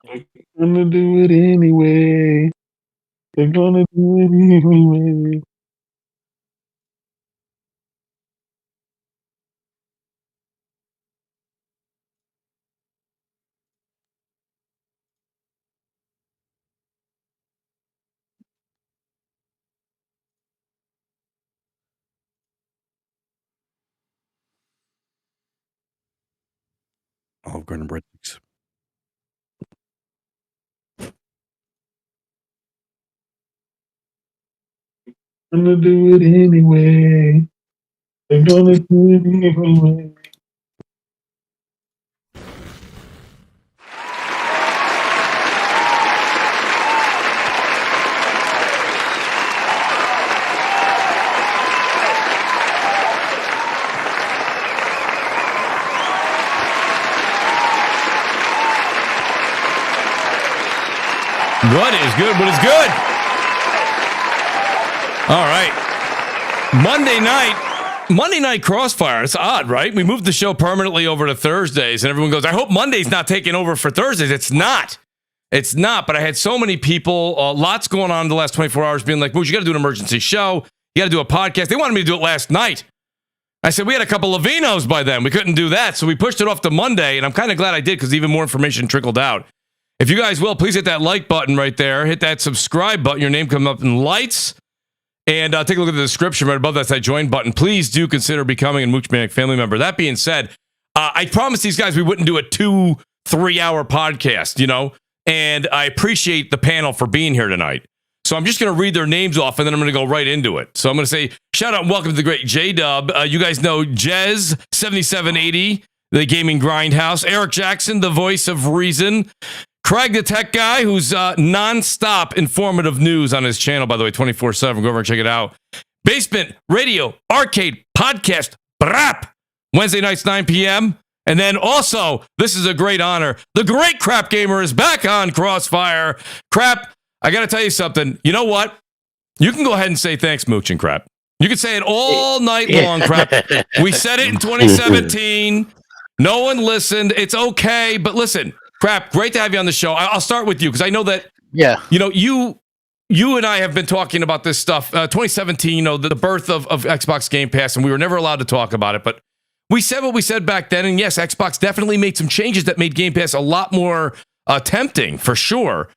They're gonna do it anyway. They're gonna do it anyway. Oh, Gordon Breadsticks. Gonna do it anyway. They're gonna do it anyway. What is good? What is good? All right. Monday night Crossfire. It's odd, right? We moved the show permanently over to Thursdays, and everyone goes, I hope Monday's not taking over for Thursdays. It's not. It's not, but I had so many people, lots going on in the last 24 hours being like, Mooch, you got to do an emergency show. You got to do a podcast. They wanted me to do it last night. I said, we had a couple of Vinos by then. We couldn't do that, so we pushed it off to Monday, and I'm kind of glad I did because even more information trickled out. If you guys will, please hit that like button right there. Hit that subscribe button. Your name comes up in lights. And take a look at the description right above. That's that join button. Please do consider becoming a Mooch Maniac family member. That being said, I promised these guys we wouldn't do a 2-3 hour podcast, you know? And I appreciate the panel for being here tonight. So I'm just going to read their names off, and then I'm going to go right into it. So I'm going to say, shout out and welcome to the great J-Dub. You guys know Jez7780, the gaming grindhouse. Eric Jackson, the voice of reason. Craig, the tech guy, who's nonstop informative news on his channel, by the way, 24/7. Go over and check it out. Basement Radio Arcade Podcast BRAP, Wednesday nights, 9 p.m. And then also, this is a great honor. The great Crap Gamer is back on Crossfire. Crap, I got to tell you something. You know what? You can go ahead and say thanks, Mooch and Crap. You can say it all night long, Crap. We said it in 2017. No one listened. It's okay, but listen. Crap, great to have you on the show. I'll start with you because I know that, you know, you and I have been talking about this stuff. 2017, you know, the birth of Xbox Game Pass, and we were never allowed to talk about it. But we said what we said back then. And yes, Xbox definitely made some changes that made Game Pass a lot more tempting, for sure.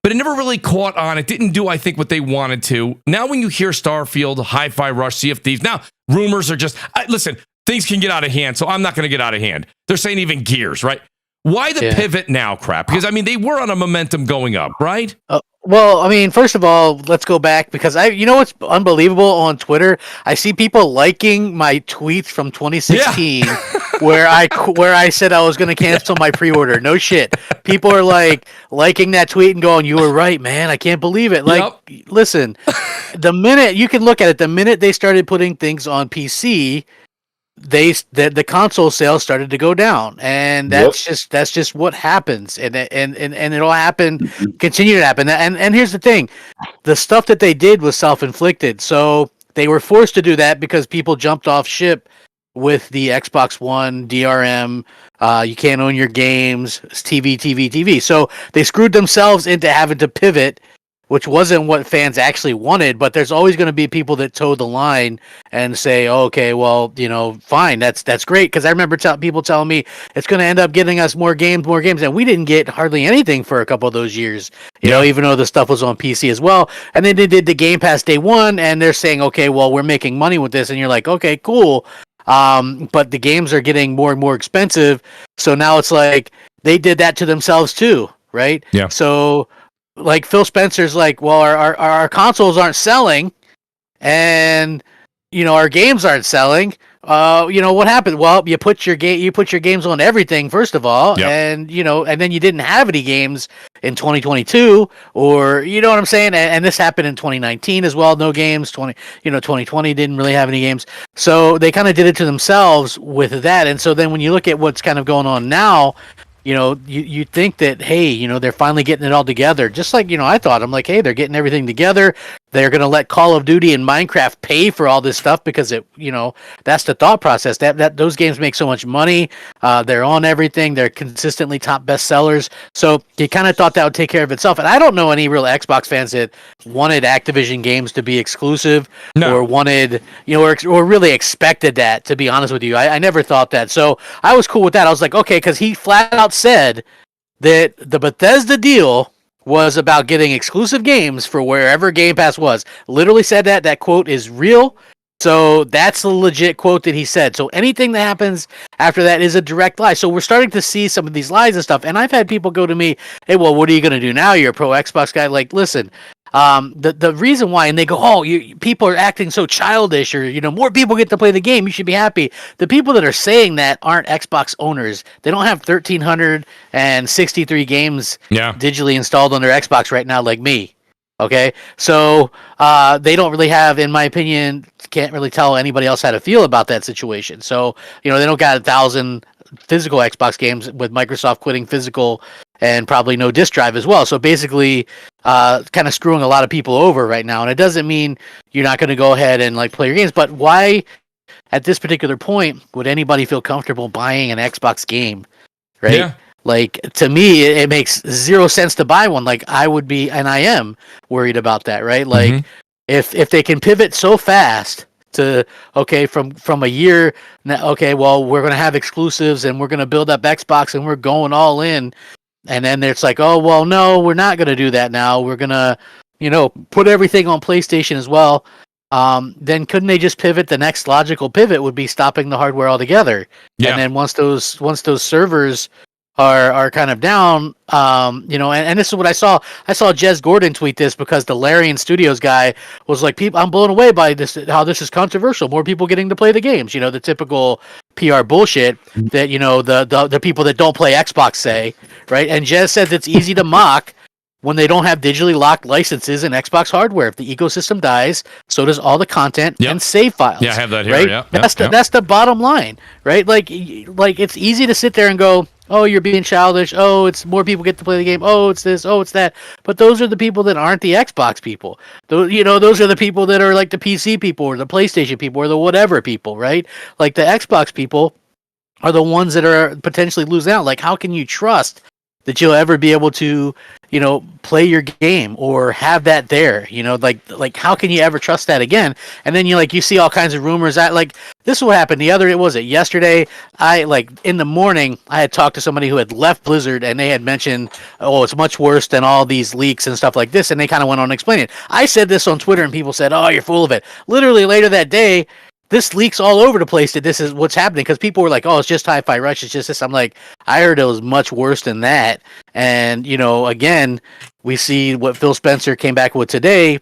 But it never really caught on. It didn't do, I think, what they wanted to. Now, when you hear Starfield, Hi-Fi Rush, Sea of Thieves, now rumors are just, listen, things can get out of hand, so I'm not going to get out of hand. They're saying even Gears, right? Why the pivot now, Crap? Because, I mean, they were on a momentum going up, right? Well, I mean, first of all, let's go back because you know what's unbelievable on Twitter? I see people liking my tweets from 2016 where I said I was going to cancel my pre-order. No shit. People are like liking that tweet and going, "You were right, man. I can't believe it." Like, listen, the minute you can look at it, the minute they started putting things on PC, the console sales started to go down, and that's just what happens, and it'll happen, continue to happen. And here's the thing, the stuff that they did was self-inflicted, so they were forced to do that because people jumped off ship with the Xbox One DRM. You can't own your games, TV. So they screwed themselves into having to pivot, which wasn't what fans actually wanted, but there's always going to be people that toe the line and say, oh, okay, well, you know, fine, that's great. Because I remember people telling me it's going to end up getting us more games, and we didn't get hardly anything for a couple of those years, you know, even though the stuff was on PC as well. And then they did the Game Pass day one, and they're saying, okay, well, we're making money with this, and you're like, okay, cool. But the games are getting more and more expensive, so now it's like they did that to themselves too, right? Yeah. So, like, Phil Spencer's like, well, our consoles aren't selling, and you know our games aren't selling. You know what happened? Well, you put your games on everything first of all, and you know, and then you didn't have any games in 2022, or you know what I'm saying? And this happened in 2019 as well. No games. 2020 didn't really have any games. So they kind of did it to themselves with that. And so then when you look at what's kind of going on now, you know, you think that, hey, you know, they're finally getting it all together. Just like, you know, I thought, I'm like, hey, they're getting everything together. they're going to let Call of Duty and Minecraft pay for all this stuff because that's the thought process. That those games make so much money. They're on everything. They're consistently top bestsellers. So you kind of thought that would take care of itself. And I don't know any real Xbox fans that wanted Activision games to be exclusive or wanted, or really expected that, to be honest with you. I never thought that. So I was cool with that. I was like, okay, because he flat out said that the Bethesda deal was about getting exclusive games for wherever Game Pass was. Literally said that. That quote is real. So that's a legit quote that he said. So anything that happens after that is a direct lie. So we're starting to see some of these lies and stuff. And I've had people go to me, hey, well, what are you going to do now? You're a pro Xbox guy. Like, listen, the reason why, and they go, oh, people are acting so childish, or more people get to play the game, you should be happy. The people that are saying that aren't Xbox owners. They don't have 1,363 games digitally installed on their Xbox right now, like me. Okay, so they don't really have, in my opinion, can't really tell anybody else how to feel about that situation. So they don't got 1,000 physical Xbox games, with Microsoft quitting physical and probably no disk drive as well. So basically, kind of screwing a lot of people over right now. And it doesn't mean you're not going to go ahead and play your games, but why at this particular point would anybody feel comfortable buying an Xbox game, right? Yeah. Like, to me, it makes zero sense to buy one. Like, I would be, and I am worried about that, right? Like, if they can pivot so fast to, okay, from a year, okay, well, we're going to have exclusives and we're going to build up Xbox and we're going all in. And then it's like, oh, well, no, we're not going to do that now. We're going to, put everything on PlayStation as well. Then couldn't they just pivot? The next logical pivot would be stopping the hardware altogether. Yeah. And then once those servers are kind of down, and this is what I saw Jez Gordon tweet this, because the Larian Studios guy was like, I'm blown away by this, how this is controversial, more people getting to play the games, the typical PR bullshit that the people that don't play Xbox say, right? And Jez says it's easy to mock when they don't have digitally locked licenses in Xbox hardware. If the ecosystem dies, so does all the content and save files. Yeah, I have that here. Right? Yeah, that's the bottom line, right? Like it's easy to sit there and go, oh, you're being childish. Oh, it's more people get to play the game. Oh, it's this. Oh, it's that. But those are the people that aren't the Xbox people. Those are the people that are like the PC people or the PlayStation people or the whatever people, right? Like the Xbox people are the ones that are potentially losing out. Like, how can you trust that you'll ever be able to, play your game or have that there? Like how can you ever trust that again? And then you see all kinds of rumors that, like, this will happen. Yesterday, in the morning, I had talked to somebody who had left Blizzard, and they had mentioned, oh, it's much worse than all these leaks and stuff like this, and they kind of went on explaining it. I said this on Twitter, and people said, oh, you're full of it. Literally later that day, this leaks all over the place that this is what's happening, because people were like, oh, it's just Hi-Fi Rush, it's just this. I'm like, I heard it was much worse than that. And, again, we see what Phil Spencer came back with today,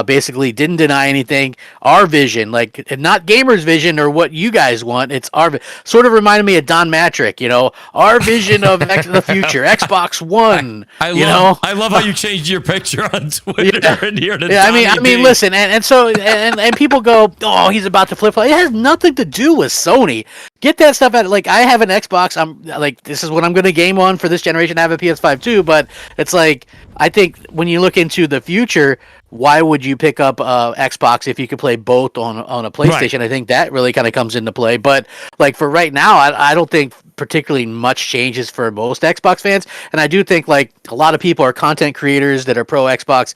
basically didn't deny anything. Our vision, like, not gamers' vision or what you guys want, it's our sort of reminded me of Don Matrick, our vision of the future, Xbox One. I love how you changed your picture on Twitter and here to I mean, listen, and so and people go, oh, he's about to flip. It has nothing to do with Sony. Get that stuff out. Like, I have an Xbox. I'm like, this is what I'm going to game on for this generation. I have a PS5 too, but it's like, I think when you look into the future, why would you pick up Xbox if you could play both on a PlayStation? Right. I think that really kind of comes into play. But like for right now, I don't think particularly much changes for most Xbox fans. And I do think like a lot of people are content creators that are pro Xbox.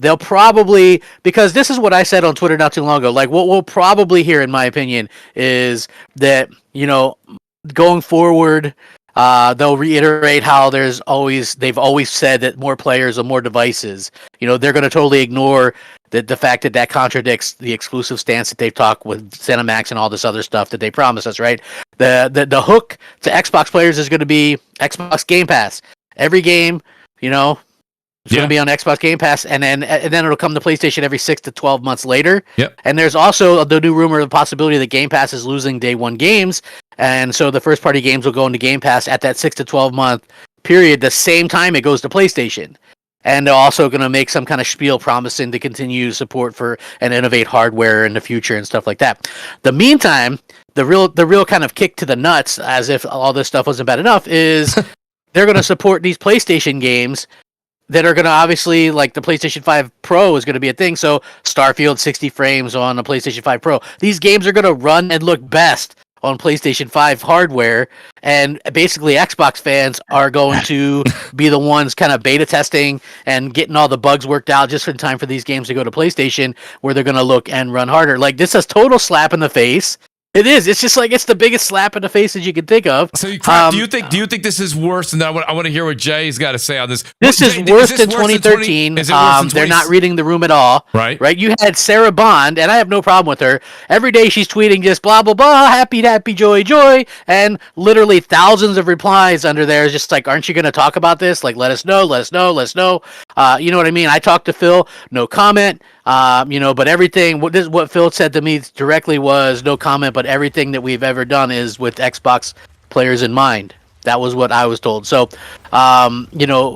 They'll probably, because this is what I said on Twitter not too long ago, like what we'll probably hear, in my opinion, is that, going forward, they'll reiterate how they've always said that more players or more devices. They're going to totally ignore the fact that contradicts the exclusive stance that they've talked with ZeniMax and all this other stuff that they promised us, right? The hook to Xbox players is going to be Xbox Game Pass. Every game, it's going to be on Xbox Game Pass, and then it'll come to PlayStation every 6 to 12 months later. Yep. And there's also the new rumor of the possibility that Game Pass is losing day one games, and so the first party games will go into Game Pass at that 6 to 12 month period, the same time it goes to PlayStation. And they're also going to make some kind of spiel promising to continue support for and innovate hardware in the future and stuff like that. The meantime, the real kind of kick to the nuts, as if all this stuff wasn't bad enough, is they're going to support these PlayStation games that are going to obviously, like the PlayStation 5 Pro is going to be a thing. So Starfield 60 frames on the PlayStation 5 Pro. These games are going to run and look best on PlayStation 5 hardware, and basically Xbox fans are going to be the ones kind of beta testing and getting all the bugs worked out just in time for these games to go to PlayStation, where they're going to look and run harder. Like, this is total slap in the face. It is. It's just like, it's the biggest slap in the face that you can think of. So, do you think this is worse? And I want to hear what Jay's got to say on this. This is worse than 2013. They're not reading the room at all. Right. You had Sarah Bond, and I have no problem with her. Every day she's tweeting just blah, blah, blah, happy, happy, joy, joy, and literally thousands of replies under there. It's just like, aren't you going to talk about this? Like, let us know. You know what I mean? I talked to Phil, no comment. But everything, what Phil said to me directly was no comment, but everything that we've ever done is with Xbox players in mind. That was what I was told. So,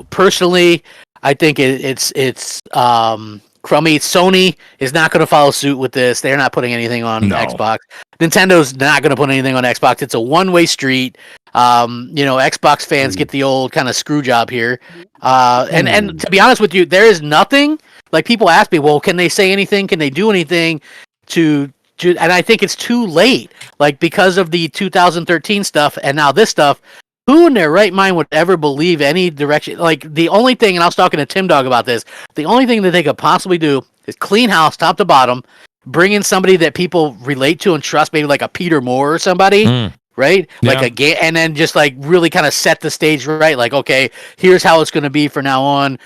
personally, I think it's crummy. Sony is not going to follow suit with this. They're not putting anything on Xbox. Nintendo's not going to put anything on Xbox. It's a one-way street. Xbox fans get the old kind of screw job here. And to be honest with you, there is nothing. Like, people ask me, well, can they say anything? Can they do anything to and I think it's too late. Like, because of the 2013 stuff and now this stuff, who in their right mind would ever believe any direction? Like, the only thing, and I was talking to Tim Dog about this, the only thing that they could possibly do is clean house top to bottom, bring in somebody that people relate to and trust, maybe like a Peter Moore or somebody. Right? Like a game, and then just like really kind of set the stage right. Like, okay, here's how it's going to be from now on.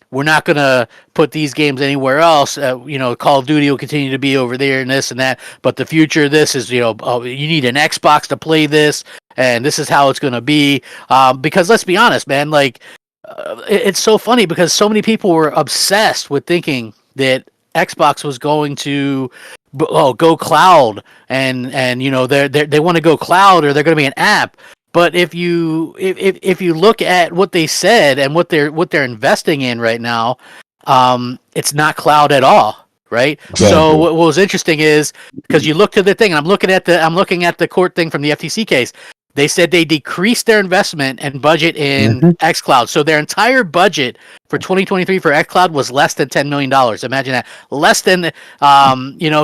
We're not going to put these games anywhere else. Call of Duty will continue to be over there and this and that. But the future, this is, you need an Xbox to play this, and this is how it's going to be. Because let's be honest, man, like, it's so funny because so many people were obsessed with thinking that Xbox was going to go cloud, and they want to go cloud, or they're going to be an app. But if you look at what they said and what they're investing in right now, it's not cloud at all, right? Exactly. So what was interesting is, because you look to the thing, and I'm looking at the court thing from the FTC case. They said they decreased their investment and budget in xCloud. So their entire budget for 2023 for xCloud was less than $10 million. Imagine that. Less than,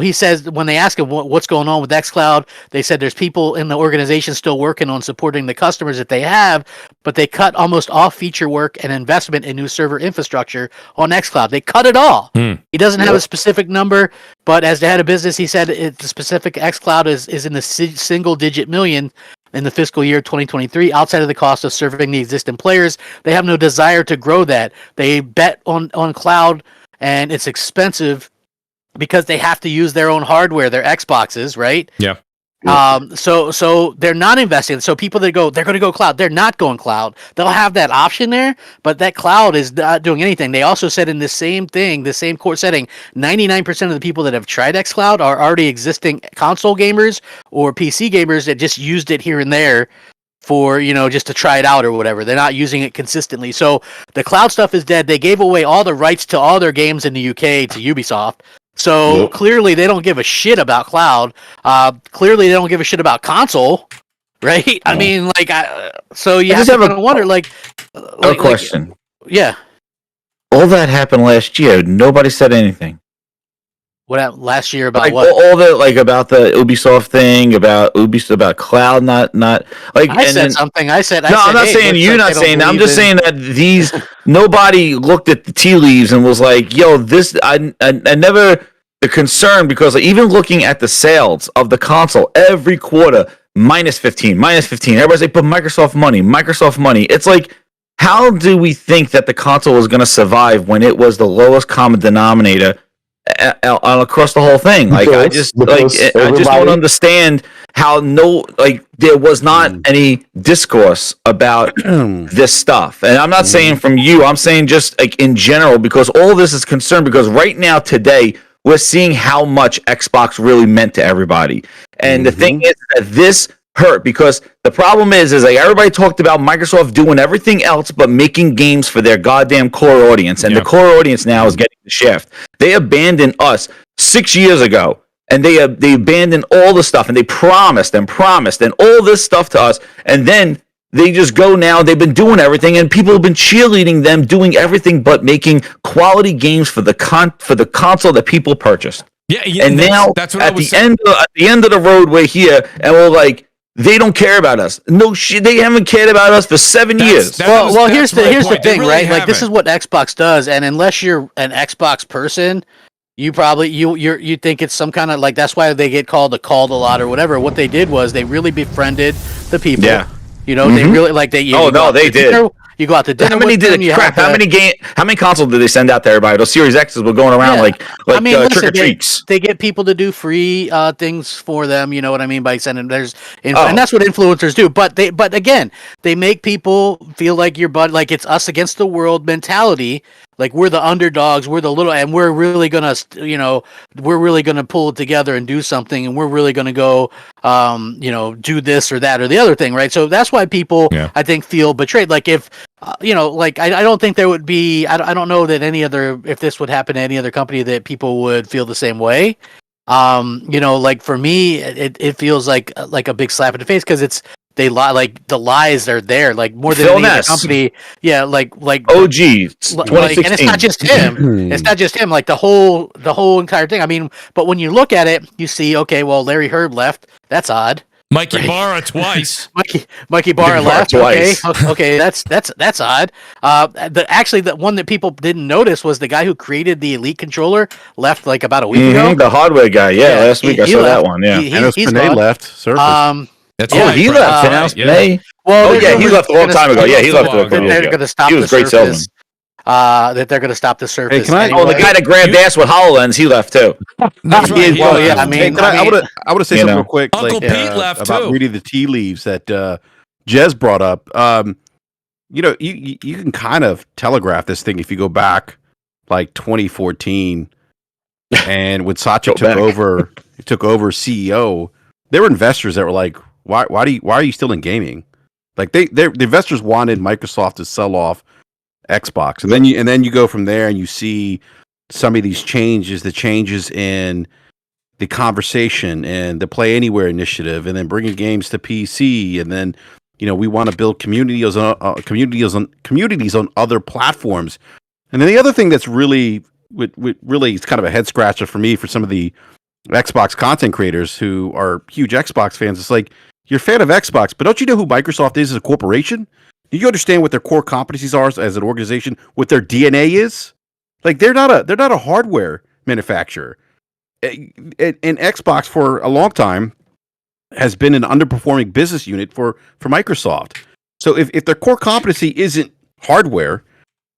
he says when they ask him what's going on with xCloud, they said there's people in the organization still working on supporting the customers that they have, but they cut almost all feature work and investment in new server infrastructure on xCloud. They cut it all. He doesn't have a specific number, but as the head of business, he said the specific xCloud is in the single-digit million in the fiscal year 2023, outside of the cost of serving the existing players. They have no desire to grow that. They bet on cloud, and it's expensive because they have to use their own hardware, their Xboxes, right? Yeah. So they're not investing. So people that they're going to go cloud, they're not going cloud. They'll have that option there, but that cloud is not doing anything. They also said in the same court setting, 99% of the people that have tried xCloud are already existing console gamers or PC gamers that just used it here and there for, just to try it out or whatever. They're not using it consistently. So the cloud stuff is dead. They gave away all the rights to all their games in the UK to Ubisoft. So clearly they don't give a shit about cloud. Clearly they don't give a shit about console, right? I mean, so you have to wonder, a question. Yeah. All that happened last year. Nobody said anything. What last year about what? All the about the Ubisoft thing, about cloud, not like. I said something. I said. I'm not saying you're not saying that. I'm just saying that these nobody looked at the tea leaves and was like, "Yo, this." I never the concern, because even looking at the sales of the console every quarter, minus 15. Everybody's like, "But Microsoft money." It's like, how do we think that the console was going to survive when it was the lowest common denominator across the whole thing? Like, I just don't understand how there was not any discourse about this stuff. And I'm not saying from you, I'm saying just like in general, because all this is concerned, because right now today we're seeing how much Xbox really meant to everybody. And the thing is that this hurt, because the problem is like everybody talked about Microsoft doing everything else but making games for their goddamn core audience, and the core audience now is getting the shift. They abandoned us 6 years ago, and they abandoned all the stuff, and they promised and all this stuff to us, and then they just go now. They've been doing everything, and people have been cheerleading them, doing everything but making quality games for the console that people purchased. Yeah, and now that's what at the end of the road, we're here, and we're like, they don't care about us. No shit, they haven't cared about us for 7 years. Well, here's the thing, really, right? Like, this is what Xbox does, and unless you're an Xbox person, you probably you think it's some kind of like, that's why they get called a lot or whatever. What they did was they really befriended the people. Yeah. You know, they really like they. They did. Dinner, you go out to dinner. How many with them, How many consoles did they send out to everybody? Those Series X's were going around like trick or treats. They get people to do free things for them. You know what I mean by sending. And that's what influencers do. But again, they make people feel like like it's us against the world mentality. Like, we're the underdogs, we're the little, and we're really gonna, pull it together and do something, and we're really gonna go, do this or that or the other thing, right? So that's why people, I think, feel betrayed. Like, if, I don't think there would be, I don't know that if this would happen to any other company, that people would feel the same way. Like, for me, it feels like a big slap in the face, because they lie, like, the lies are there, like, more than any other company. Yeah, like OG, 2016. And it's not just him. It's not just him. Like, the whole entire thing. I mean, but when you look at it, you see, okay, well, Larry Herd left. That's odd. Mikey Barra twice. Mikey Barra left. Twice. Okay, that's odd. The one that people didn't notice was the guy who created the Elite controller left like about a week ago. The hardware guy. Yeah, last week I saw that one. Yeah, he's left. Surface. That's he left. Well, he left a long time ago. Yeah, he left. They're going to stop. He was a great salesman. That they're going to stop the Surface. Hey, the guy that grabbed ass with HoloLens, he left too. That's right. I want to say something real quick. Uncle Pete left about too. Reading the tea leaves that Jez brought up. You can kind of telegraph this thing if you go back like 2014, and when Satya took over CEO, there were investors that were like, why are you still in gaming? Like, the investors wanted Microsoft to sell off Xbox, and then you go from there and you see some of these changes, the changes in the conversation and the Play Anywhere initiative, and then bringing games to PC, and then we want to build communities on other platforms. And then the other thing that's really it's kind of a head scratcher for me, for some of the Xbox content creators who are huge Xbox fans. It's like, you're a fan of Xbox, but don't you know who Microsoft is as a corporation? Do you understand what their core competencies are as an organization? What their DNA is? Like, they're not a hardware manufacturer. And Xbox for a long time has been an underperforming business unit for Microsoft. So if their core competency isn't hardware,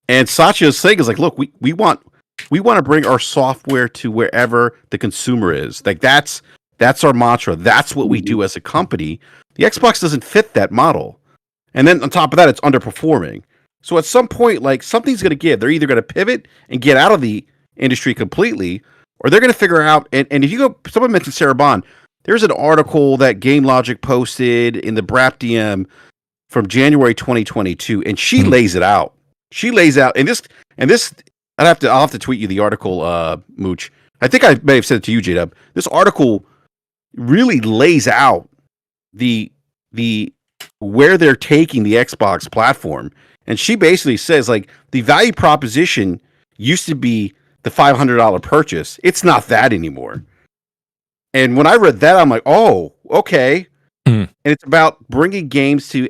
and Satya's thing is like, look, we want to bring our software to wherever the consumer is. Like, that's our mantra. That's what we do as a company. The Xbox doesn't fit that model. And then on top of that, it's underperforming. So at some point, like, something's going to give. They're either going to pivot and get out of the industry completely, or they're going to figure out, and if you go, someone mentioned Sarah Bond, there's an article that Game Logic posted in the BRAP DM from January 2022, and she lays it out. She lays out, and this, I'll have to tweet you the article, Mooch. I think I may have said it to you, J-Dub. This article really lays out the where they're taking the Xbox platform. And she basically says, like, the value proposition used to be the $500 purchase. It's not that anymore. And when I read that, I'm like, oh, okay. And it's about bringing games to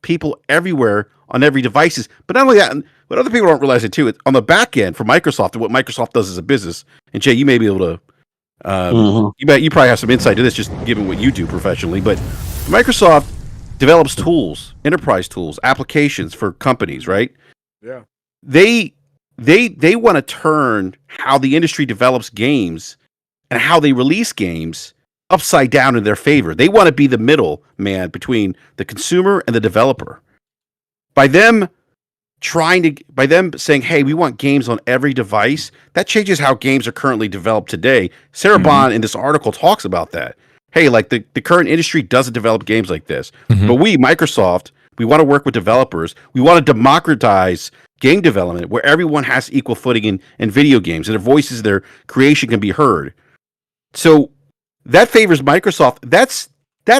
people everywhere on every devices. But not only that, but other people don't realize it too. It's on the back end for Microsoft and what Microsoft does as a business. And Jay, you may be able to, you probably have some insight to this, just given what you do professionally. But Microsoft develops tools, enterprise tools, applications for companies, right? Yeah. They want to turn how the industry develops games and how they release games upside down in their favor. They want to be the middle man between the consumer and the developer. By them saying, hey, we want games on every device, that changes how games are currently developed today. Sarah Bond in this article talks about that. Hey, like, the current industry doesn't develop games like this. But we, Microsoft, we want to work with developers. We want to democratize game development where everyone has equal footing in video games, and their voices, their creation can be heard. So that favors Microsoft. That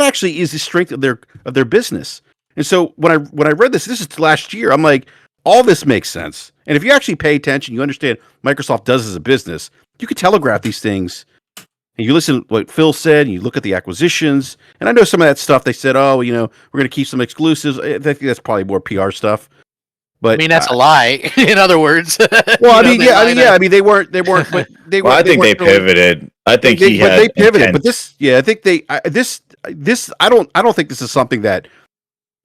actually is the strength of their business. And so when I read this is last year, I'm like, all this makes sense. And if you actually pay attention, you understand Microsoft does as a business, you could telegraph these things. And you listen to what Phil said, and you look at the acquisitions. And I know some of that stuff they said, we're going to keep some exclusives. I think that's probably more PR stuff. But I mean, that's a lie. In other words. Well, I mean, they weren't. But they were. Well, I think they pivoted. I think they pivoted. Intent. But I think I don't think this is something that,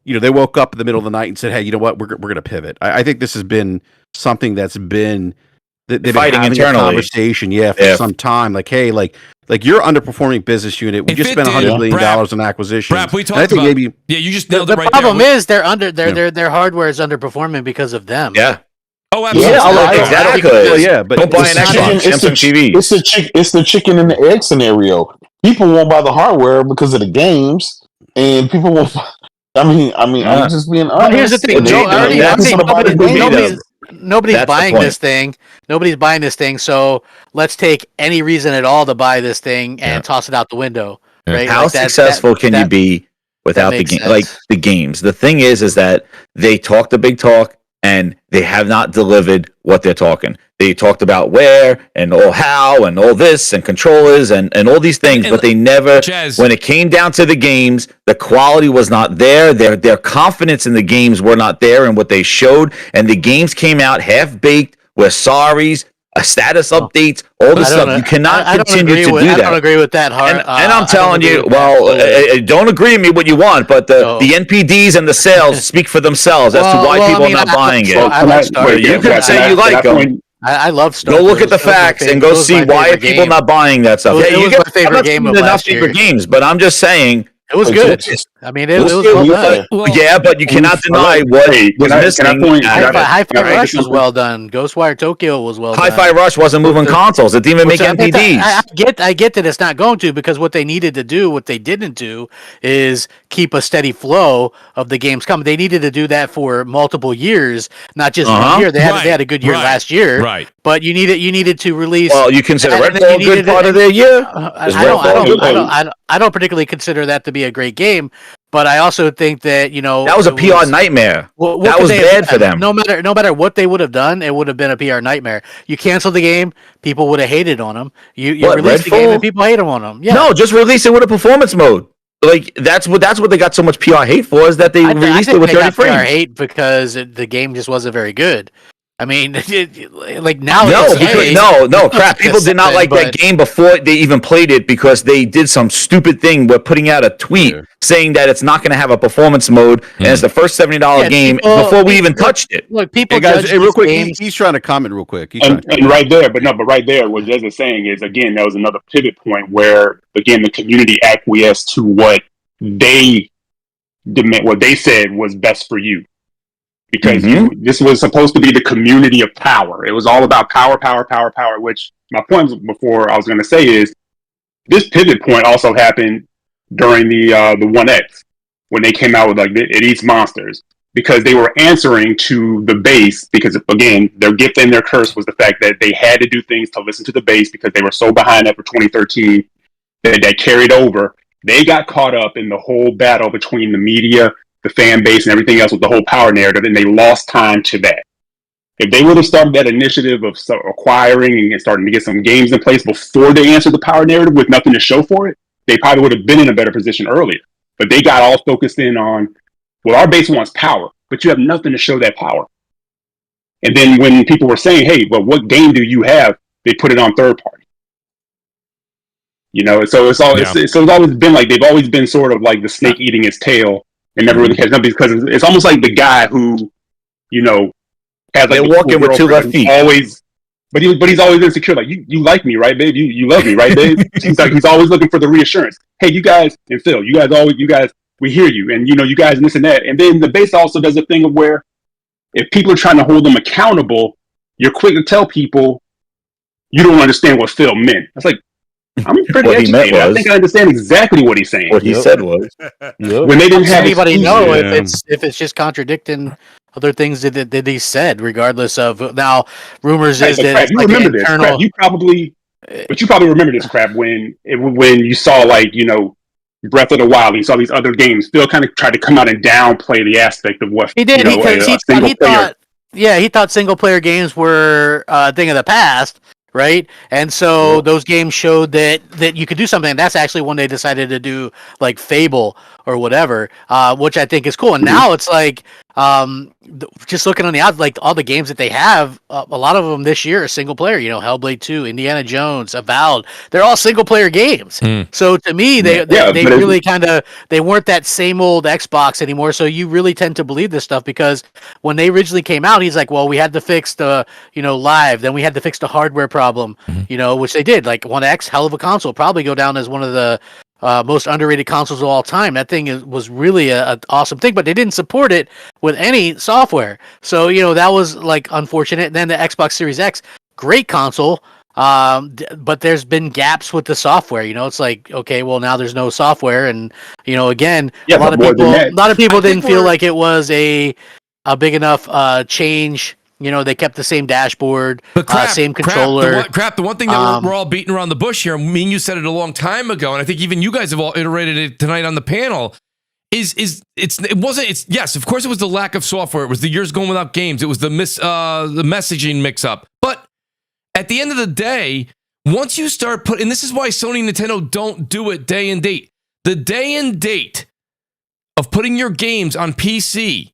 they woke up in the middle of the night and said, hey, you know what, we're going to pivot. I think this has been something that's been they've been fighting having internally. A conversation, for some time. Like, hey, like you're underperforming business unit. We just spent $100 million on acquisitions. BRAP, we talked about. Maybe, you just nailed it right there. The problem is their hardware is underperforming because of them. Yeah. Oh, absolutely. Yeah, exactly. But don't buy an Xbox, Samsung TV. It's the chicken and the egg scenario. People won't buy the hardware because of the games, and people won't. I'm just being honest. Well, here's the thing. Nobody's buying this thing. Nobody's buying this thing. So let's take any reason at all to buy this thing and toss it out the window. Right? How successful can you be without the game? Like the games. The thing is that they talk the big talk and they have not delivered what they're talking. They talked about where and how and all this and controllers and all these things, but they never, when it came down to the games, the quality was not there. Their confidence in the games were not there in what they showed. And the games came out half-baked with sorries, status updates, all this stuff. You cannot continue to do that. I don't agree with that, Hart. And I'm telling you, don't agree with me what you want, but the NPDs and the sales speak for themselves as to why people are not buying it. You can say you like them. I love Starfield. Go look at the facts and go see why are people not buying that stuff. It was my favorite game of last year. Games, but I'm just saying it was good. I mean, it was well done. Yeah, but you cannot deny what was missing. Hi-Fi Rush was well done. Ghostwire Tokyo was well done. Hi-Fi Rush wasn't moving consoles. It didn't even make NPDs. I get that it's not going to, because what they needed to do, what they didn't do, is keep a steady flow of the games coming. They needed to do that for multiple years, not just 1 year. They had a good year last year, right? But you needed to release. Well, you consider Redfall a good part of their year? I don't particularly consider that to be a great game, but I also think that that was a PR nightmare. That was bad for them. No matter what they would have done, it would have been a PR nightmare. You canceled the game, people would have hated on them. You released the game and people hate on them. Yeah. No, just release it with a performance mode. Like that's what they got so much PR hate for, is that they released it with 30 frames. PR hate because the game just wasn't very good. I mean, like now. No, crap. People did not like that game before they even played it because they did some stupid thing with putting out a tweet saying that it's not going to have a performance mode and it's the first $70 game before we even touched it. Look, people. Hey guys, real quick, he's trying to comment real quick. And right there, what Jez is saying is, again, that was another pivot point where, again, the community acquiesced to what they said was best for you. Because this was supposed to be the community of power. It was all about power, which my point before I was going to say is this pivot point also happened during the 1X when they came out with it eats monsters, because they were answering to the base, because again, their gift and their curse was the fact that they had to do things to listen to the base because they were so behind after 2013 that carried over. They got caught up in the whole battle between the media, the fan base, and everything else with the whole power narrative, and they lost time to that. If they would have started that initiative of acquiring and starting to get some games in place before they answered the power narrative with nothing to show for it, they probably would have been in a better position earlier. But they got all focused in on, well, our base wants power, but you have nothing to show that power. And then when people were saying, hey, well, what game do you have? They put it on third party. So it's always been like, they've always been sort of like the snake eating its tail and never really catch up, because it's almost like the guy who, has they're walking with 2 left feet. Always, but he's always insecure. Like, you like me, right, babe? You love me, right, babe? He's always looking for the reassurance. Hey, you guys, and Phil, you guys, we hear you, and you guys, and this and that. And then the base also does a thing of where, if people are trying to hold them accountable, you're quick to tell people you don't understand what Phil meant. That's like, I'm pretty educated. I think I understand exactly what he's saying. What he said was, when they didn't have anybody know if it's just contradicting other things that he said, regardless of now rumors is that you remember this crap. You probably remember this crap when you saw Breath of the Wild, he saw these other games, still kind of tried to come out and downplay the aspect of what he did. a single player. He thought single player games were a thing of the past, right? And so those games showed that you could do something. And that's actually when they decided to do like Fable or whatever, which I think is cool. And now it's like, just looking on the odds, like all the games that they have, a lot of them this year are single player. You know, Hellblade 2, Indiana Jones, Avowed. They're all single player games. So to me, they really they weren't that same old Xbox anymore. So you really tend to believe this stuff because when they originally came out, he's like, well, we had to fix the live, then we had to fix the hardware problem, which they did. Like One X, hell of a console, probably go down as one of the most underrated consoles of all time. That thing was really an awesome thing, but they didn't support it with any software. So, that was like unfortunate. And then the Xbox Series X, great console, but there's been gaps with the software. It's like, okay, well now there's no software, and again, a lot of people didn't feel like it was a big enough change. They kept the same dashboard, same controller. The one thing that we're all beating around the bush here, me and you said it a long time ago, and I think even you guys have all iterated it tonight on the panel, yes, of course it was the lack of software. It was the years going without games. It was the messaging mix-up. But at the end of the day, once you start and this is why Sony and Nintendo don't do it day and date. The day and date of putting your games on PC,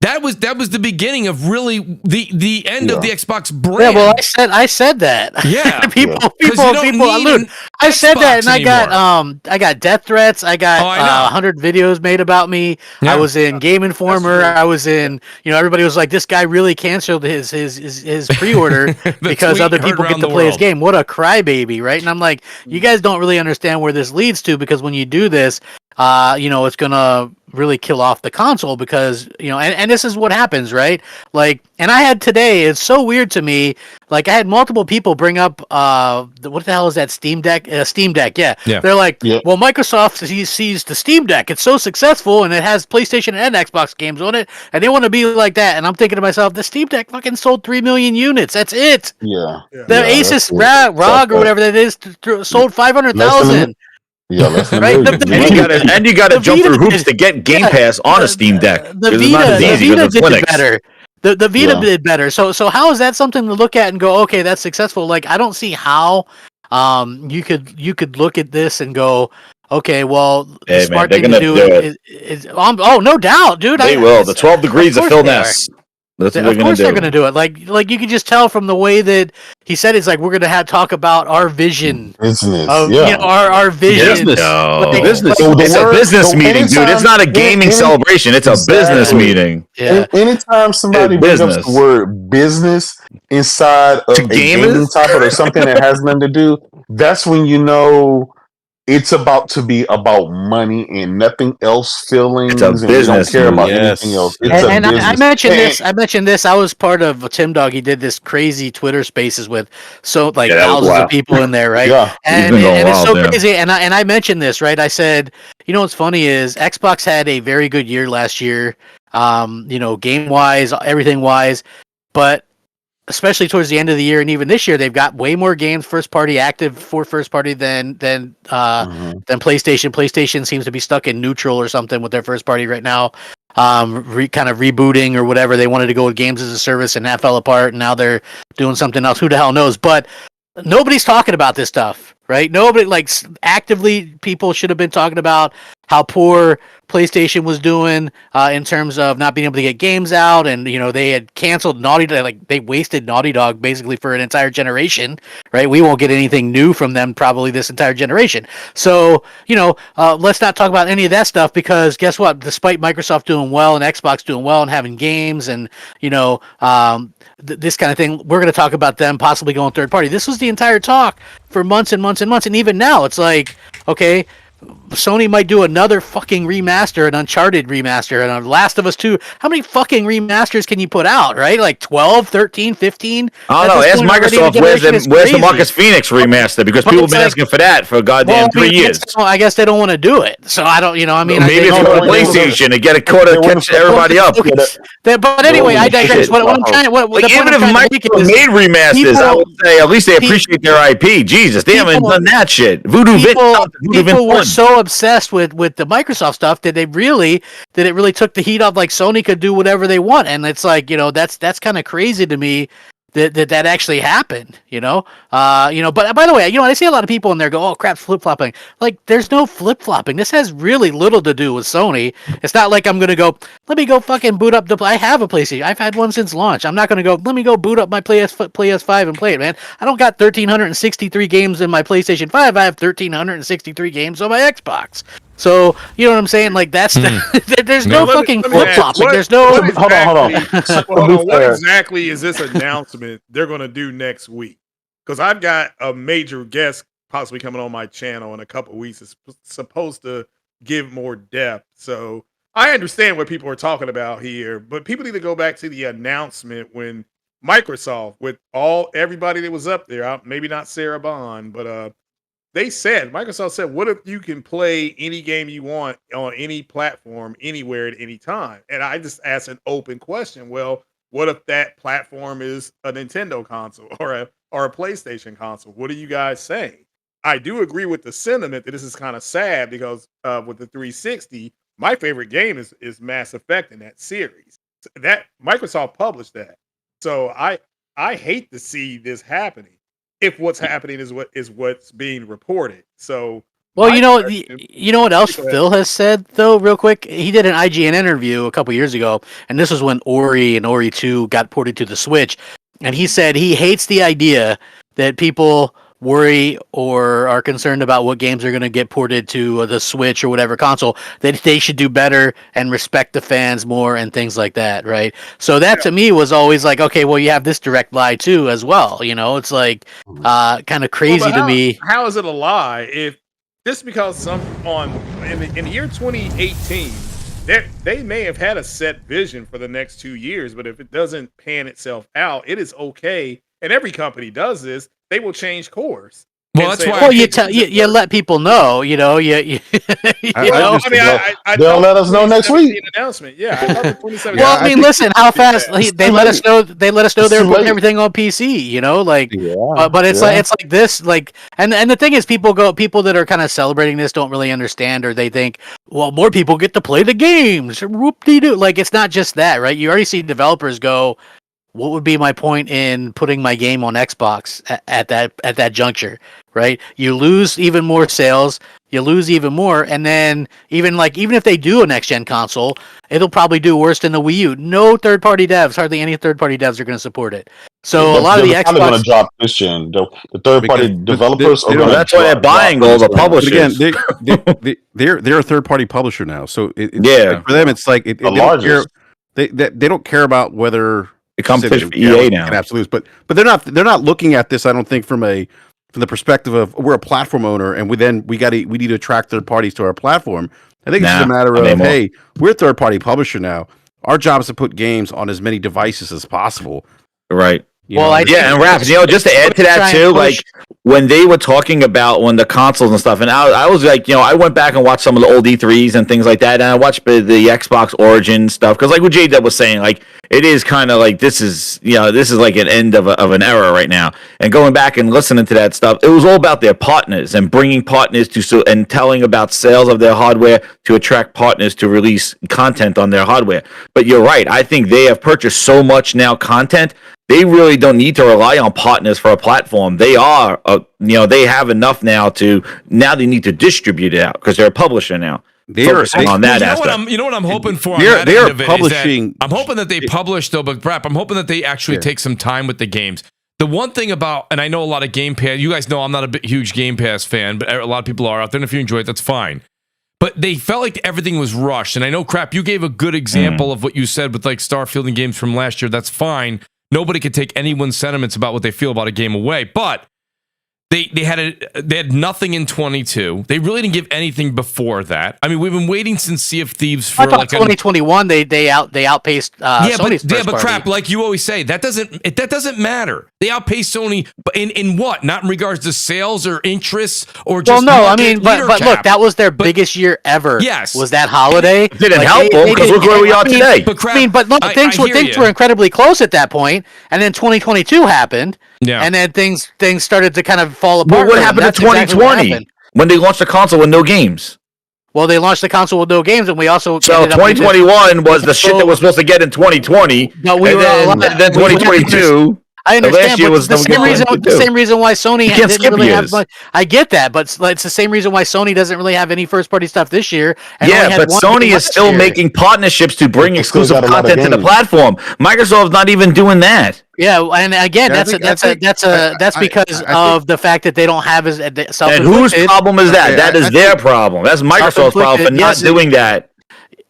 That was the beginning of really the end of the Xbox brand. Yeah, well, I said that. Yeah, people. I said that, and I got death threats. I got 100 videos made about me. Yeah. I was in Game Informer. I was in. Everybody was like, "This guy really canceled his pre-order because other people get to play his game." What a crybaby, right? And I'm like, you guys don't really understand where this leads to, because when you do this, it's gonna really kill off the console, because and this is what happens, right? Like, and I had today, it's so weird to me, like I had multiple people bring up what the hell is that, Steam Deck? Steam Deck, yeah. They're like, well, Microsoft sees the Steam Deck, it's so successful and it has PlayStation and Xbox games on it, and they want to be like that. And I'm thinking to myself, the Steam Deck fucking sold 3 million units, that's it. The Asus ROG or whatever that is sold 500,000. Yeah, right. And you got to jump through hoops to get Game Pass on a Steam Deck. The Vita did better. The Vita did better. So how is that something to look at and go, okay, that's successful? Like, I don't see how you could look at this and go, okay, well, the smart thing to do is no doubt, dude. They will. The 12 degrees of Phil Ness. That's what of course they're going to do it. Like you can just tell from the way that he said it's like, we're going to talk about our vision. Business. Our vision. Business. It's a business meeting, dude. It's not a gaming celebration. It's a business meeting. Yeah. Anytime somebody brings up the word business inside of a gaming topic or something that has nothing to do, that's when you know it's about to be about money and nothing else. Feelings. It's a business. They don't care about anything else. I mentioned this. I was part of Tim Dog. He did this crazy Twitter Spaces with thousands of people in there, right? Yeah. And it's so crazy. And I mentioned this, right? I said, what's funny is Xbox had a very good year last year. Game wise, everything wise, but especially towards the end of the year and even this year, they've got way more games first party active for first party than PlayStation. PlayStation seems to be stuck in neutral or something with their first party right now. Kind of rebooting or whatever. They wanted to go with games as a service and that fell apart, and now they're doing something else. Who the hell knows? But nobody's talking about this stuff, right? Nobody, actively, people should have been talking about how poor PlayStation was doing in terms of not being able to get games out, and they had canceled Naughty Dog. They wasted Naughty Dog basically for an entire generation, right? We won't get anything new from them probably this entire generation. So let's not talk about any of that stuff, because guess what? Despite Microsoft doing well and Xbox doing well and having games and this kind of thing, we're going to talk about them possibly going third party. This was the entire talk for months and months and months, and even now it's like, okay, Sony might do another fucking remaster, an Uncharted remaster, and a Last of Us 2. How many fucking remasters can you put out, right? Like 12, 13, 15? I don't know. Ask Microsoft, where's the Marcus Phoenix remaster? Because people have been asking for that for goddamn 3 years. I guess they don't want to do it. So I don't, maybe it's for the PlayStation to get a quarter to catch everybody up. But anyway, I digress. What I'm trying to even if Microsoft made remasters, I would say at least they appreciate their IP. Jesus, they haven't done that shit. Voodoo Vince so obsessed with the Microsoft stuff that it really took the heat off. Like Sony could do whatever they want, and it's like, that's kind of crazy to me that actually happened. But by the way, I see a lot of people in there go, "Oh crap, flip flopping." Like, there's no flip flopping. This has really little to do with Sony. It's not like I'm gonna go, let me go fucking boot up I have a PlayStation. I've had one since launch. I'm not gonna go, let me go boot up my PS5 and play it, man. I don't got 1,363 games in my PlayStation 5. I have 1,363 games on my Xbox. So, you know what I'm saying? Like, that's there's no fucking flip flopping. There's no. Hold on. What exactly is this announcement they're going to do next week? Because I've got a major guest possibly coming on my channel in a couple of weeks. It's supposed to give more depth. So I understand what people are talking about here, but people need to go back to the announcement when Microsoft, with everybody that was up there, maybe not Sarah Bond, but Microsoft said, what if you can play any game you want on any platform, anywhere at any time? And I just asked an open question. Well, what if that platform is a Nintendo console or a PlayStation console? What are you guys saying? I do agree with the sentiment that this is kind of sad because with the 360, my favorite game is Mass Effect in that series. That Microsoft published that. So I hate to see this happening. If what's happening is what's being reported. So, well, you know what else Phil has said though, real quick. He did an IGN interview a couple years ago, and this was when Ori and Ori 2 got ported to the Switch, and he said he hates the idea that people worry or are concerned about what games are going to get ported to the Switch or whatever console, that they should do better and respect the fans more and things like that, right? So that to me was always like, okay, well, you have this direct lie too as well. It's like kind of crazy to me. How is it a lie if just because in the year 2018 they may have had a set vision for the next 2 years, but if it doesn't pan itself out, it is okay. And every company does this. They will change course. Well, that's why. Well, you let people know. They'll let us know next week. Announcement. Yeah. Listen, how fast they let us know. They let us know they're putting everything on PC. But it's like this. Like, and the thing is, people that are kind of celebrating this don't really understand, or they think, well, more people get to play the games. Whoop-de-doo. Like, it's not just that, right? You already see developers go, what would be my point in putting my game on Xbox at that juncture, right? You lose even more sales, you lose even more, and then even if they do a next gen console, it'll probably do worse than the Wii U. No third party devs, hardly any third party devs are going to support it. So a lot of the Xbox going to drop this gen. The third party developers are going to. That's why they're buying all the publishers. Again, they're a third party publisher now, so for them it's like they don't care about whether. It comes to EA now. Absolutes, but they're not looking at this. I don't think from the perspective of we're a platform owner and we need to attract third parties to our platform. I think it's just a matter of hey, we're a third party publisher now. Our job is to put games on as many devices as possible. Right. And Raph, just to add to that too, like when they were talking about the consoles and stuff, and I was like, I went back and watched some of the old E3s and things like that, and I watched the Xbox Origin stuff, because like what J-Dub was saying, like it is kind of like this is like an end of an era right now. And going back and listening to that stuff, it was all about their partners and bringing partners and telling about sales of their hardware to attract partners to release content on their hardware. But you're right, I think they have purchased so much now content. They really don't need to rely on partners for a platform. They are, they have enough now they need to distribute it out because they're a publisher now. Focusing on that aspect. You know what I'm hoping for? They are publishing. I'm hoping that they publish though, but BRAP, I'm hoping that they actually take some time with the games. The one thing about, and I know a lot of Game Pass, you guys know I'm not a huge Game Pass fan, but a lot of people are out there, and if you enjoy it, that's fine. But they felt like everything was rushed, and I know, Crap, you gave a good example of what you said with like Starfield and games from last year. That's fine. Nobody can take anyone's sentiments about what they feel about a game away, but they had nothing in 22. They really didn't give anything before that. I mean, we've been waiting since Sea of Thieves for 2021. They outpaced Sony's but Crap, like you always say, that doesn't matter. They outpaced Sony, but in what? Not in regards to sales or interests or just. Well, no, I mean, but look, that was their biggest year ever. Yes, was that holiday? It didn't help them because look where we are today. But Crap, look, things were incredibly close at that point, and then 2022 happened. Yeah, and then things started to kind of fall apart. Well, what happened in 2020? when they launched the console with no games. Well, they launched the console with no games, and we also... So 2021 was the shit that was supposed to get in 2020. No, we were then 2022... I understand, but it's the same reason why Sony didn't really have much. I get that, but it's the same reason why Sony doesn't really have any first-party stuff this year. And but Sony is still making partnerships to bring exclusive content to the platform. Microsoft's not even doing that. Yeah, and again, that's because of the fact that they don't have as self-inflicted. And whose problem is that? That is their problem. That's Microsoft's problem for not doing that.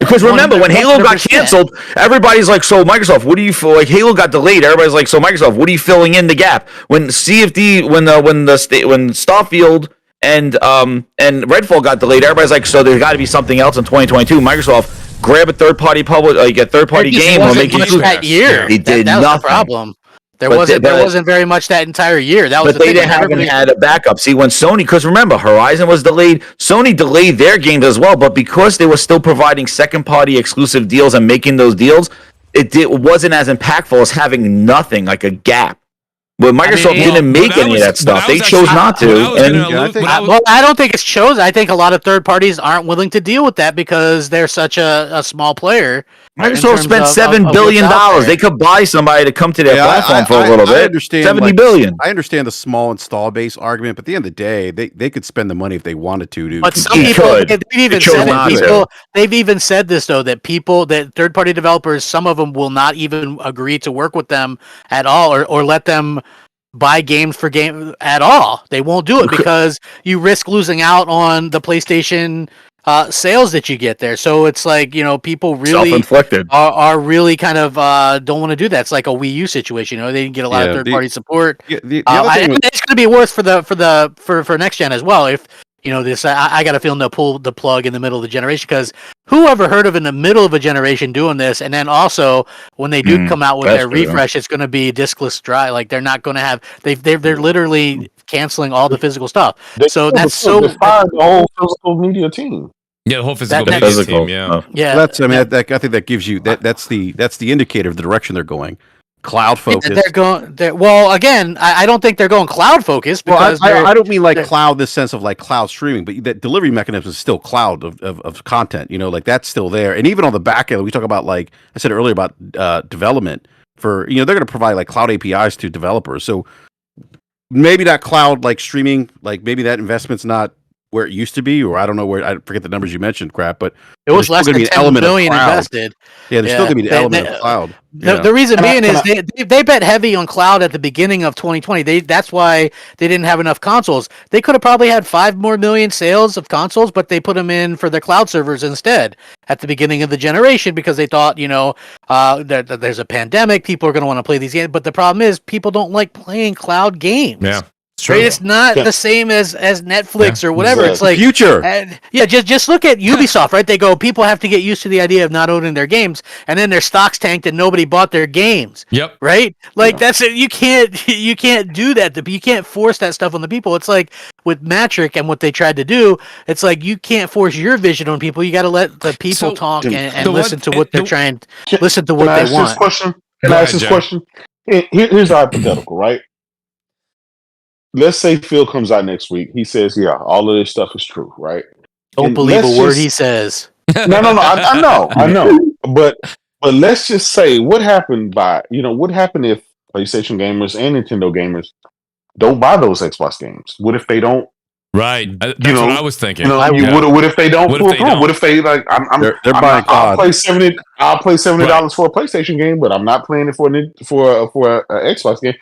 Because remember, when Halo got canceled, everybody's like, so Microsoft, what do you feel like? Halo got delayed. Everybody's like, so Microsoft, what are you filling in the gap? When CFD, when Starfield and Redfall got delayed, everybody's like, so there's got to be something else in 2022. Microsoft, grab a third-party game or make it that year. They did nothing. That was the problem. There wasn't very much that entire year. That was but they haven't had a backup. See, when Sony, because remember, Horizon was delayed. Sony delayed their games as well, but because they were still providing second-party exclusive deals and making those deals, it wasn't as impactful as having nothing, like a gap. But Microsoft didn't make any of that stuff. They chose not to. I don't think it's chosen. I think a lot of third parties aren't willing to deal with that because they're such a small player. Microsoft spent $7 billion. They could buy somebody to come to their platform for a little bit. I understand $70 billion. I understand the small install base argument, but at the end of the day, they could spend the money if they wanted to. But some people, they've even said this though, that third party developers, some of them will not even agree to work with them at all, or let them buy games for game at all. They won't do it because you risk losing out on the PlayStation sales that you get there. So it's like, people really are really kind of don't want to do that. It's like a Wii U situation. They didn't get a lot of third party support. The other thing it's going to be worse for next gen as well. If this, I got a feeling they'll pull the plug in the middle of the generation, because who ever heard of in the middle of a generation doing this? And then also when they do come out with their refresh, it's going to be diskless drive. Like they're not going to have. They're literally canceling all the physical stuff. They fired the whole physical media team. Yeah, the whole physical media team. Yeah. That's. I think that gives you that's the indicator of the direction they're going. Cloud focused. I don't think they're going cloud focused, because I don't mean like cloud in the sense of like cloud streaming, but that delivery mechanism is still cloud of content. Like that's still there. And even on the back end, we talk about, like I said earlier, about development for they're going to provide like cloud APIs to developers. So maybe that cloud like streaming, like maybe that investment's not where it used to be, or I don't know where. I forget the numbers you mentioned, crap, but it was less than $10 million invested. Yeah, there's still going to be the element of cloud. The reason being is they bet heavy on cloud at the beginning of 2020. That's why they didn't have enough consoles. They could have probably had 5 more million sales of consoles, but they put them in for the cloud servers instead at the beginning of the generation, because they thought, that there's a pandemic, people are going to want to play these games. But the problem is, people don't like playing cloud games. Yeah. Right? It's not the same as Netflix or whatever. It's like future. Just look at Ubisoft, right? They go, people have to get used to the idea of not owning their games, and then their stocks tanked and nobody bought their games. Yep. Right? Like that's it. You can't do that. You can't force that stuff on the people. It's like with Matric and what they tried to do. It's like you can't force your vision on people. You got to let the people talk and listen to what they're trying. Listen to what they want. Can I ask this question? Here's a hypothetical, right? Let's say Phil comes out next week. He says, "Yeah, all of this stuff is true," right? Don't believe a word he says. No. I know. But let's just say, what happened if PlayStation gamers and Nintendo gamers don't buy those Xbox games? What if they don't? Right. That's what I was thinking. What if they don't pull through? What if they like? They're buying. I'll play $70 for a PlayStation game, but I'm not playing it for an Xbox game.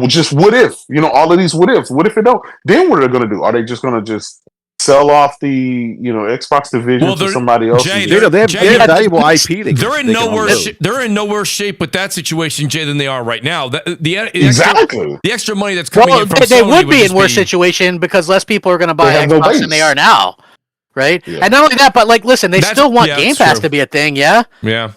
Just what if? All of these what ifs. What if it don't? Then what are they going to do? Are they just going to sell off the Xbox division to somebody else? Jay, they have valuable IP. They're in no worse shape with that situation, Jay, than they are right now. The extra money that's coming in from they Sony would be in worse situation, because less people are going to buy Xbox than they are now, right? Yeah. And not only that, but like, listen, they still want Game Pass to be a thing, yeah. Yeah.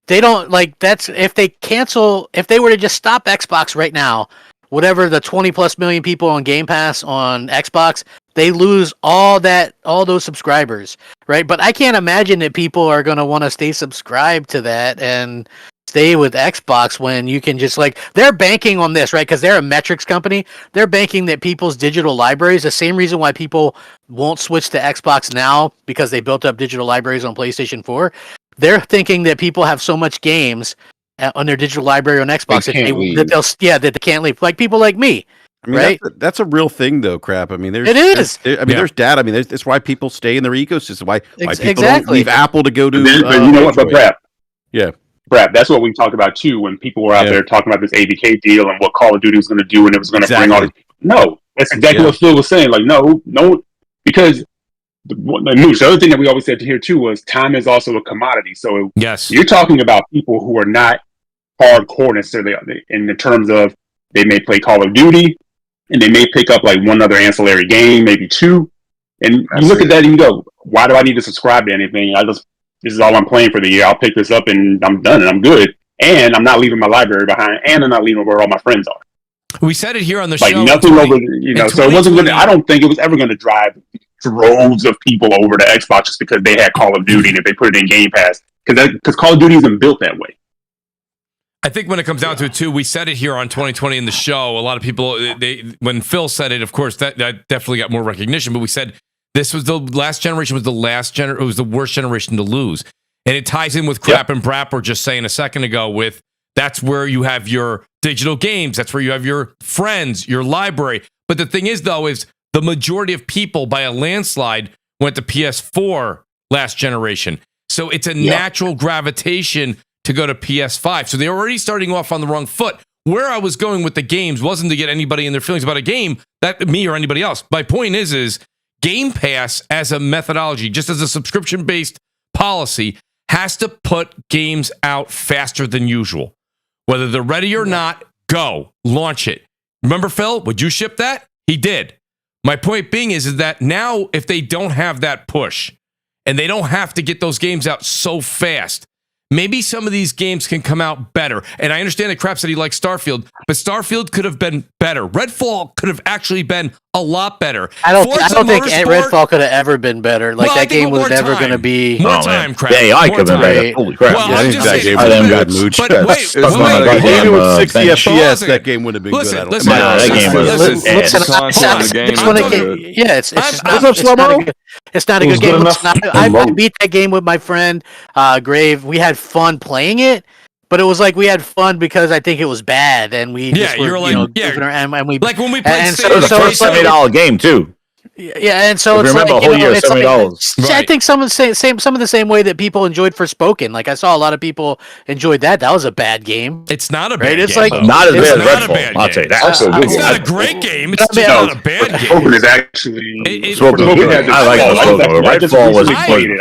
They don't if they were to just stop Xbox right now, whatever the 20 plus million people on Game Pass on Xbox, they lose all those subscribers, right? But I can't imagine that people are going to want to stay subscribed to that and stay with Xbox when you can just like they're banking on this, right? Because they're a metrics company. They're banking that people's digital libraries. The same reason why people won't switch to Xbox now because they built up digital libraries on PlayStation 4. They're thinking that people have so much games on their digital library on Xbox that they can't leave. Like people like me. I mean, right? That's a real thing, though. Crap. I mean, it is. There's data. I mean, that's why people stay in their ecosystem. Why people don't exactly. leave Apple to go to. But you know what? But BRAP. Yeah. BRAP. That's what we talked about too. When people were out there talking about this ABK deal and what Call of Duty was going to do and it was going to bring all. No, that's exactly what Phil was saying. Like, no, because the other thing that we always said here too was time is also a commodity. So you're talking about people who are not hardcore necessarily in the terms of they may play Call of Duty. And they may pick up like one other ancillary game, maybe two. And you look at that and you go, why do I need to subscribe to anything? This is all I'm playing for the year. I'll pick this up and I'm done and I'm good. And I'm not leaving my library behind and I'm not leaving where all my friends are. We said it here on the like show. Nothing over, so it wasn't I don't think it was ever going to drive droves of people over to Xbox just because they had Call of Duty and if they put it in Game Pass. Because Call of Duty isn't built that way. I think when it comes down to it, too, we said it here on 2020 in the show. A lot of people, when Phil said it, of course, that definitely got more recognition. But we said this was the last generation it was the worst generation to lose. And it ties in with crap and BRAP we're just saying a second ago with that's where you have your digital games. That's where you have your friends, your library. But the thing is, though, is the majority of people by a landslide went to PS4 last generation. So it's a natural gravitation to go to PS5. So they're already starting off on the wrong foot. Where I was going with the games wasn't to get anybody in their feelings about a game, that me or anybody else. My point is Game Pass as a methodology, just as a subscription-based policy, has to put games out faster than usual. Whether they're ready or not, go. Launch it. Remember, Phil, would you ship that? He did. My point being is that now if they don't have that push and they don't have to get those games out so fast, maybe some of these games can come out better. And I understand that Crap said he likes Starfield, but Starfield could have been better. Redfall could have actually been a lot better. I don't think Redfall could have ever been better. Like, that game was never going to be... More time, Crap. Yeah, I could have been better. Holy crap. Well, yeah, that game was good, Mooch. But wait. Even with 60 FPS, that game would have been good. Listen, that game was... It's not a good game. I beat that game with my friend, Grave. We had fun playing it. But it was like we had fun because I think it was bad, and we and we like when we played. It was the first $70 game too. Yeah, and so it's remember like, a whole year $70. Right. I think some of the same way that people enjoyed Forspoken. Like I saw a lot of people enjoyed that. That was a bad game. It's not a bad game. It's like not as bad as Redfall. I'll tell you that. It's not a great game. It's just not a bad game. Forspoken is actually. I like Forspoken. Redfall was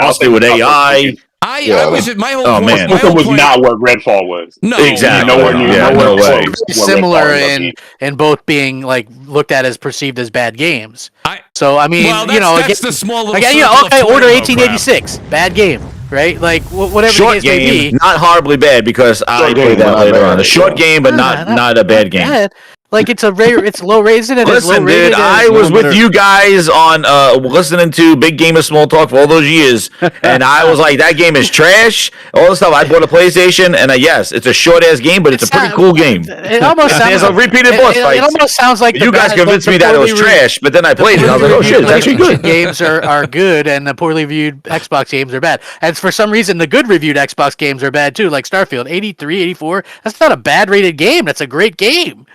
mostly with AI. My whole Forspoken was not what Redfall was. No, exactly. No way. Similar in both being like looked at as perceived as bad games. So I mean, that's the small little. Order 1886, bad game, right? Like whatever short the case may be. Not horribly bad because I played that later on. A short game, but not a bad game. Bad. Like it's low rated and listen, dude, I was with you guys on listening to Big Game of Small Talk for all those years, and I was like, that game is trash. All this stuff. I bought a PlayStation, and yes, it's a short ass game, but it's a pretty cool game. It almost sounds there's a repeated boss fight. It almost sounds like you guys convinced me that it was trash, but then I played it. I was like, oh shit, it's actually good. Games are good, and the poorly reviewed Xbox games are bad. And for some reason, the good reviewed Xbox games are bad too, like Starfield 83, 84. That's not a bad rated game. That's a great game.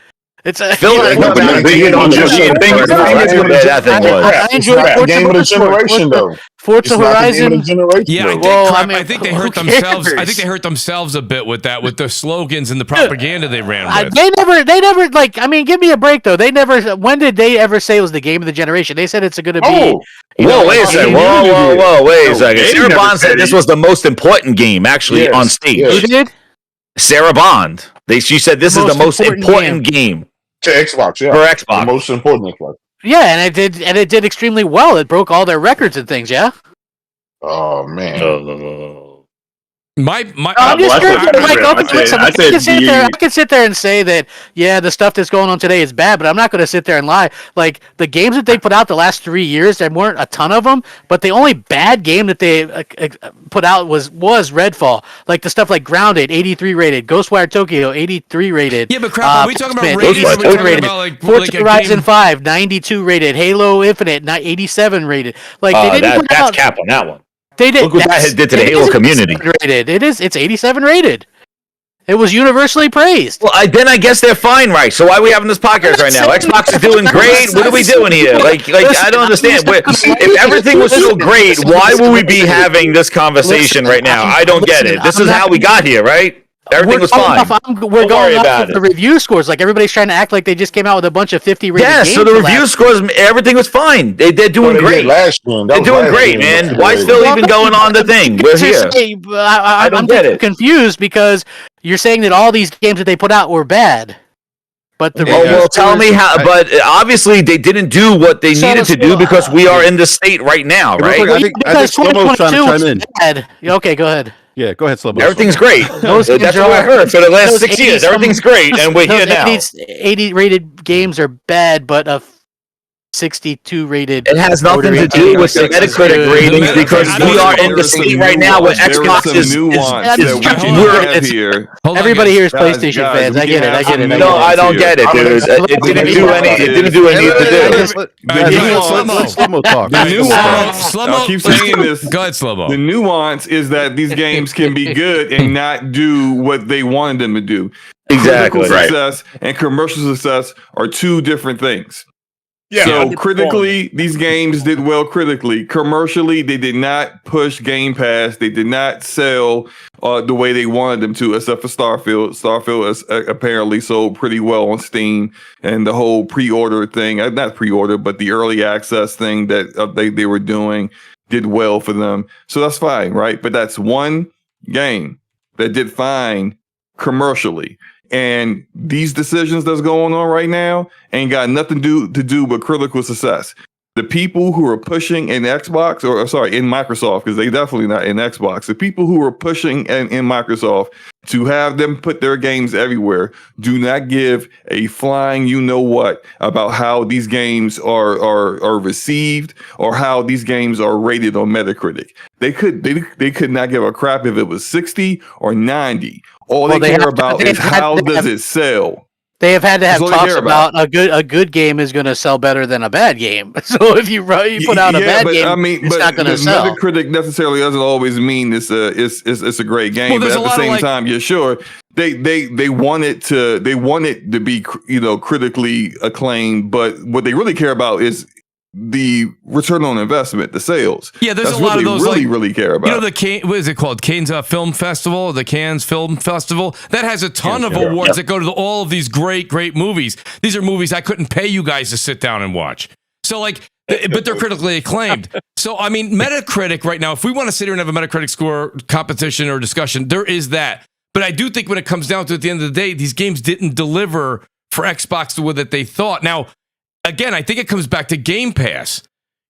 It's a I enjoy game of the generation though. Forza Horizon. Yeah, I think they hurt themselves. I think they hurt themselves a bit with that, with the slogans and the propaganda they ran with. They never like. I mean, give me a break though. They never. When did they ever say it was the game of the generation? They said it's going to be. Wait a second. Whoa, wait a second. Sarah Bond said this was the most important game actually on stage. Who did? Sarah Bond. She said this is the most important game. To Xbox, yeah. For Xbox. The most important Xbox. Yeah, and it did extremely well. It broke all their records and things, yeah? Oh man. I'm just I can sit there and say that the stuff that's going on today is bad, but I'm not going to sit there and lie. Like the games that they put out the last 3 years, there weren't a ton of them, but the only bad game that they put out was Redfall. Like the stuff like Grounded, 83 rated, Ghostwire Tokyo, 83 rated. Yeah, but crap, are we talking about ratings? Are we talking about like Forza Horizon 5, 92 rated, Halo Infinite, 87 rated. Like they didn't that's cap on that one. They did. Look what that did to the Halo community. Rated. It's 87 rated. It was universally praised. Well, then I guess they're fine, right? So why are we having this podcast right now? Xbox is doing great. What are we doing here? Like I don't understand. If everything was so great, why would we be having this conversation right now? I don't get it. This is how we got here, right? Everything was fine. We're going off of the review scores. Like everybody's trying to act like they just came out with a bunch of 50 rated games. Yeah, so the review scores, everything was fine. They're doing great. They're doing great, man. Why still even going on the thing? We're here. I'm confused because you're saying that all these games that they put out were bad. But tell me how. But obviously, they didn't do what they needed to do because we are in the state right now, right? I think SloMo's trying to chime in. Bad. Okay, go ahead. Yeah, go ahead, SloMo. Everything's great. That's what I heard for the last 6 years. Everything's great, and we're here now. 80 rated games are bad, but a 62 rated. It has nothing to do with the Metacritic ratings because we are in the state right now where Xbox is here. Everybody here is PlayStation fans. I get it. No, I don't get it, dude. It didn't do anything. It didn't do anything to do. SloMo talk. The nuance. I'll keep saying this. Go ahead, SloMo. The nuance is that these games can be good and not do what they wanted them to do. Exactly. Critical success and commercial success are two different things. Yeah, so critically, these games did well critically. Commercially, they did not push Game Pass. They did not sell the way they wanted them to, except for Starfield. Starfield is apparently sold pretty well on Steam, and the whole pre-order thing, not pre-order, but the early access thing that they were doing did well for them. So that's fine, right? But that's one game that did fine commercially. And these decisions that's going on right now ain't got nothing to do with critical success. The people who are pushing in Xbox, in Microsoft, because they definitely not in Xbox. The people who are pushing in Microsoft to have them put their games everywhere do not give a flying you-know-what about how these games are received or how these games are rated on Metacritic. They could not give a crap if it was 60 or 90. All they care about is how does it sell. They have had to have talks about a good game is going to sell better than a bad game. So if you put out a bad game, it's not going to sell. Metacritic necessarily doesn't always mean it's a great game. But at the same time, you're sure they want it to be critically acclaimed. But what they really care about is the return on investment, the sales. Yeah, there's a lot of those really care about. You know, what is it called? Cannes Film Festival, or the Cannes Film Festival? That has a ton of awards that go to all of these great movies. These are movies I couldn't pay you guys to sit down and watch. So but they're critically acclaimed. So I mean, Metacritic right now, if we want to sit here and have a Metacritic score competition or discussion, there is that. But I do think when it comes down to it, at the end of the day, these games didn't deliver for Xbox the way that they thought. Now, again, I think it comes back to Game Pass.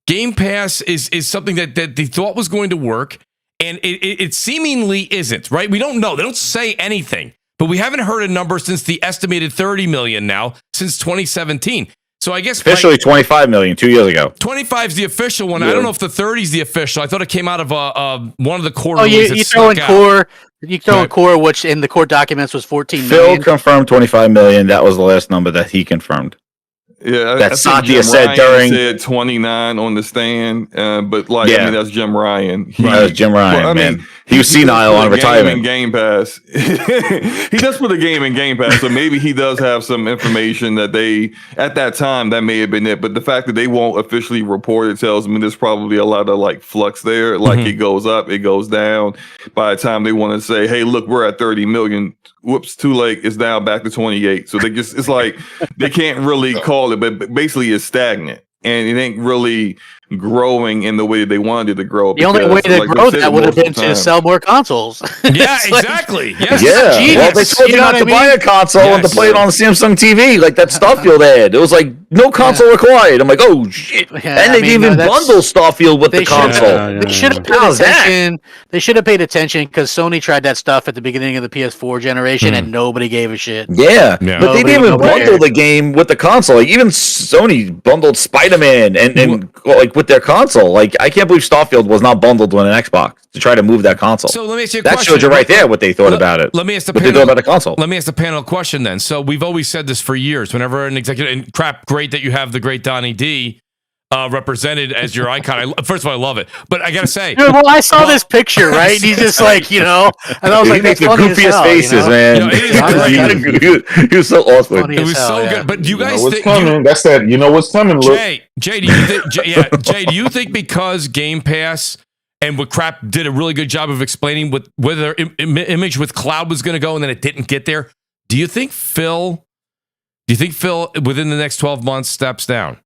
Game Pass is something that they thought was going to work, and it seemingly isn't, right? We don't know. They don't say anything, but we haven't heard a number since the estimated 30 million now, since 2017. So I guess officially 25 million 2 years ago. 25 is the official one. Yeah. I don't know if the 30 is the official. I thought it came out of one of the core. Oh, you throw in core. You throw in core, which in the court documents was 14 million. Phil confirmed 25 million. That was the last number that he confirmed. Yeah, that Satya said said 29 on the stand, but I mean that's Jim Ryan. That's Jim Ryan. Man, he was senile on retirement. Game Pass. He does put a game in Game Pass, so maybe he does have some information that they at that time that may have been it. But the fact that they won't officially report it tells me there's probably a lot of flux there. It goes up, it goes down. By the time they want to say, "Hey, look, we're at 30 million." Whoops, too late. It's down back to 28. So it's like they can't really call it, but basically it's stagnant and it ain't really growing in the way that they wanted it to grow. The only way to grow that would have been to sell more consoles. Yeah, exactly. Yes. Yeah. Well, they told you not to buy a console and to play it on Samsung TV, like that Starfield ad. It was like no console required. I'm like, oh shit! And they didn't even bundle Starfield with the console. They should have paid attention. They should have paid attention because Sony tried that stuff at the beginning of the PS4 generation, and nobody gave a shit. Yeah, but they didn't even bundle the game with the console. Like, even Sony bundled Spider-Man and like with their console. Like, I can't believe Starfield was not bundled with an Xbox to try to move that console. So let me ask you a question. That showed you right there what they thought about it. Let me ask the what they thought about the console. Let me ask the panel a question then. So we've always said this for years. Whenever an executive, and crap, great that you have the great Donnie D represented as your icon. First of all, I love it. But I gotta say, dude, well, I saw this picture, right? He's just like, and I was like, that's the goofiest faces, man. He was so awesome. It was so good. But do you guys what's think coming? That's that. You know what's coming? Look. Jay, do you think? Jay, do you think because Game Pass and what crap did a really good job of explaining where their image with cloud was going to go, and then it didn't get there? Do you think Phil within the next 12 months steps down?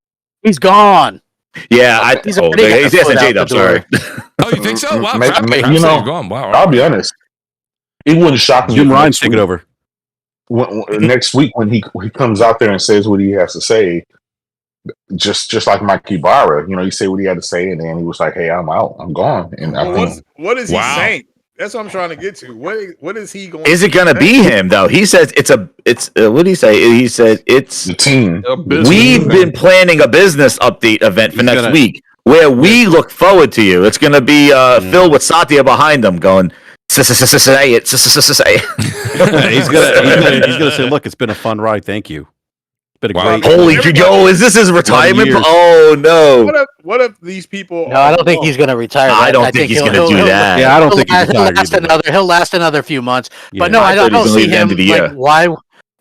He's gone. Yeah, he's asking J-Dub, sorry. Oh, you think so? Wow, gone. Wow. I'll be honest. It wouldn't shock me. Jim Ryan's taking over. Next week when he comes out there and says what he has to say, just like Mike Ibarra, he said what he had to say, and then he was like, "Hey, I'm out. I'm gone." And what is he saying? That's what I'm trying to get to. What is he going? Is it going to be him though? He says it's what did he say? He said it's the team. We've been planning a business update event for next week where we look forward to you. It's going to be Phil with Satya behind him going. Say it. He's gonna say, "Look, it's been a fun ride. Thank you." Been a great. Holy is this his retirement? Oh no! What if these people? No, I don't think he's going to retire. I don't think he's going to do that. Yeah, I don't think he'll last another few months. But no, I don't see him. Like,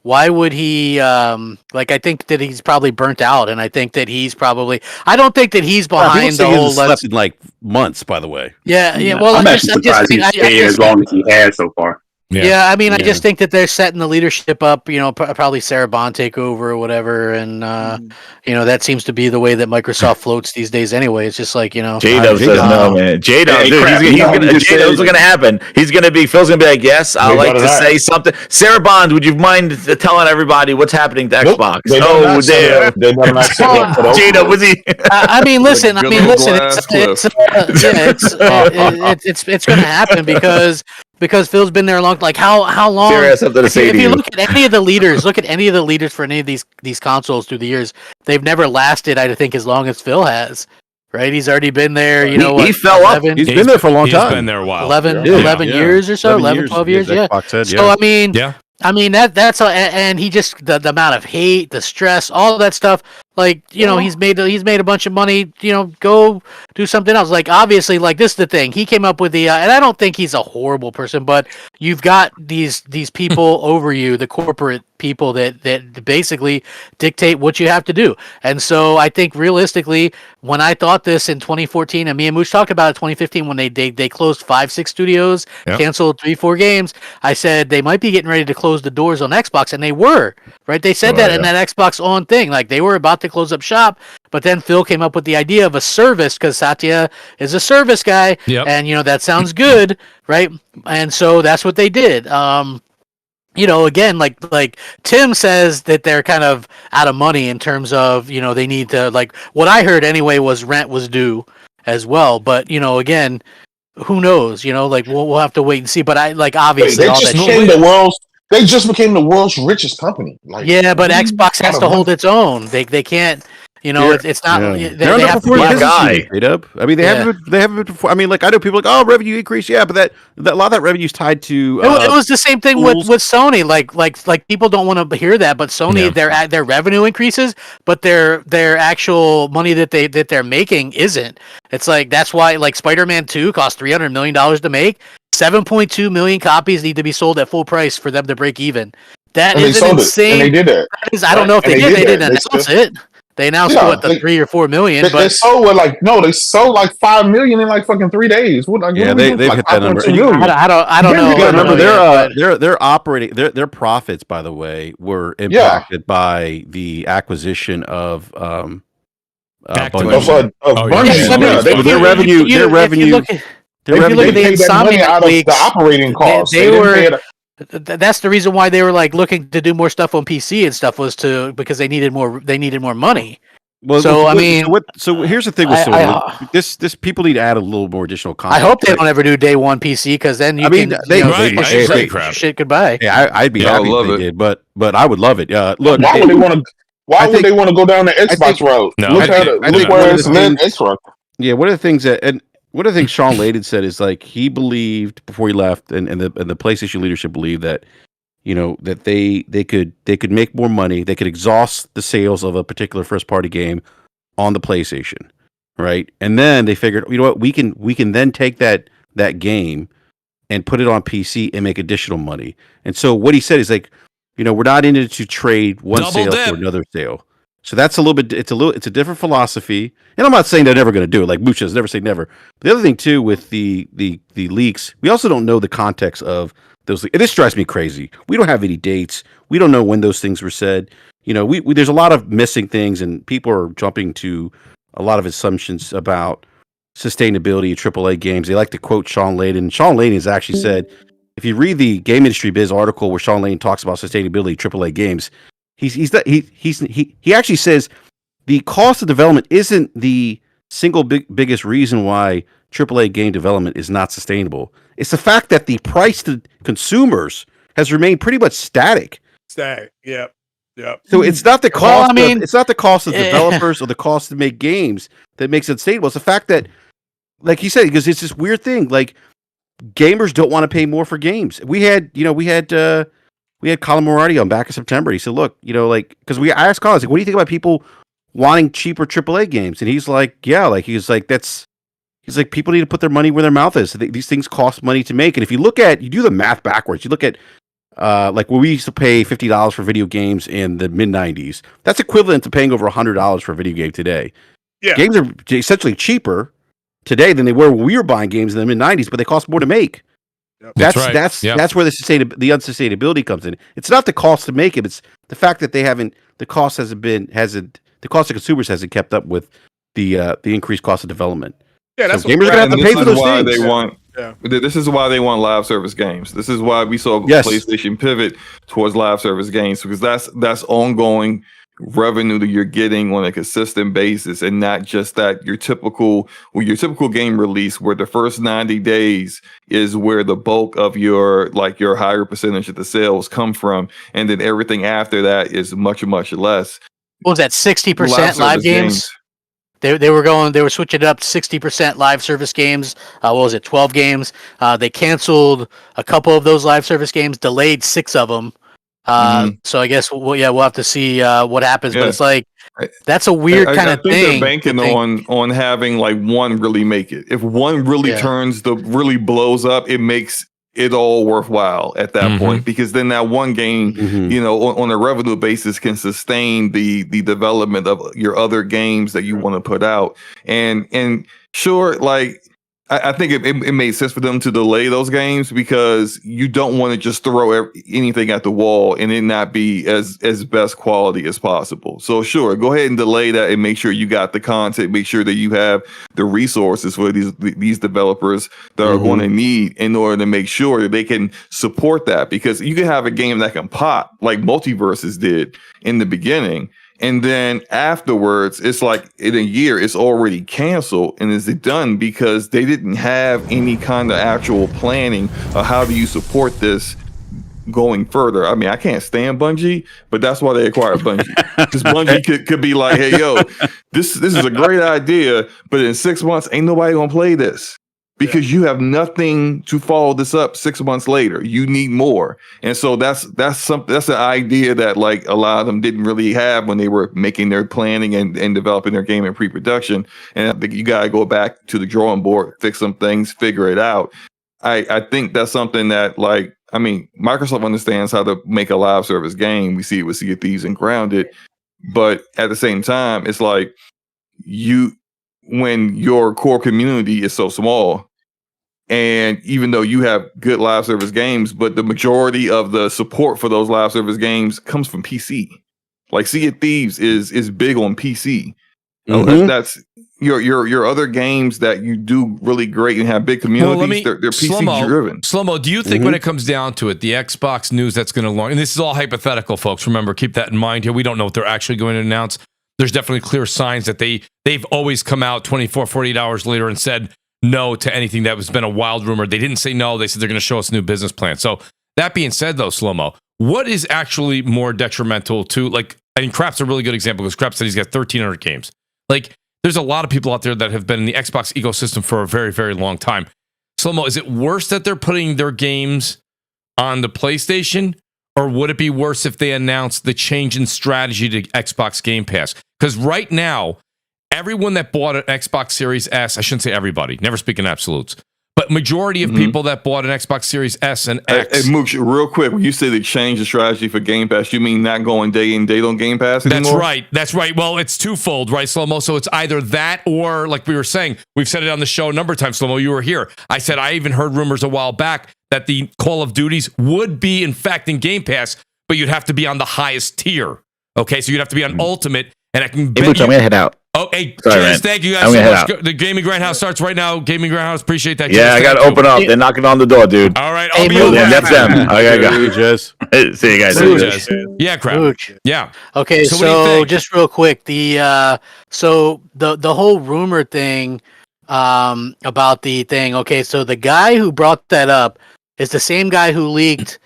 why would he? I think that he's probably burnt out, and I think that he's probably. I don't think that he's behind the whole. Slept in like months, by the way. Yeah. Well, I'm actually surprised he's stayed as long as he has so far. Yeah, I mean, I just think that they're setting the leadership up. Probably Sarah Bond take over or whatever, and that seems to be the way that Microsoft floats these days. Anyway, it's just like J-Dub says no, man. J-Dub, J-Dub's going to happen. He's going to be. Phil's going to be like, yes, I'd like to say something. Sarah Bond, would you mind telling everybody what's happening to Xbox? Oh, damn. J-Dub, was he? I mean, listen. It's going to happen because Phil's been there a long. Like how long? Sarah has something to say to you. If you look at any of the leaders, for any of these consoles through the years, they've never lasted. I think as long as Phil has. Right, he's already been there. He fell up. He's been there for a long time. He's been there a while. 11 years or so. 12 years. Yeah. So I mean that's and he just the amount of hate, the stress, all that stuff. Like he's made a bunch of money. Go do something else. Like obviously, like this is the thing. He came up with the and I don't think he's a horrible person, but you've got these people over you, the corporate people that basically dictate what you have to do. And so I think realistically, when I thought this in 2014, and me and Mooch talked about it in 2015 when they closed 5-6 studios, canceled 3-4 games, I said they might be getting ready to close the doors on Xbox, and they were. Right, they said in that Xbox On thing, like they were about to close up shop, but then Phil came up with the idea of a service because Satya is a service guy, and that sounds good, right? And so that's what they did. Again, like Tim says that they're kind of out of money in terms of they need to, like, what I heard anyway was rent was due as well, but again, who knows? Like we'll have to wait and see. But obviously they just became the world's richest company. Like, but Xbox has to hold its own. They can't. It's not. They're they have to be a guy. Straight up. I mean, they haven't been before. I mean, like I know people like, revenue increase. Yeah, but that a lot of that revenue is tied to. It was the same thing with Sony. Like people don't want to hear that, but Sony their revenue increases, but their actual money that they're making isn't. It's like that's why like Spider-Man 2 cost $300 million to make. 7.2 million copies need to be sold at full price for them to break even. That is insane. And they did that. I don't know if they did. They didn't announce it. They announced the 3 or 4 million. They sold they sold like 5 million in like fucking 3 days. They've hit that number. I don't know. Remember, they're operating. Their profits, by the way, were impacted by the acquisition of Back to Bungie. Bungie. Their revenue. If you look at the Insomniac out of leaks, the operating costs. they were. That's the reason why they were like looking to do more stuff on PC and stuff was because they needed more. They needed more money. Well, so so here's the thing with Sony. This people need to add a little more additional content. I hope they don't ever do day one PC because then shit goodbye. Yeah, I'd be happy if they did, but I would love it. Look, why would they want to? Why would they want to go down the Xbox route? Look where it's been Xbox. Yeah, one of the things Sean Layden said is like he believed before he left, and the PlayStation leadership believed that that they could make more money, they could exhaust the sales of a particular first party game on the PlayStation, right? And then they figured, you know what, we can then take that game and put it on PC and make additional money. And so what he said is like, we're not in it to trade one sale for another sale. So that's it's a different philosophy. And I'm not saying they're never going to do it. Like Mooch says, never say never. But the other thing too with the leaks, we also don't know the context of those. This drives me crazy. We don't have any dates. We don't know when those things were said. There's a lot of missing things, and people are jumping to a lot of assumptions about sustainability of AAA games. They like to quote Sean Layden. Sean Layden has actually said, if you read the Game Industry Biz article where Sean Layden talks about sustainability of AAA games, he actually says the cost of development isn't the single biggest reason why AAA game development is not sustainable. It's the fact that the price to consumers has remained pretty much static. Yep. So it's not the cost. It's not the cost of developers or the cost to make games that makes it sustainable. It's the fact that, like he said, because it's this weird thing. Like gamers don't want to pay more for games. We had Colin Moriarty on back in September. He said, "Look, because I asked Colin, what do you think about people wanting cheaper AAA games?" And he's like, people need to put their money where their mouth is. These things cost money to make. And if you do the math backwards, you look at like when we used to pay $50 for video games in the mid '90s, that's equivalent to paying over $100 for a video game today. Yeah. Games are essentially cheaper today than they were when we were buying games in the mid '90s, but they cost more to make. Yep. That's where the unsustainability comes in. It's not the cost to make it; it's the fact that the cost the cost to consumers hasn't kept up with the increased cost of development. Yeah, that's so gamers are gonna have to pay for those things. This is why they want live service games. This is why we saw PlayStation pivot towards live service games, because that's ongoing revenue that you're getting on a consistent basis, and not just that your typical game release where the first 90 days is where the bulk of your higher percentage of the sales come from, and then everything after that is much less. What was that, 60% live games? They were switching it up to 60% live service games. What was it, 12 games? They canceled a couple of those live service games, delayed 6 of them. So I guess we'll have to see what happens. Yeah. But it's like that's a weird kind of thing. I think they're banking on having like one really make it. If one really really blows up, it makes it all worthwhile at that point, because then that one game, on a revenue basis, can sustain the development of your other games that you want to put out. And sure, like I think it made sense for them to delay those games, because you don't want to just throw anything at the wall and it not be as best quality as possible. So sure, go ahead and delay that and make sure you got the content, make sure that you have the resources for these developers that are going to need in order to make sure that they can support that, because you can have a game that can pop like Multiverses did in the beginning, and then afterwards, it's like in a year, it's already canceled. And is it done because they didn't have any kind of actual planning of how do you support this going further? I mean, I can't stand Bungie, but that's why they acquired Bungie. Because Bungie could be like, hey, yo, this is a great idea, but in 6 months, ain't nobody going to play this. Because you have nothing to follow this up 6 months later. You need more. And so that's an idea that like a lot of them didn't really have when they were making their planning and developing their game in pre-production. And I think you gotta go back to the drawing board, fix some things, figure it out. I think that's something that Microsoft understands how to make a live service game. We see it with Sea of Thieves and Grounded. But at the same time, it's like when your core community is so small, and even though you have good live service games, but the majority of the support for those live service games comes from PC. Like Sea of Thieves is big on PC, That's your other games that you do really great and have big communities. They're PC driven. SloMo, do you think when it comes down to it, the Xbox news that's going to launch, and this is all hypothetical, folks. Remember, keep that in mind here. We don't know what they're actually going to announce. There's definitely clear signs that they've always come out 24, 48 hours later and said no to anything that has been a wild rumor. They didn't say no. They said they're going to show us a new business plan. So that being said, though, SloMo, what is actually more detrimental to, like, I mean, Crap's a really good example because Crap said he's got 1,300 games. Like, there's a lot of people out there that have been in the Xbox ecosystem for a very, very long time. SloMo, is it worse that they're putting their games on the PlayStation, or would it be worse if they announced the change in strategy to Xbox Game Pass? Because right now, everyone that bought an Xbox Series S, I shouldn't say everybody, never speak in absolutes, but majority of people that bought an Xbox Series S and X. Hey, Mooch, real quick, when you say they changed the strategy for Game Pass, you mean not going day in, day on Game Pass anymore? That's right. Well, it's twofold, right, SloMo? So it's either that or, like we were saying, we've said it on the show a number of times, SloMo, you were here. I said I even heard rumors a while back that the Call of Duties would be, in fact, in Game Pass, but you'd have to be on the highest tier. Okay, so you'd have to be on Ultimate, and I can bet Mooch, I'm going to head out. Oh, hey, cheers. Thank you guys so much. The Gaming Grindhouse starts right now. Gaming Grindhouse, appreciate that. Yeah, I got to open up. They're knocking on the door, dude. All right, I'll be over. That's them. I got to go. Jez. See you guys. Yeah, crap. Mooch. Yeah. Okay, so just real quick, the whole rumor thing about the thing. Okay, so the guy who brought that up is the same guy who leaked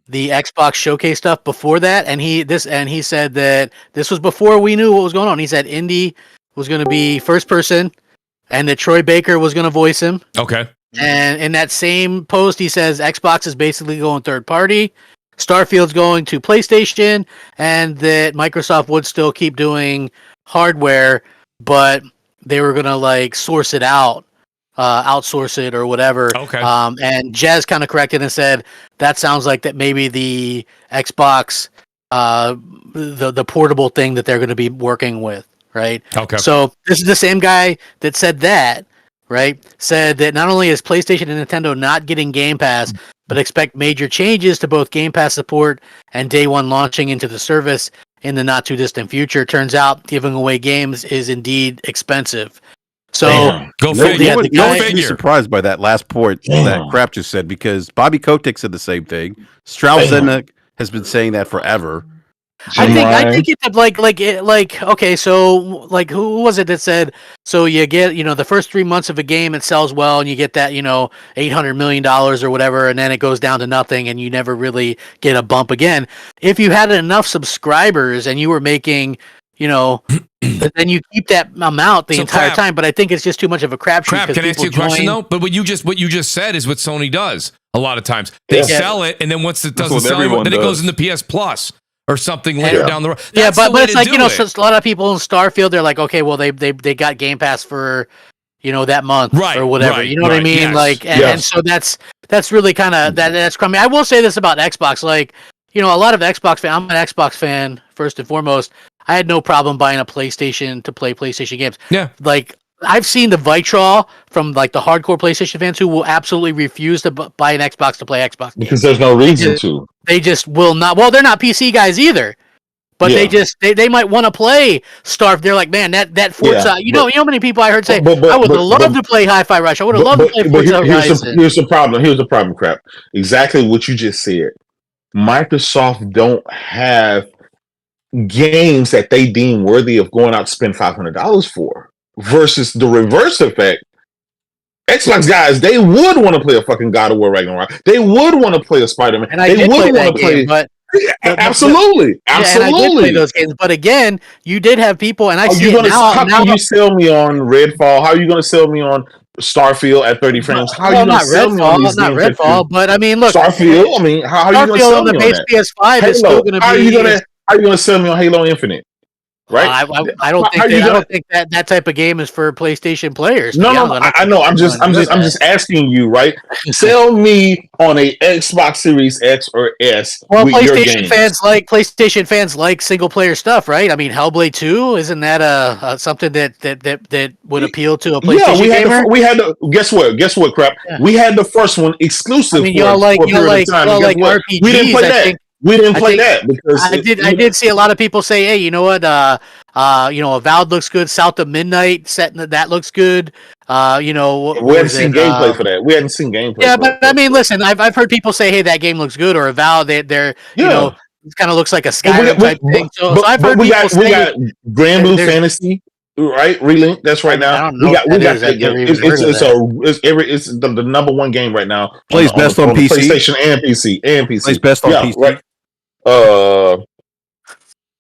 the Xbox Showcase stuff before that, and he said that this was before we knew what was going on. He said Indy was going to be first person, and that Troy Baker was going to voice him. Okay. And in that same post, he says Xbox is basically going third party, Starfield's going to PlayStation, and that Microsoft would still keep doing hardware, but they were going to like source it out. Outsource it or whatever. Okay. And Jez kind of corrected and said that sounds like that maybe the Xbox, the portable thing that they're going to be working with, right? Okay. So this is the same guy that said that, right? Said that not only is PlayStation and Nintendo not getting Game Pass, but expect major changes to both Game Pass support and day one launching into the service in the not too distant future. Turns out giving away games is indeed expensive. So go figure. No one should be surprised by that last point that Crap just said, because Bobby Kotick said the same thing. Strauss has been saying that forever. I think it's like okay, so like who was it that said so you get the first 3 months of a game it sells well and you get that $800 million or whatever, and then it goes down to nothing and you never really get a bump again. If you had enough subscribers and you were making then you keep that amount the entire time. But I think it's just too much of a crapshoot. Crap, can I ask you a question though? But what you just said is what Sony does a lot of times. They sell it, and then once it doesn't sell, then it goes into PS Plus or something later down the road. That's but it's like so a lot of people in Starfield, they're like, okay, well they got Game Pass for that month or whatever. You know what I mean? Yes. Like, and so that's really kind of that's crummy. I will say this about Xbox, like a lot of Xbox fans. I'm an Xbox fan first and foremost. I had no problem buying a PlayStation to play PlayStation games. Yeah. Like, I've seen the vitriol from, like, the hardcore PlayStation fans who will absolutely refuse to buy an Xbox to play Xbox games. Because there's no reason to. They just will not. Well, they're not PC guys either. But they might want to play Starfield. They're like, man, that Forza. You know how many people I heard say, I would love to play Hi-Fi Rush. I would have loved to play Forza Horizon. Here's the problem, Crap. Exactly what you just said. Microsoft don't have games that they deem worthy of going out to spend $500 for, versus the reverse effect. Xbox guys, they would want to play a fucking God of War Ragnarok. They would want to play a Spider-Man. And I did play that game, but absolutely. And I did play those games, but again, you did have people, and I see it now. How can you sell me on Redfall? How are you going to sell me on Starfield at 30 frames? How are you going to sell me on these not Redfall, but I mean, look, Starfield. I mean, how are you going to sell me on that? PS5 is still going to be. How are you going to sell me on Halo Infinite? Right? I don't think that type of game is for PlayStation players. No, I know. I'm just asking you, right? Sell me on a Xbox Series X or S. Well, PlayStation fans like single player stuff, right? I mean, Hellblade 2, isn't that something that would appeal to a PlayStation gamer? We had the guess what, Crap? Yeah. We had the first one exclusive. I mean, y'all like RPGs. We didn't play that. We didn't play that because I did see a lot of people say, "Hey, you know what? Avowed looks good. South of Midnight set that looks good. We hadn't seen gameplay for that. We hadn't seen gameplay. Yeah, but I mean, listen, I've heard people say, "Hey, that game looks good," or Avowed. They're it kind of looks like a Skyrim type thing. So I've heard people say, we got Grand Blue Fantasy, right? Relink. That's right now. I don't know it's the number one game right now. Plays best on PC, PlayStation and PC. Plays best on PC. Right.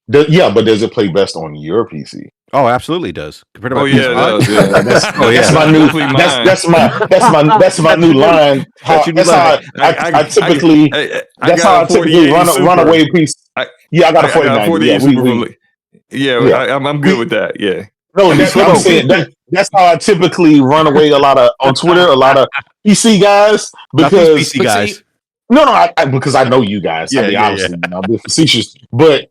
But does it play best on your PC? Oh, absolutely does. That's my new line. I typically run away PC. I got a 49. I'm good with that. Yeah. No, I'm saying that's how I typically run away on Twitter. A lot of PC guys because PC guys. Because I know you guys. Obviously, I'm being facetious, but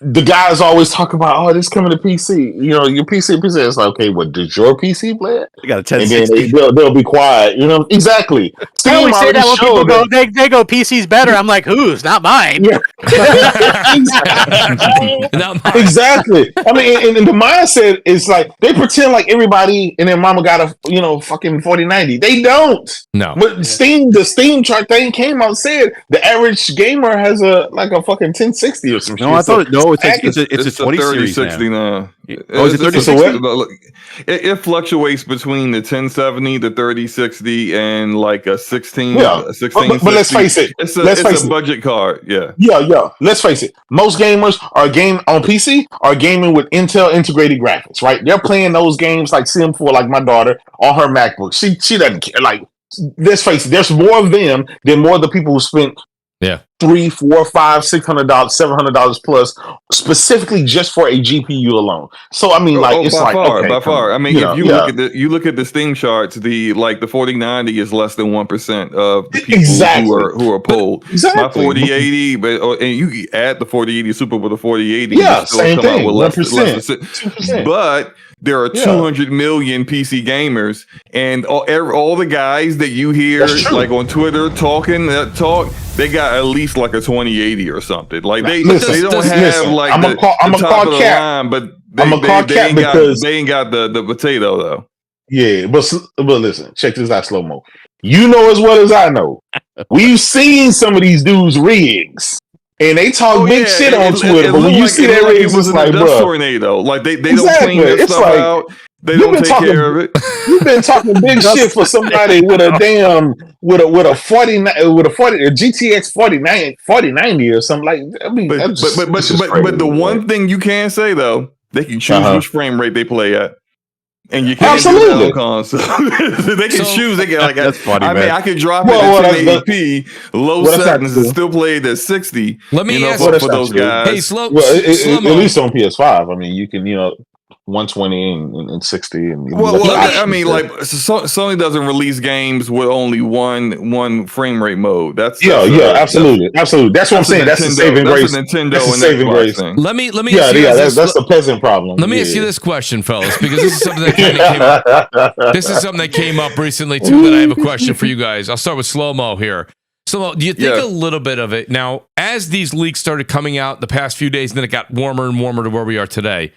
the guys always talk about, this coming to PC. Your PC. It's like, okay, what does your PC play it? You got a 1060. And then they'll be quiet. Exactly. I always say that when people go, they go, PC's better. I'm like, whose? Not mine. Yeah. Not mine. Exactly. I mean, and the mindset is like they pretend like everybody and their mama got a fucking 4090. They don't. No. But the Steam chart thing came out and said the average gamer has a fucking 1060 or some shit. No, I thought it's a 20 series 3060 now. Oh, is it 3060? It fluctuates between the 1070, the 3060, and like a 16. But let's face it. It's a budget card. Yeah. Let's face it. Most gamers on PC are gaming with Intel integrated graphics, right? They're playing those games like Sim 4, like my daughter on her MacBook. She doesn't care. Like, let's face it. There's more of them than more of the people who spent $300, $400, $500, $600, $700 plus specifically just for a GPU alone. So I mean, by far. I mean, if you look at the Steam charts, the 4090 is less than 1% of the people who are polled. Exactly. My 4080, and you add the 4080 Super with the 4080, same thing. With 1%. But there are 200 million PC gamers, and all the guys that you hear like on Twitter talking they got at least like a 2080 or something. Like they don't have like the top of the line, but they ain't got the potato though. Yeah, but listen, check this out, slow mo. You know as well as I know, we've seen some of these dudes' rigs. And they talk big shit on Twitter, but when you see that rigs, it's like, bro, tornado. Like they don't clean their stuff out. They don't take care of it. You've been talking big shit for somebody with a GTX 4090 or something like. I mean, but the one thing you can say though, they can choose which frame rate they play at. And you can't do that on console. They can choose. They get that's funny, man. Mean, I can drop it at 1080p, low settings, and still play it at 60. Let me ask for those guys. Hey, at least on PS5. I mean, you can 120 and 60. And I mean, like Sony doesn't release games with only one frame rate mode. Absolutely. That's what I'm saying. That's the saving grace. Nintendo and saving grace thing. Let me. That's the peasant problem. Let me ask you this question, fellas, because this is something that kind of came up. This is something that came up recently too. That I have a question for you guys. I'll start with Slow-Mo here. So, do you think a little bit of it now as these leaks started coming out the past few days, and then it got warmer and warmer to where we are today?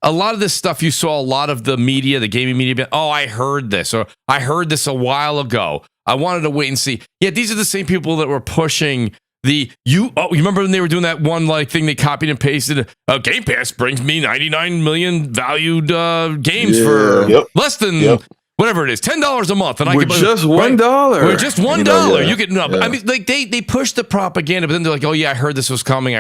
A lot of this stuff, you saw a lot of the media, the gaming media, I heard this, or I heard this a while ago. I wanted to wait and see. Yeah, these are the same people that were pushing you remember when they were doing that one thing they copied and pasted? Game Pass brings me 99 million valued games for less than whatever it is, $10 a month, and I can just $1. With just $1, you get I mean, like they push the propaganda, but then they're like, oh yeah, I heard this was coming.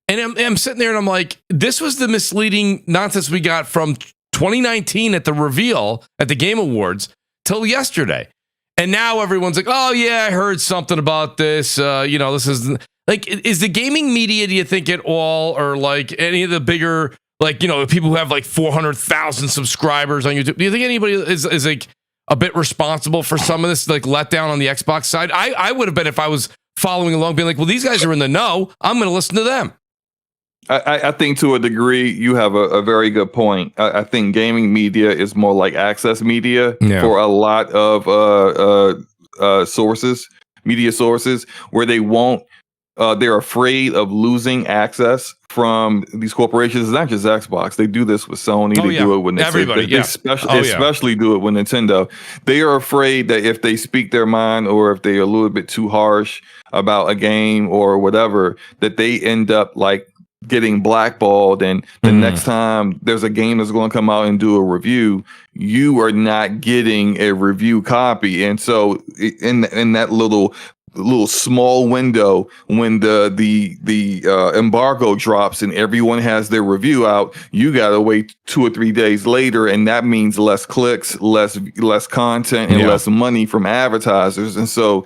And I'm sitting there and I'm like, this was the misleading nonsense we got from 2019 at the reveal at the Game Awards till yesterday. And now everyone's like, oh yeah, I heard something about this. This is like, is the gaming media, do you think at all, or like any of the bigger, people who have like 400,000 subscribers on YouTube, do you think anybody is like a bit responsible for some of this, like letdown on the Xbox side? I would have been if I was following along, being like, well, these guys are in the know. I'm going to listen to them. I think to a degree you have a very good point. I think gaming media is more like access media for a lot of media sources, where they won't they're afraid of losing access from these corporations. It's not just Xbox. They do this with Sony. They do it with everybody. They especially do it with Nintendo. They are afraid that if they speak their mind or if they're a little bit too harsh about a game or whatever, that they end up like getting blackballed, and the next time there's a game that's going to come out and do a review, you are not getting a review copy. And so in that little small window when the embargo drops and everyone has their review out, you gotta wait 2 or 3 days later, and that means less clicks, less content, and less money from advertisers. And so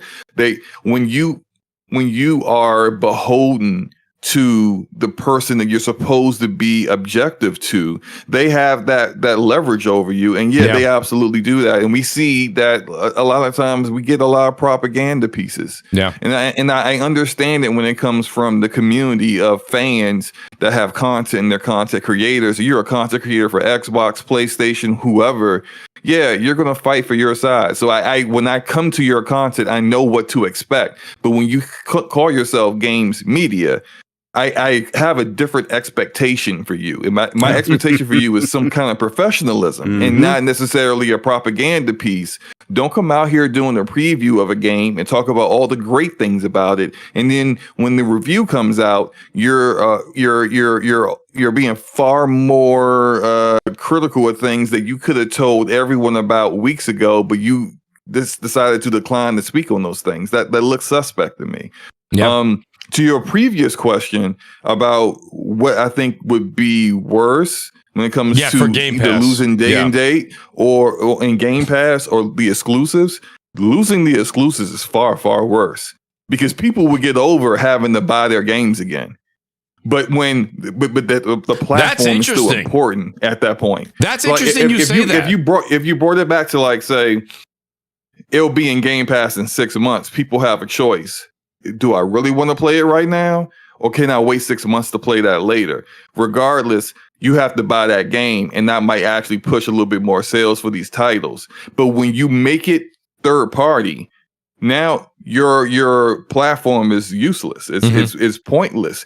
when you are beholden to the person that you're supposed to be objective to, they have that leverage over you. And they absolutely do that. And we see that a lot of times we get a lot of propaganda pieces. Yeah. And I understand it when it comes from the community of fans that have content and they're content creators. You're a content creator for Xbox, PlayStation, whoever. Yeah, you're going to fight for your side. So I when I come to your content, I know what to expect. But when you call yourself games media, I have a different expectation for you. And my expectation for you is some kind of professionalism and not necessarily a propaganda piece. Don't come out here doing a preview of a game and talk about all the great things about it. And then when the review comes out, you're being far more critical of things that you could have told everyone about weeks ago, but you decided to decline to speak on those things. That looks suspect to me. Yeah. To your previous question about what I think would be worse when it comes to Game either Pass. losing day and date or in Game Pass or the exclusives, losing the exclusives is far, far worse because people would get over having to buy their games again. But the platform is still important at that point. That's interesting. That. If you brought it back to like say it'll be in Game Pass in 6 months, people have a choice. Do I really want to play it right now? Or can I wait 6 months to play that later? Regardless, you have to buy that game, and that might actually push a little bit more sales for these titles. But when you make it third party, now your platform is useless. It's pointless.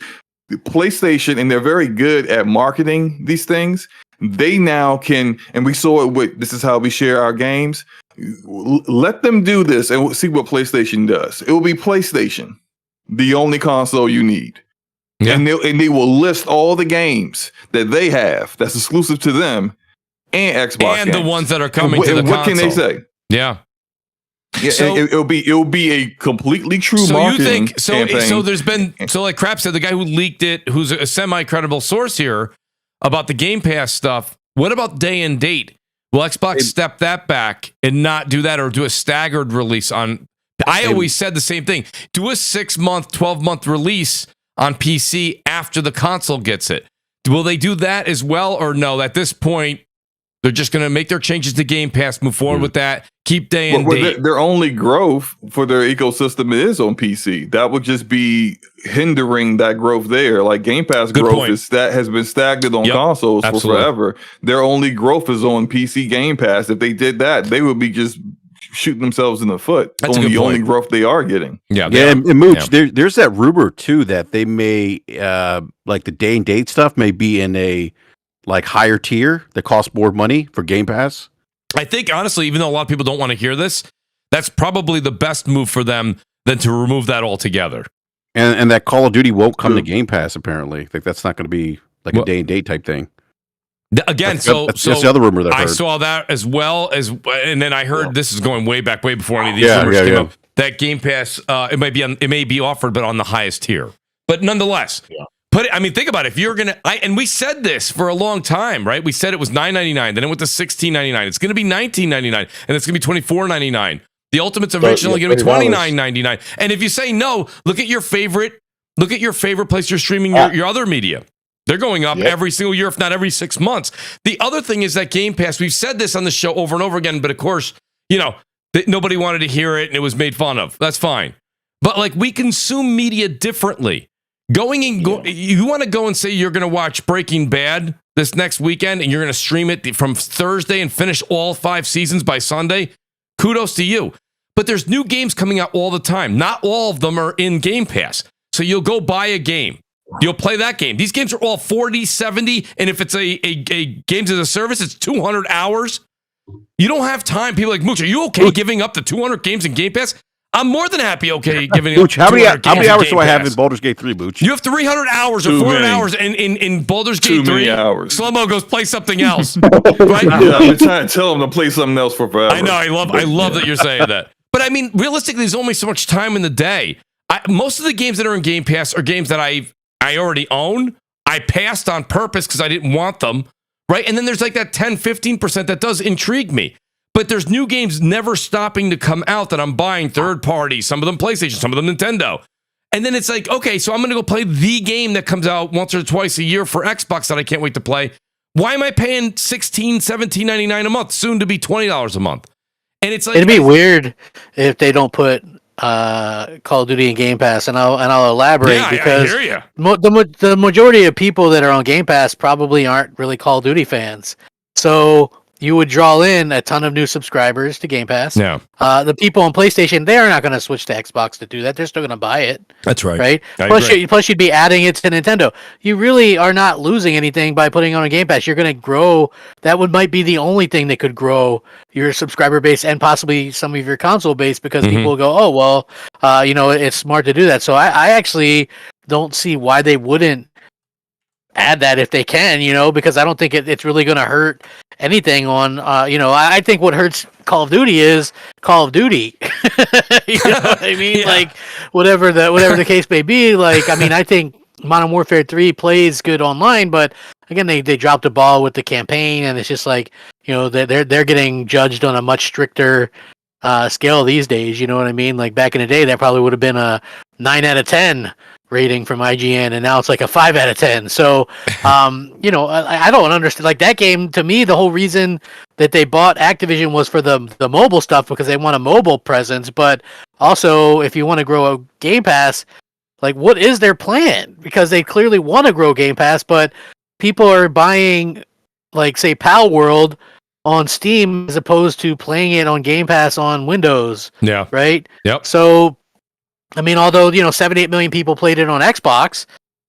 The PlayStation, and they're very good at marketing these things. They now can, and we saw it with This Is How We Share Our Games. Let them do this and we'll see what PlayStation does. It will be PlayStation, the only console you need. Yeah. And they will list all the games that they have that's exclusive to them and Xbox and games. The ones that are coming to the console. What can they say? Yeah. So it'll be a completely true marketing campaign. So there's been like Crap said, the guy who leaked it, who's a semi-credible source here about the Game Pass stuff. What about day and date? Will Xbox step that back and not do that or do a staggered release on? I always said the same thing. Do a 6-month, 12-month release on PC after the console gets it. Will they do that as well or no? At this point, they're just going to make their changes to Game Pass, move forward with that, keep day and date. Their only growth for their ecosystem is on PC. That would just be hindering that growth there. Like Game Pass has been stagnant on consoles for forever. Their only growth is on PC Game Pass. If they did that, they would be just shooting themselves in the foot. That's the only growth they are getting. And Mooch, there's that rumor too that they may like the day and date stuff may be in a like higher tier that costs more money for Game Pass. I think honestly, even though a lot of people don't want to hear this, that's probably the best move for them than to remove that altogether. And that Call of Duty won't come to Game Pass apparently. I think that's not going to be like a day and date type thing. Again, that's the other rumor that I heard. saw that as well as, and then I heard this is going way back, way before any of these rumors came up. That Game Pass, it may be offered, but on the highest tier. But nonetheless, think about it. If you're gonna, and we said this for a long time, right? We said it was $9.99, then it went to $16.99. It's going to be $19.99, and it's going to be $24.99. The Ultimate's originally going to be $29.99. And if you say no, look at your favorite place you're streaming your other media. They're going up every single year, if not every 6 months. The other thing is that Game Pass, we've said this on the show over and over again, but of course, nobody wanted to hear it and it was made fun of. That's fine. But like we consume media differently. You want to go and say you're going to watch Breaking Bad this next weekend and you're going to stream it from Thursday and finish all 5 seasons by Sunday? Kudos to you. But there's new games coming out all the time. Not all of them are in Game Pass. So you'll go buy a game. You'll play that game. These games are all 40, 70, and if it's a games as a service, it's 200 hours. You don't have time. People are like, Mooch, are you okay giving up the 200 games in Game Pass? I'm more than happy giving Mooch, up how many hours do I have in Baldur's Gate 3, Mooch? You have 300 hours or 400 hours in Baldur's Gate 3. Too many hours. SloMo goes play something else. Right? Yeah, I've been trying to tell him to play something else for forever. I know. I love that you're saying that. But I mean, realistically, there's only so much time in the day. Most of the games that are in Game Pass are games that I already own. I passed on purpose because I didn't want them. Right? And then there's like that 10, 15% that does intrigue me. But there's new games never stopping to come out that I'm buying third party, some of them PlayStation, some of them Nintendo. And then it's like, okay, so I'm going to go play the game that comes out once or twice a year for Xbox that I can't wait to play. Why am I paying $16, $17.99 a month, soon to be $20 a month? And it's like, it'd be weird if they don't put Call of Duty in Game Pass, and I'll elaborate because I hear ya. The majority of people that are on Game Pass probably aren't really Call of Duty fans. So you would draw in a ton of new subscribers to Game Pass. Yeah. The people on PlayStation, they're not going to switch to Xbox to do that. They're still going to buy it. That's right. Right? Plus, you'd be adding it to Nintendo. You really are not losing anything by putting it on a Game Pass. You're going to grow. That might be the only thing that could grow your subscriber base and possibly some of your console base because people will go, oh, well, it's smart to do that. So I actually don't see why they wouldn't add that if they can, because I don't think it's really going to hurt anything on, I think what hurts Call of Duty is Call of Duty. You know what I mean? Yeah. Like whatever the case may be. Like, I mean, I think Modern Warfare 3 plays good online, but again, they dropped the ball with the campaign, and it's just like, they're getting judged on a much stricter scale these days. You know what I mean? Like back in the day, that probably would have been a 9 out of 10 rating from IGN, and now it's like a 5 out of 10. So, I don't understand. Like that game, to me, the whole reason that they bought Activision was for the mobile stuff because they want a mobile presence. But also, if you want to grow a Game Pass, like what is their plan? Because they clearly want to grow Game Pass, but people are buying, like, say, Pal World on Steam as opposed to playing it on Game Pass on Windows. Yeah. Right? Yep. So, I mean, although, 7-8 million people played it on Xbox,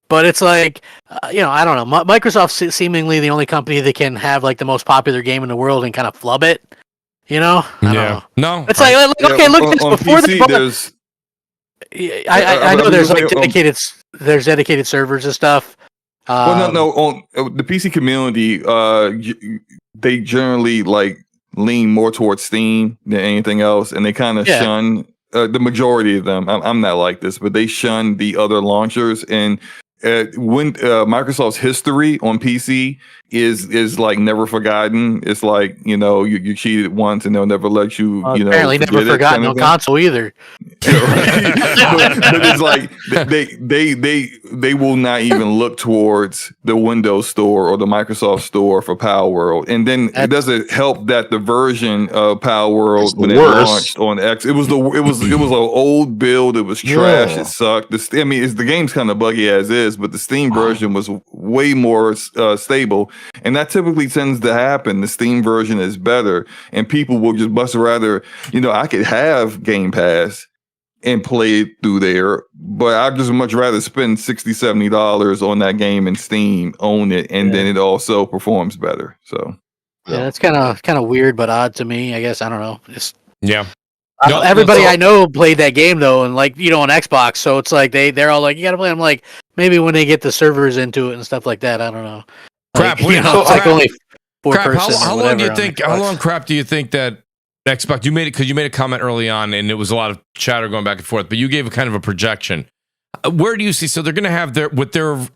but it's like, I don't know. Microsoft's seemingly the only company that can have, like, the most popular game in the world and kind of flub it. I don't know. No. It's like, okay, look at this. Before PC, there's... I know there's, like, dedicated servers and stuff. No. On the PC community, they generally, like, lean more towards Steam than anything else, and they kind of shun... the majority of them, I'm not like this, but they shun the other launchers. And when Microsoft's history on PC is like never forgotten. It's like, you cheated once and they'll never let you, apparently never forgotten on console either. But it's like they will not even look towards the Windows Store or the Microsoft Store for Power World. And then it doesn't help that the version of Power World when it launched on X, it was an old build. It was trash. Yeah. It sucked. The game's kind of buggy as is, but the Steam version was way more stable. And that typically tends to happen. The Steam version is better, and people will just rather, I could have Game Pass and play it through there, but I'd just much rather spend $60-$70 on that game in Steam, own it, and then it also performs better. So that's kind of weird, but odd to me. I guess I don't know. Everybody I know played that game though, and like on Xbox, so it's like they're all like, you gotta play. I'm like, maybe when they get the servers into it and stuff like that, I don't know. Crap, like only 4 person. How long do you think? How long crap do you think that Xbox? You made it because you made a comment early on, and it was a lot of chatter going back and forth. But you gave a kind of a projection. Where do you see? So they're going to have their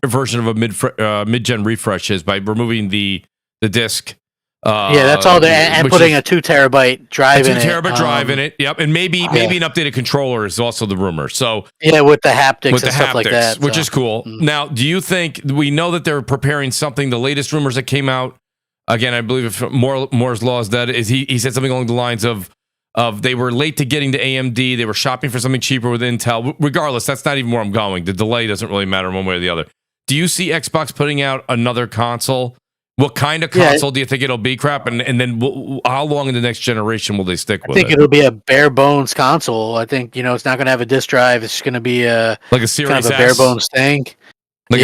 version of a mid-gen refresh is by removing the disc. That's all. And putting a 2 terabyte drive in it. 2 terabyte drive in it. Yep, and maybe an updated controller is also the rumor. So with the haptics and stuff like that, which is cool. Now, do you think we know that they're preparing something? The latest rumors that came out, again, I believe if Moore's Law is dead, is he said something along the lines of they were late to getting to AMD. They were shopping for something cheaper with Intel. Regardless, that's not even where I'm going. The delay doesn't really matter one way or the other. Do you see Xbox putting out another console What kind of console do you think it'll be, Crap? And then how long in the next generation will they stick with it? I think it'll be a bare bones console. I think, it's not going to have a disc drive. It's going to be a Series kind of a S? bare bones thing. Like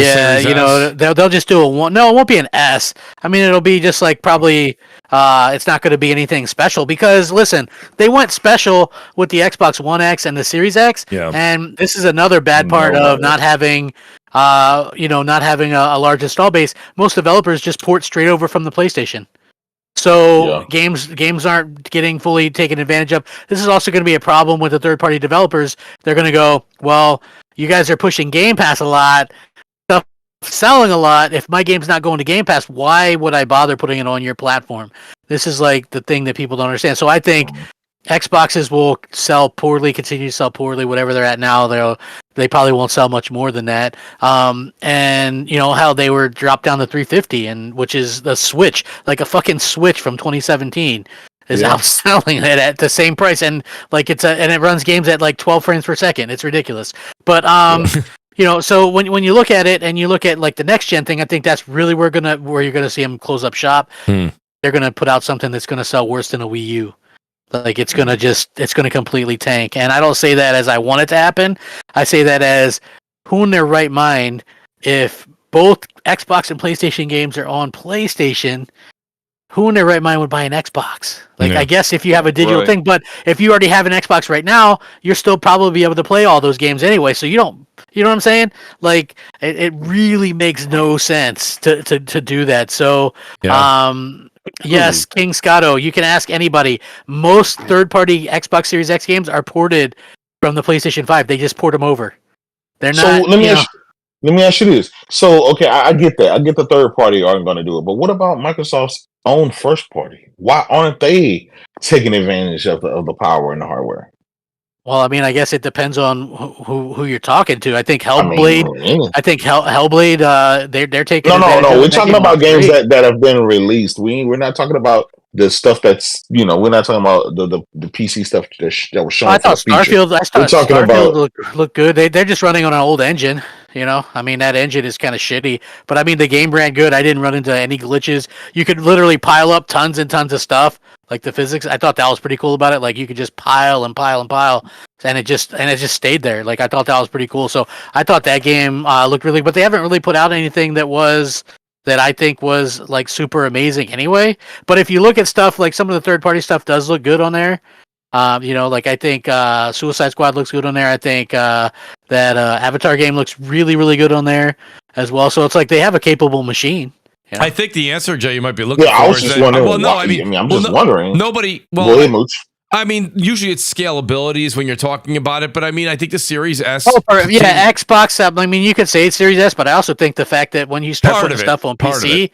they'll just do a one. No, it won't be an S. I mean, it'll be just like probably. It's not going to be anything special because listen, they went special with the Xbox One X and the Series X. Yeah. And this is another bad part of not having, not having a large install base. Most developers just port straight over from the PlayStation. So games aren't getting fully taken advantage of. This is also going to be a problem with the third-party developers. They're going to go, well, you guys are pushing Game Pass a lot. Selling a lot. If my game's not going to Game Pass, why would I bother putting it on your platform? This is like the thing that people don't understand. So I think Xboxes will sell poorly, continue to sell poorly, whatever they're at now. They probably won't sell much more than that. And how they were dropped down to 350, and which is the Switch, like a fucking Switch from 2017 is outselling it at the same price, and like and it runs games at like 12 frames per second. It's ridiculous. But so when you look at it and you look at like the next gen thing, I think that's really where you're gonna see them close up shop. They're gonna put out something that's gonna sell worse than a Wii U. Like it's gonna completely tank. And I don't say that as I want it to happen. I say that as who in their right mind, if both Xbox and PlayStation games are on PlayStation, who in their right mind would buy an Xbox? Like, I guess if you have a digital thing, but if you already have an Xbox right now, you're still probably be able to play all those games anyway. So you know what I'm saying? Like, it really makes no sense to do that. So, yes, King Scotto, you can ask anybody. Most third-party Xbox Series X games are ported from the PlayStation 5. They just port them over. They're not. So let me ask you this. So, okay, I get that. I get the third party aren't going to do it, but what about Microsoft's own first party? Why aren't they taking advantage of the power and the hardware? Well, I mean, I guess it depends on who you're talking to. I think Hellblade. I think Hellblade. They're taking. No. We're talking about games that have been released. We're not talking about the stuff that's we're not talking about the PC stuff that was shown. I thought Starfield looked good. They're just running on an old engine. I mean, that engine is kind of shitty, but I mean, the game ran good. I didn't run into any glitches. You could literally pile up tons and tons of stuff. Like the physics, I thought that was pretty cool about it. Like you could just pile and pile and pile, and it just stayed there. Like I thought that was pretty cool. So I thought that game looked really, but they haven't really put out anything that I think was like super amazing anyway. But if you look at stuff like some of the third party stuff does look good on there. Like I think Suicide Squad looks good on there. I think that Avatar game looks really, really good on there as well. So it's like they have a capable machine. Yeah. I think the answer, Jay, you might be looking for. I was just wondering. I'm just wondering. Nobody. Go ahead, Mooch. I mean, usually it's scalabilities when you're talking about it, but I mean, I think the Series S. Xbox. I mean, you could say it's Series S, but I also think the fact that when you start putting stuff on PC,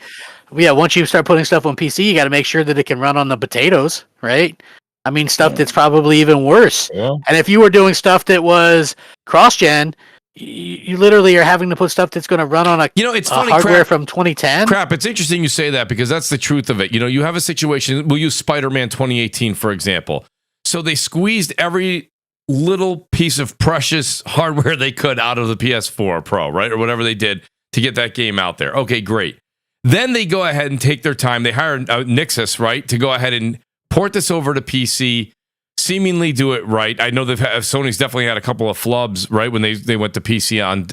once you start putting stuff on PC, you got to make sure that it can run on the potatoes, right? I mean, stuff that's probably even worse. Yeah. And if you were doing stuff that was cross-gen, you literally are having to put stuff that's going to run on it's funny, hardware from 2010. Crap, it's interesting you say that because that's the truth of it. You have a situation, we'll use Spider-Man 2018, for example. So they squeezed every little piece of precious hardware they could out of the PS4 Pro, right? Or whatever they did to get that game out there. Okay, great. Then they go ahead and take their time. They hire Nixus, right, to go ahead and port this over to PC, seemingly do it right. I know Sony's definitely had a couple of flubs, right, when they went to PC on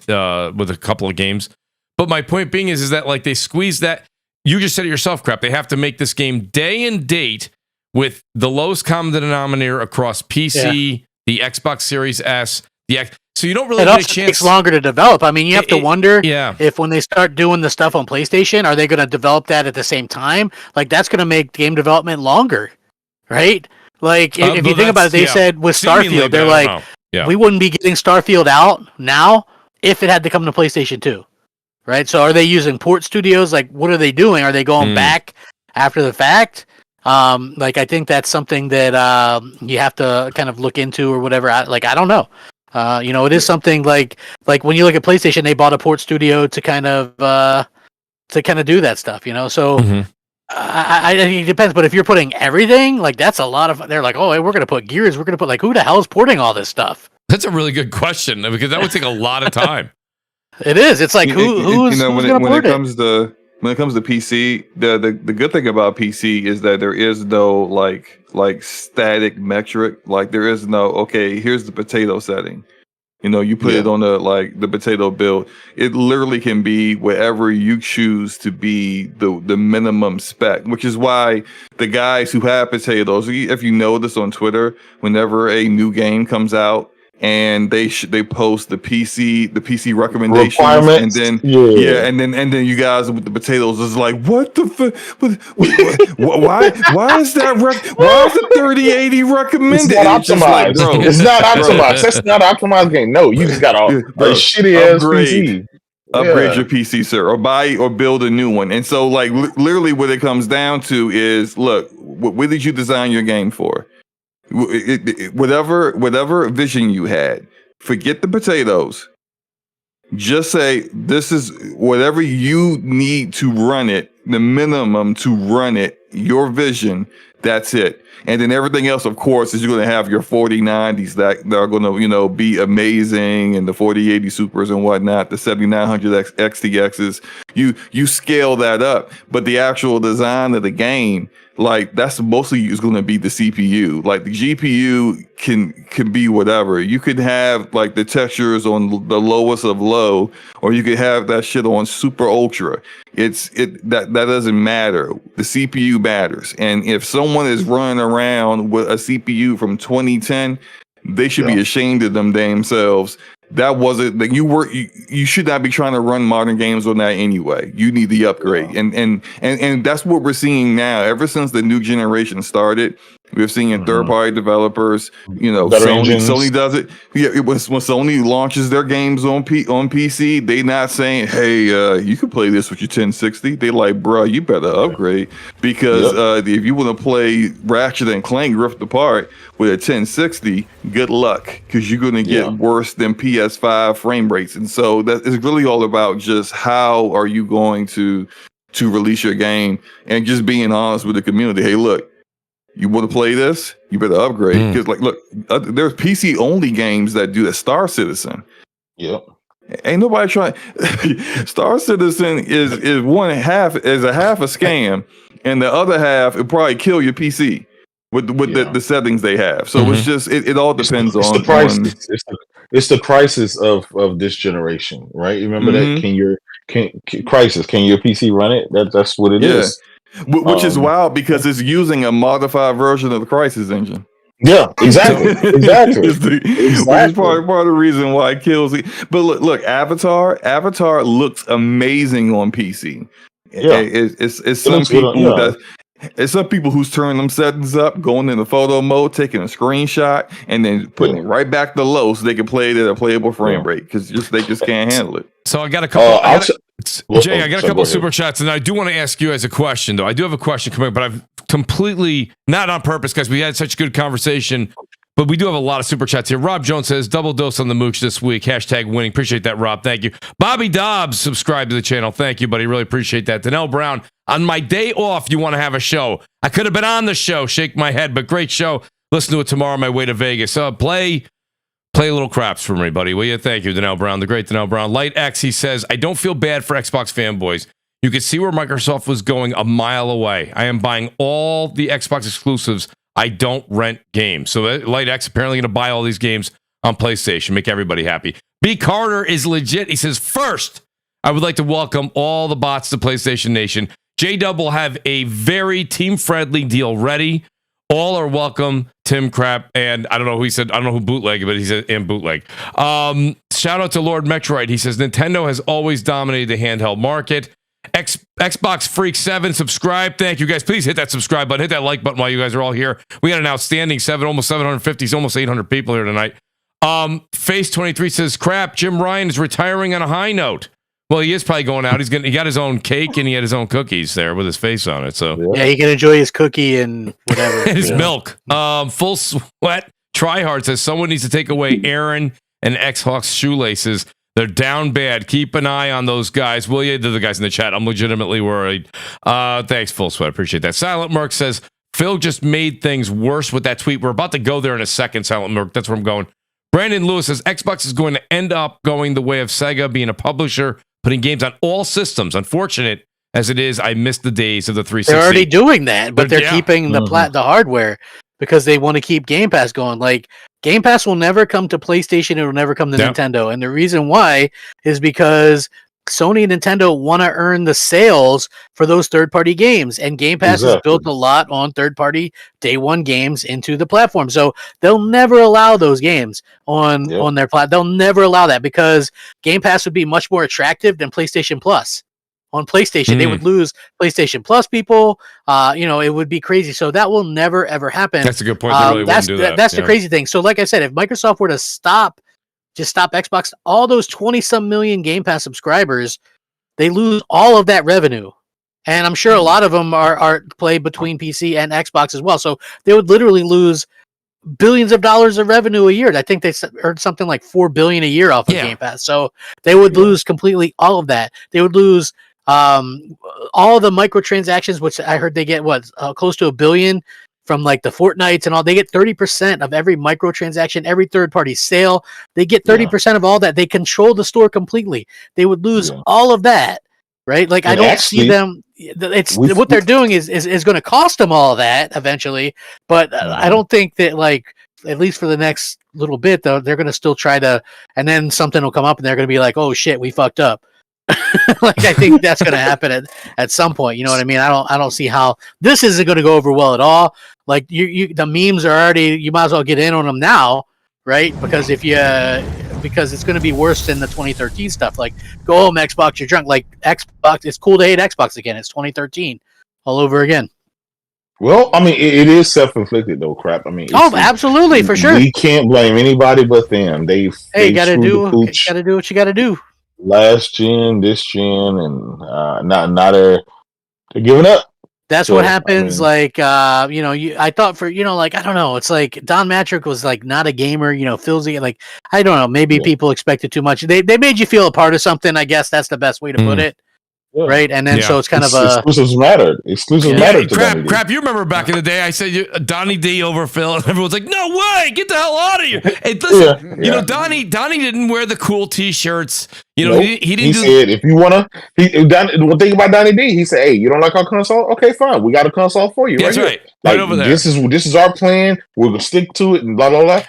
with a couple of games. But my point being is that like they squeezed that. You just said it yourself, Crap. They have to make this game day and date with the lowest common denominator across PC, the Xbox Series S, so you don't really get a chance. It takes longer to develop. I mean, you have to wonder if when they start doing the stuff on PlayStation, are they going to develop that at the same time? Like that's going to make game development longer, right? Like, if you think about it, they said with Starfield, they're like, we wouldn't be getting Starfield out now if it had to come to PlayStation 2, right? So are they using port studios? Like, what are they doing? Are they going back after the fact? Like, I think that's something that you have to kind of look into or whatever. I don't know. It is something like when you look at PlayStation, they bought a port studio to kind of do that stuff, So... Mm-hmm. I think it depends, but if you're putting everything, like that's a lot of. They're like, oh, we're gonna put Gears. We're gonna put who the hell is porting all this stuff? That's a really good question because that would take a lot of time. It is. It's like who's when gonna it comes to when it comes to PC, the good thing about PC is that there is no like static metric. Like there is no, okay, here's the potato setting. You know, you put it on the potato build. It literally can be wherever you choose to be the minimum spec, which is why the guys who have potatoes, if you notice on Twitter, whenever a new game comes out and they post the PC recommendations, and then and then you guys with the potatoes is like, what the why is that why is the 3080 recommended? It's not optimized. It's not optimized. That's not an optimized game. No, you just got a shitty ass PC. Upgrade your PC, sir, or buy or build a new one. And so, like, literally, what it comes down to is, look, what did you design your game for? Whatever vision you had, forget the potatoes. Just say, this is whatever you need to run it, the minimum to run it, your vision, that's it. And then everything else, of course, is you're going to have your 4090s that are going to, you know, be amazing, and the 4080 Supers and whatnot, the 7900 XTXs. You scale that up, but the actual design of the game, like, that's mostly is going to be the CPU. Like, the GPU can be whatever. You could have like the textures on the lowest of low, or you could have that shit on super ultra. That doesn't matter. The CPU matters. And if someone is running around with a CPU from 2010, they should be ashamed of them themselves. That wasn't that you should not be trying to run modern games on that anyway. You need the upgrade. And that's what we're seeing now. Ever since the new generation started, we're seeing third-party developers, you know, Sony does it. Yeah, it was when Sony launches their games on PC, they not saying, hey, you can play this with your 1060. They like, bro, you better upgrade, because if you want to play Ratchet and Clank Rift Apart with a 1060, good luck, because you're going to get worse than PS5 frame rates. And so that is really all about just how are you going to release your game, and just being honest with the community. Hey, look, you want to play this? You better upgrade. Because, like, look, there's PC only games that do the Star Citizen. Yep. Ain't nobody trying. Star Citizen is a half a scam, and the other half it probably kill your PC with the settings they have. So it's just it all depends on the price. It's the crisis of this generation, right? Remember that? Can your PC run it? That's what it is. Which is wild, because it's using a modified version of the Crysis engine. Yeah, exactly. Which is part of the reason why it kills it. But look, Avatar looks amazing on PC. Yeah, it's some people it's some people who's turning them settings up, going into photo mode, taking a screenshot, and then putting it right back to low so they can play it at a playable frame rate, because they just can't handle it. So I got a couple. Jay, I got a couple super chats, and I do want to ask you as a question, though. I do have a question coming up, but I've completely, not on purpose, because we had such a good conversation, but we do have a lot of super chats here. Rob Jones says, double dose on the Mooch this week. #winning. Appreciate that, Rob. Thank you. Bobby Dobbs subscribed to the channel. Thank you, buddy. Really appreciate that. Danelle Brown, on my day off, you want to have a show. I could have been on the show. Shake my head, but great show. Listen to it tomorrow on my way to Vegas. Play little craps for me, buddy, will you? Thank you, Danelle Brown, the great Danelle Brown. Light X, he says, I don't feel bad for Xbox fanboys. You could see where Microsoft was going a mile away. I am buying all the Xbox exclusives. I don't rent games. So Light X apparently going to buy all these games on PlayStation. Make everybody happy. B. Carter is legit. He says, first, I would like to welcome all the bots to PlayStation Nation. J-Dub will have a very team-friendly deal ready. All are welcome, Tim Crap, and I don't know who he said, I don't know who Bootleg, but he said, and Bootleg. Shout out to Lord Metroid. He says, Nintendo has always dominated the handheld market. Xbox Freak 7, subscribe. Thank you, guys. Please hit that subscribe button. Hit that like button while you guys are all here. We got an outstanding almost 750, almost 800 people here tonight. Face 23 says, crap, Jim Ryan is retiring on a high note. Well, he is probably going out. He got his own cake and he had his own cookies there with his face on it. So yeah, he can enjoy his cookie and whatever. And his milk. Full Sweat Tryhard says someone needs to take away Aaron and X-Hawk's shoelaces. They're down bad. Keep an eye on those guys, will you? They're the guys in the chat. I'm legitimately worried. Thanks, Full Sweat. Appreciate that. Silent Merc says Phil just made things worse with that tweet. We're about to go there in a second, Silent Merc. That's where I'm going. Brandon Lewis says Xbox is going to end up going the way of Sega, being a publisher, putting games on all systems. Unfortunate. as it is. I miss the days of the 360. They're already doing that, but they're keeping the hardware because they want to keep Game Pass going. Like Game Pass will never come to PlayStation. It will never come to Nintendo. And the reason why is because Sony and Nintendo want to earn the sales for those third-party games, and Game Pass is built a lot on third-party day one games into the platform. So they'll never allow those games on their platform. They'll never allow that because Game Pass would be much more attractive than PlayStation Plus. On PlayStation, they would lose PlayStation Plus people. It would be crazy. So that will never ever happen. That's a good point. They really wouldn't do that. That's the crazy thing. So, like I said, if Microsoft were to stop Xbox, all those 20-some million Game Pass subscribers, they lose all of that revenue. And I'm sure a lot of them are played between PC and Xbox as well. So they would literally lose billions of dollars of revenue a year. I think they earned something like $4 billion a year off of Game Pass. So they would lose completely all of that. They would lose all the microtransactions, which I heard they get close to $1 billion from like the Fortnites and all. They get 30% of every microtransaction, every third-party sale. They get 30% of all that. They control the store completely. They would lose all of that, right? Like I don't see them. It's what they're doing is going to cost them all of that eventually. But I don't think that, like, at least for the next little bit, though, they're going to still try to. And then something will come up, and they're going to be like, "Oh shit, we fucked up." Like I think that's going to happen at some point. You know what I mean? I don't see how this isn't going to go over well at all. Like the memes are already. You might as well get in on them now, right? Because because it's going to be worse than the 2013 stuff. Like, go home, Xbox, you're drunk. Like Xbox, it's cool to hate Xbox again. It's 2013 all over again. Well, I mean, it is self-inflicted though, crap. I mean, absolutely, for sure. We can't blame anybody but them. They gotta do what you gotta do. Last gen, this gen, and they're giving up. That's what happens. I mean, I thought I don't know. It's like Don Matrick was like not a gamer. Phil's like, I don't know. Maybe people expected too much. They made you feel a part of something. I guess that's the best way to put it. Yeah. Right, and then so it's kind of exclusives matter. Exclusives matter. Crap! You remember back in the day? I said Donnie D over Phil, and everyone's like, "No way! Get the hell out of here!" And listen, Donnie didn't wear the cool T-shirts. He didn't. He said, "If you wanna," one thing about Donnie D, he said, "Hey, you don't like our console? Okay, fine. We got a console for you." That's right. Like, right over there. This is our plan. We're gonna stick to it, and blah blah blah.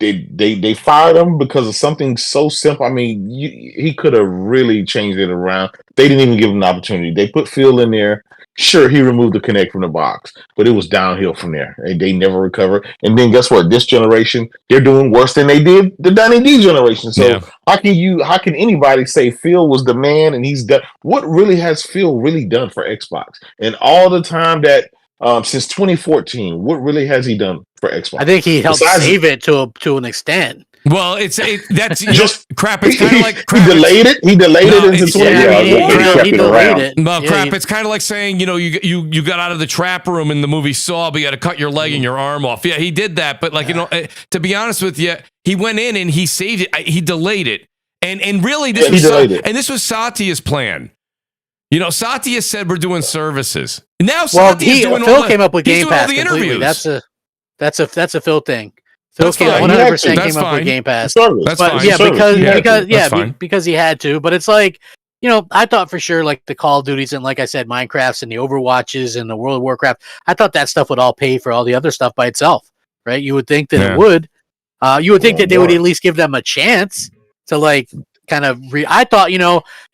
They fired him because of something so simple. I mean, he could have really changed it around. They didn't even give him an opportunity. They put Phil in there. Sure, he removed the Kinect from the box, but it was downhill from there. They never recovered. And then guess what? This generation, they're doing worse than they did the Donnie D generation. So how can anybody say Phil was the man and he's done? What really has Phil really done for Xbox? And all the time that since 2014, what really has he done for Xbox? I think he helped save it to an extent. Well, that's just crap. It's kind of like crap. He delayed it into 20. He delayed it. Well, crap. It's kind of like saying, you got out of the trap room in the movie Saw, but you got to cut your leg and your arm off. Yeah, he did that, but to be honest with you, he went in and he saved it. He delayed it, and really this was Satya's plan. Satya said we're doing services. Now Satya's doing Phil came up with Game Pass completely. That's a Phil thing. Phil 100% came up with Game Pass. That's fine. Yeah, because he had to. But it's like, I thought for sure like the Call of Duties and, like I said, Minecrafts and the Overwatches and the World of Warcraft, I thought that stuff would all pay for all the other stuff by itself, right? You would think that it would. You would think that they would at least give them a chance to like kind of I thought,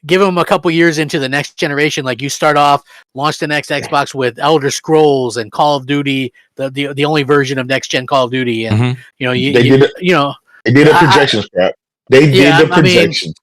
give them a couple years into the next generation. Like you start off, launch the next Xbox with Elder Scrolls and Call of Duty, the only version of next gen Call of Duty, and they did a projections, crap. They did the projections.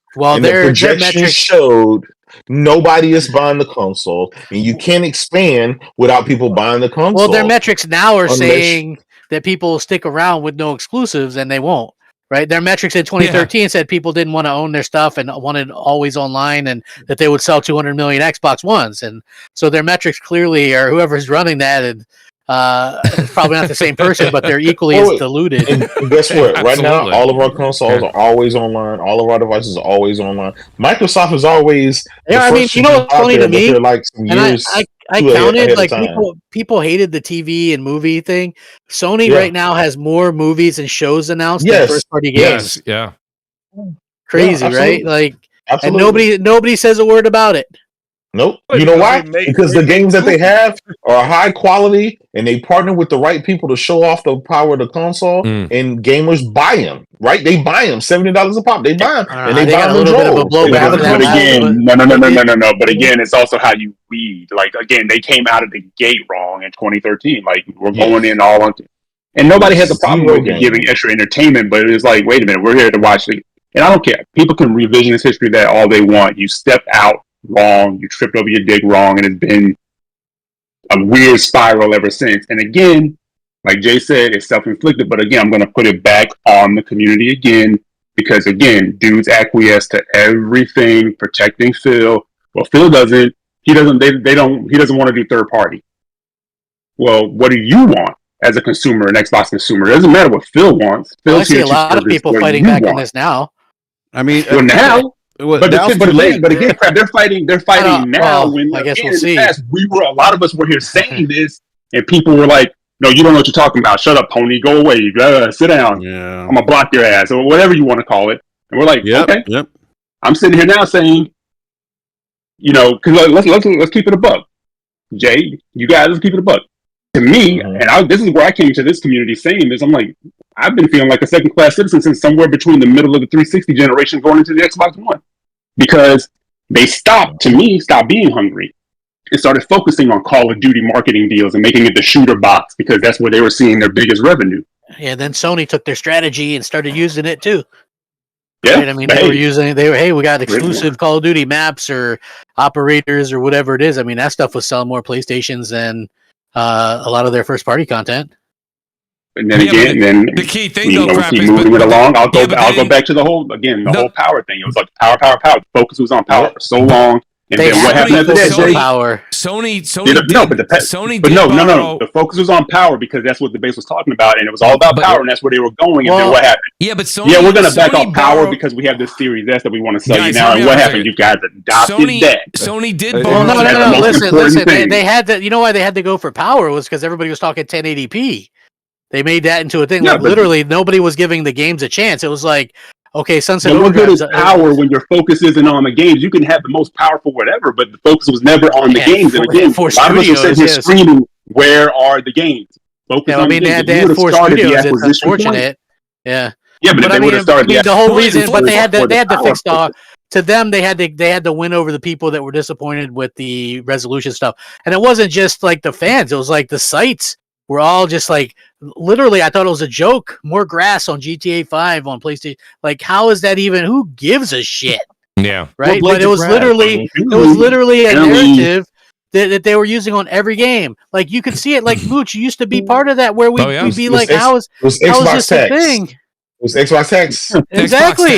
Their projections showed nobody is buying the console, and you can't expand without people buying the console. Well, their metrics now are saying that people will stick around with no exclusives, and they won't. Right, their metrics in 2013 said people didn't want to own their stuff and wanted always online, and that they would sell 200 million Xbox Ones, and so their metrics clearly are whoever's running that, and it's probably not the same person, but they're equally as diluted. And guess what? Right now, all of our consoles are always online. All of our devices are always online. Microsoft is always. Yeah, I mean, what's funny to me? Like some years. I counted like people hated the TV and movie thing. Sony right now has more movies and shows announced than first party games. Yes, crazy, right? Like, and nobody says a word about it. Nope. You know why? Because the games that they have are high quality, and they partner with the right people to show off the power of the console, and gamers buy them. Right? They buy them $70 a pop. They buy them, and they buy them in droves. But again, no. But again, it's also how you read. Like again, they came out of the gate wrong in 2013. Like we're going in all on, and nobody has a problem with giving extra entertainment. But it's like, wait a minute, we're here to watch the. And I don't care. People can revisionist history that all they want. You stepped out wrong, you tripped over your dick wrong, and it's been a weird spiral ever since. And again, like Jay said, it's self-inflicted, but again, I'm going to put it back on the community again, because again, dudes acquiesce to everything, protecting Phil. Well, Phil doesn't, he doesn't want to do third party. Well, what do you want as a consumer, an Xbox consumer? It doesn't matter what Phil wants. I see a lot of people fighting back on this now. I mean, well, now, but again, crap, they're fighting now. When I guess we'll see. Past, a lot of us were here saying this, and people were like, "No, you don't know what you're talking about. Shut up, pony. Go away. Sit down. Yeah. I'm gonna block your ass," or whatever you want to call it. And we're like, "Okay." Yep. I'm sitting here now saying, because let's keep it a buck. Jay, you guys, let's keep it a buck. To me, this is where I came to this community saying this. I'm like, I've been feeling like a second-class citizen since somewhere between the middle of the 360 generation going into the Xbox One, because they stopped being hungry and started focusing on Call of Duty marketing deals and making it the shooter box, because that's where they were seeing their biggest revenue. Yeah, then Sony took their strategy and started using it too. Yeah, right? I mean, we got exclusive Call of Duty maps or operators or whatever it is. I mean, that stuff was selling more PlayStations than a lot of their first party content. And then the key thing though, keep moving it along. I'll go back to the whole power thing. It was like power. The focus was on power for so long. And then what happened after that, Jay? Sony The focus was on power because that's what the base was talking about, and it was all about power, and that's where they were going. And then what happened? Yeah, but Sony. Yeah, we're gonna back off power because we have this Series S that we want to sell you now. And what happened? You guys adopted that. Sony did. No. Listen. They had to. You know why they had to go for power was because everybody was talking 1080p. They made that into a thing. Yeah, like literally, nobody was giving the games a chance. It was like, okay, Sunset Overdrive. What good is power when your focus isn't on the games? You can have the most powerful whatever, but the focus was never on the games. And again, a lot of us were sitting here screaming, "Where are the games?" Focus on the games. They had 4 studios. It's unfortunate. Yeah, but they would have started the whole reason. But they had to fix the. To them, they had to win over the people that were disappointed with the resolution stuff, and it wasn't just like the fans. It was like the sites. We're all just like, literally, I thought it was a joke. More grass on GTA 5 on PlayStation. Like, how is that even? Who gives a shit? Yeah, right. But it was literally a narrative that they were using on every game. Like you could see it. Like Mooch used to be part of that, where we'd be like, how is this a thing? It was Xbox X. Exactly.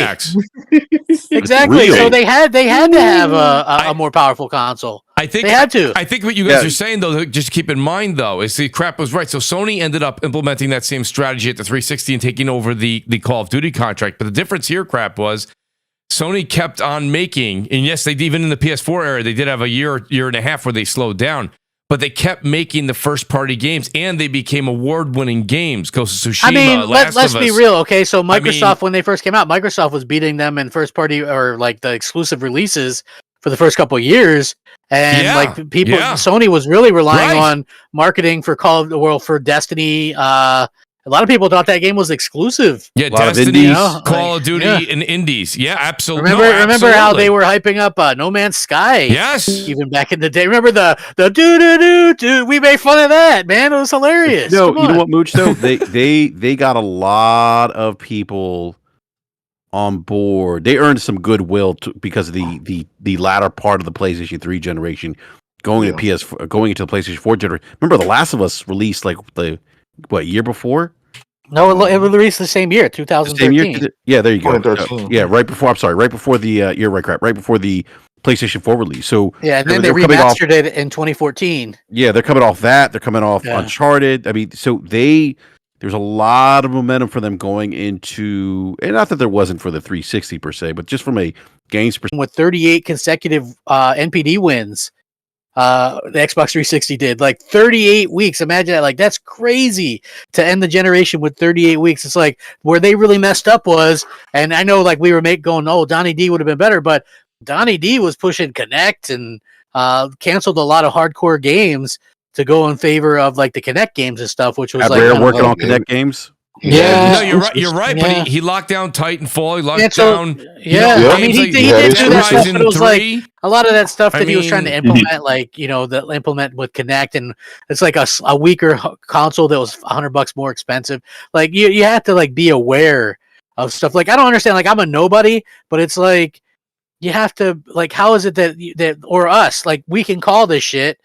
Exactly. Really? So they had to have a more powerful console. I think they had to. I think what you guys are saying, though, just keep in mind, though, is the crap was right. So Sony ended up implementing that same strategy at the 360 and taking over the Call of Duty contract. But the difference here, crap, was Sony kept on making, and yes, they even in the PS4 era, they did have a year and a half where they slowed down. But they kept making the first-party games, and they became award-winning games. Ghost of Tsushima, I mean, let's be real, okay? So Microsoft, when they first came out, Microsoft was beating them in first-party or like the exclusive releases for the first couple of years, and like people, Sony was really relying on marketing for Call of the World, for Destiny. A lot of people thought that game was exclusive. Yeah, Destiny, Call of Duty, and indies. Yeah, absolutely. Remember how they were hyping up No Man's Sky? Yes. Even back in the day. Remember the do. We made fun of that, man. It was hilarious. No, you know what, Mooch? Though they got a lot of people on board. They earned some goodwill because of the latter part of the PlayStation 3 generation, going into the PlayStation 4 generation. Remember, The Last of Us released like year before? No, it released the same year, 2013. Same year? Yeah, there you go. Right before the right before the PlayStation 4 release. So yeah, and then they remastered it in 2014. Yeah, they're coming off that. They're coming off Uncharted. I mean, so there's a lot of momentum for them going into, and not that there wasn't for the 360 per se, but just from a games perspective. With 38 consecutive NPD wins. The Xbox 360 did like 38 weeks. Imagine that. Like, that's crazy to end the generation with 38 weeks. It's like where they really messed up was, and I know like we were going, oh, Donnie D would have been better, but Donnie D was pushing Connect and canceled a lot of hardcore games to go in favor of like the Kinect games and stuff, which was Rare working on Kinect games. No, you're right. But he locked down Titanfall. He locked down. I mean, he did do that stuff, but it was like a lot of that stuff that he was trying to implement, like the implement with Kinect, and it's like a weaker console that was $100 more expensive. Like you have to like be aware of stuff. Like I don't understand. Like I'm a nobody, but it's like you have to like how is it that or us like we can call this shit.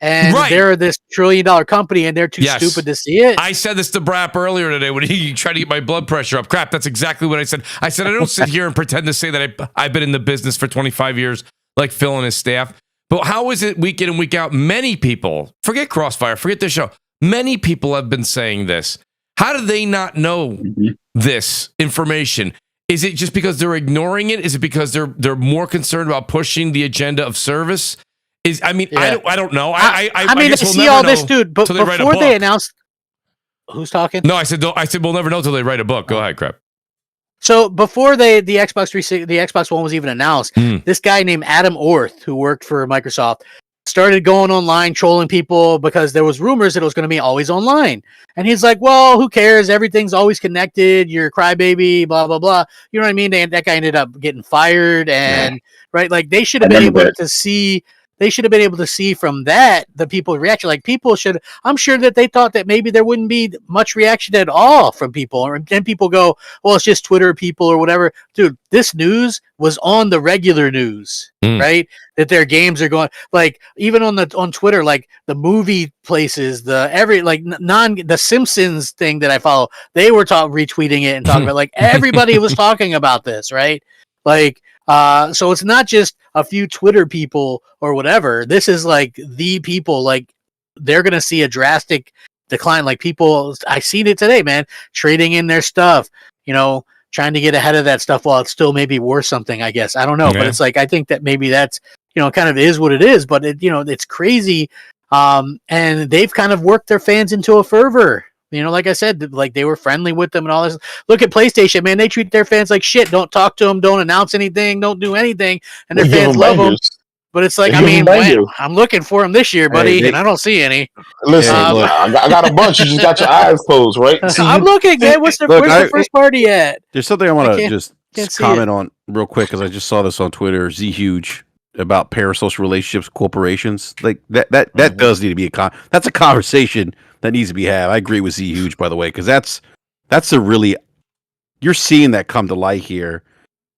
And they're this $1 trillion company, and they're too stupid to see it. I said this to BRAP earlier today when he tried to get my blood pressure up. Crap, that's exactly what I said. I said I don't sit here and pretend to say that I've been in the business for 25 years, like Phil and his staff. But how is it week in and week out? Many people, forget Crossfire, forget this show. Many people have been saying this. How do they not know this information? Is it just because they're ignoring it? Is it because they're more concerned about pushing the agenda of service? I don't know. I mean, I see all this, dude. But before they announced, who's talking? No, I said we'll never know till they write a book. Go ahead, Crap. So before the Xbox 360, the Xbox One was even announced, this guy named Adam Orth, who worked for Microsoft, started going online trolling people because there was rumors that it was going to be always online. And he's like, "Well, who cares? Everything's always connected. You're a crybaby, blah blah blah." You know what I mean? And that guy ended up getting fired, and like they should have been able to see. They should have been able to see from that the people's reaction. Like people should, I'm sure that they thought that maybe there wouldn't be much reaction at all from people. And then people go, well, it's just Twitter people or whatever. Dude, this news was on the regular news, right? That their games are going, like even on Twitter, like the movie places, the Simpsons thing that I follow, they were retweeting it and talking about, like everybody was talking about this, right? Like, so it's not just a few Twitter people or whatever. This is like the people, like they're going to see a drastic decline. Like people, I seen it today, man, trading in their stuff, trying to get ahead of that stuff while it's still maybe worth something, I guess. I don't know, but it's like, I think that maybe that's, kind of is what it is, but it, it's crazy. And they've kind of worked their fans into a fervor. Like I said, like they were friendly with them and all this. Look at PlayStation, man. They treat their fans like shit. Don't talk to them. Don't announce anything. Don't do anything. And their fans love them. But it's like, I'm looking for them this year, buddy, and I don't see any. Listen, I got a bunch. You just got your eyes closed, right? I'm looking, man. Where's the first party at? There's something I want to just comment on real quick because I just saw this on Twitter. Z Huge about parasocial relationships, corporations. Like that does need to be that's a conversation that needs to be had. I agree with Z Huge, by the way, because that's a really, you're seeing that come to light here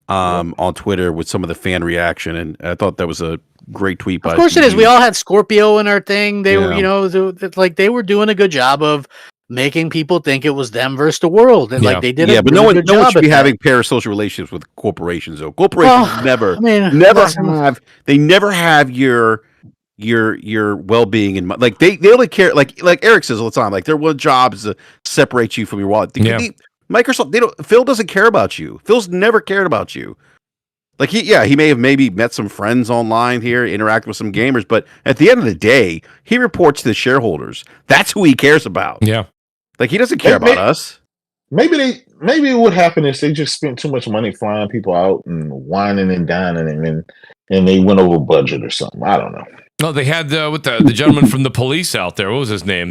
on Twitter with some of the fan reaction, and I thought that was a great tweet. By of course, it is. We all had Scorpio in our thing. They were, like they were doing a good job of making people think it was them versus the world, and like they did. Yeah, but no one should be having parasocial relationships with corporations. Though corporations never have your well-being and like they only care like Eric says all the time, like their one job is to separate you from your wallet. Microsoft, Phil doesn't care about you. Phil's never cared about you. Like he may have maybe met some friends online here, interact with some gamers, but at the end of the day, he reports to the shareholders. That's who he cares about. Yeah, like he doesn't care about us. Maybe what happened is they just spent too much money flying people out and whining and dining, and they went over budget or something. I don't know. No, they had with the gentleman from the police out there. What was his name?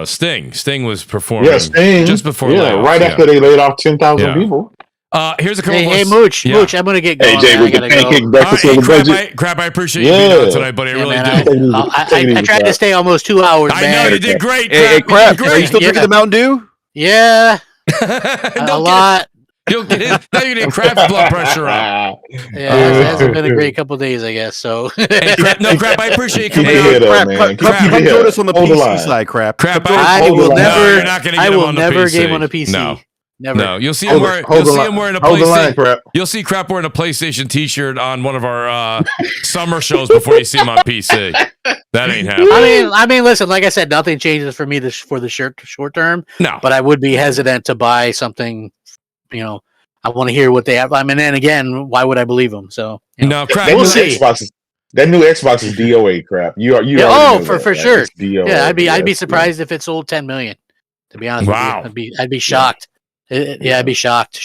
Sting. Sting was performing. Yeah, Sting. Just before. Right after they laid off 10,000 people. Here's a couple. Hey, Mooch, I'm gonna get going. Hey, Jay, we can pancake breakfast on the budget. Crap, I appreciate you being on tonight, buddy. I really do. I tried to stay almost 2 hours. I know you did great. Hey, Crap, are you still drinking the Mountain Dew? Yeah, a lot. You'll get it. Now you're getting Crap's blood pressure up. Yeah, it hasn't been a great couple of days, I guess. So, Crap, I appreciate you coming out. Crap, come join us on the PC side, Crap. I will never. You're not I will never game on a PC. No. Never. No, you'll see him wearing a PlayStation. You'll see Crap wearing a PlayStation T-shirt on one of our summer shows before you see him on PC. That ain't happening. I mean, listen. Like I said, nothing changes for me for the short term. No, but I would be hesitant to buy something. I want to hear what they have. I mean, and again, why would I believe them? So no, Crap. We'll see. That new Xbox is DOA, Crap. For sure. Yeah, I'd be surprised if it sold 10 million. To be honest, with you. I'd be shocked. I'd be shocked.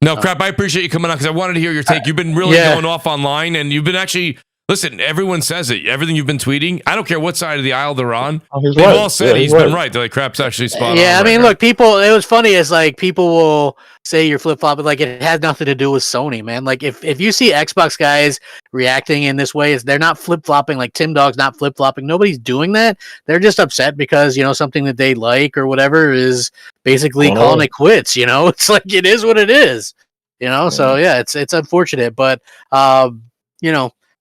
No, Crap, I appreciate you coming on because I wanted to hear your take. You've been really going off online, and you've been actually Listen, everyone says it. Everything you've been tweeting, I don't care what side of the aisle they're on. They've right. all said he's been right. They're like, crap's actually spot on. Yeah, I mean, right look, people, it was funny is like people will say you're flip-flopping, like it has nothing to do with Sony, man. Like if you see Xbox guys reacting in this way, is they're not flip-flopping, like Tim Dog's not flip-flopping. Nobody's doing that. They're just upset because, something that they like or whatever is basically calling it quits, It's like it is what it is. So yeah, it's unfortunate, but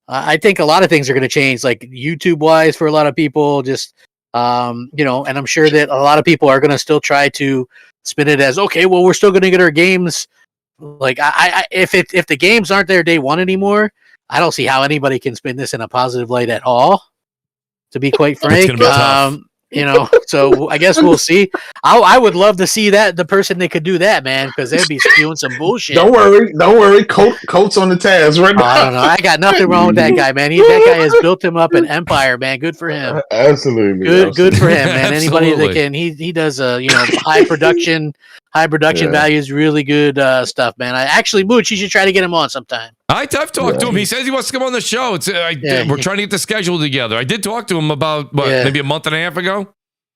I think a lot of things are going to change, like YouTube wise for a lot of people. Just and I'm sure that a lot of people are going to still try to spin it as okay. Well, we're still going to get our games. Like if the games aren't there day one anymore, I don't see how anybody can spin this in a positive light at all. To be quite frank, so I guess we'll see. I would love to see that the person that could do that, man, because they'd be spewing some bullshit. Don't worry. Coat's on the task right now. I don't know. I got nothing wrong with that guy, man. That guy has built him up an empire, man. Good for him. Absolutely. Good for him, man. Anybody that can, he does high production values, really good stuff, man. Mooch, you should try to get him on sometime. I've talked to him. He says he wants to come on the show. We're trying to get the schedule together. I did talk to him about maybe a month and a half ago.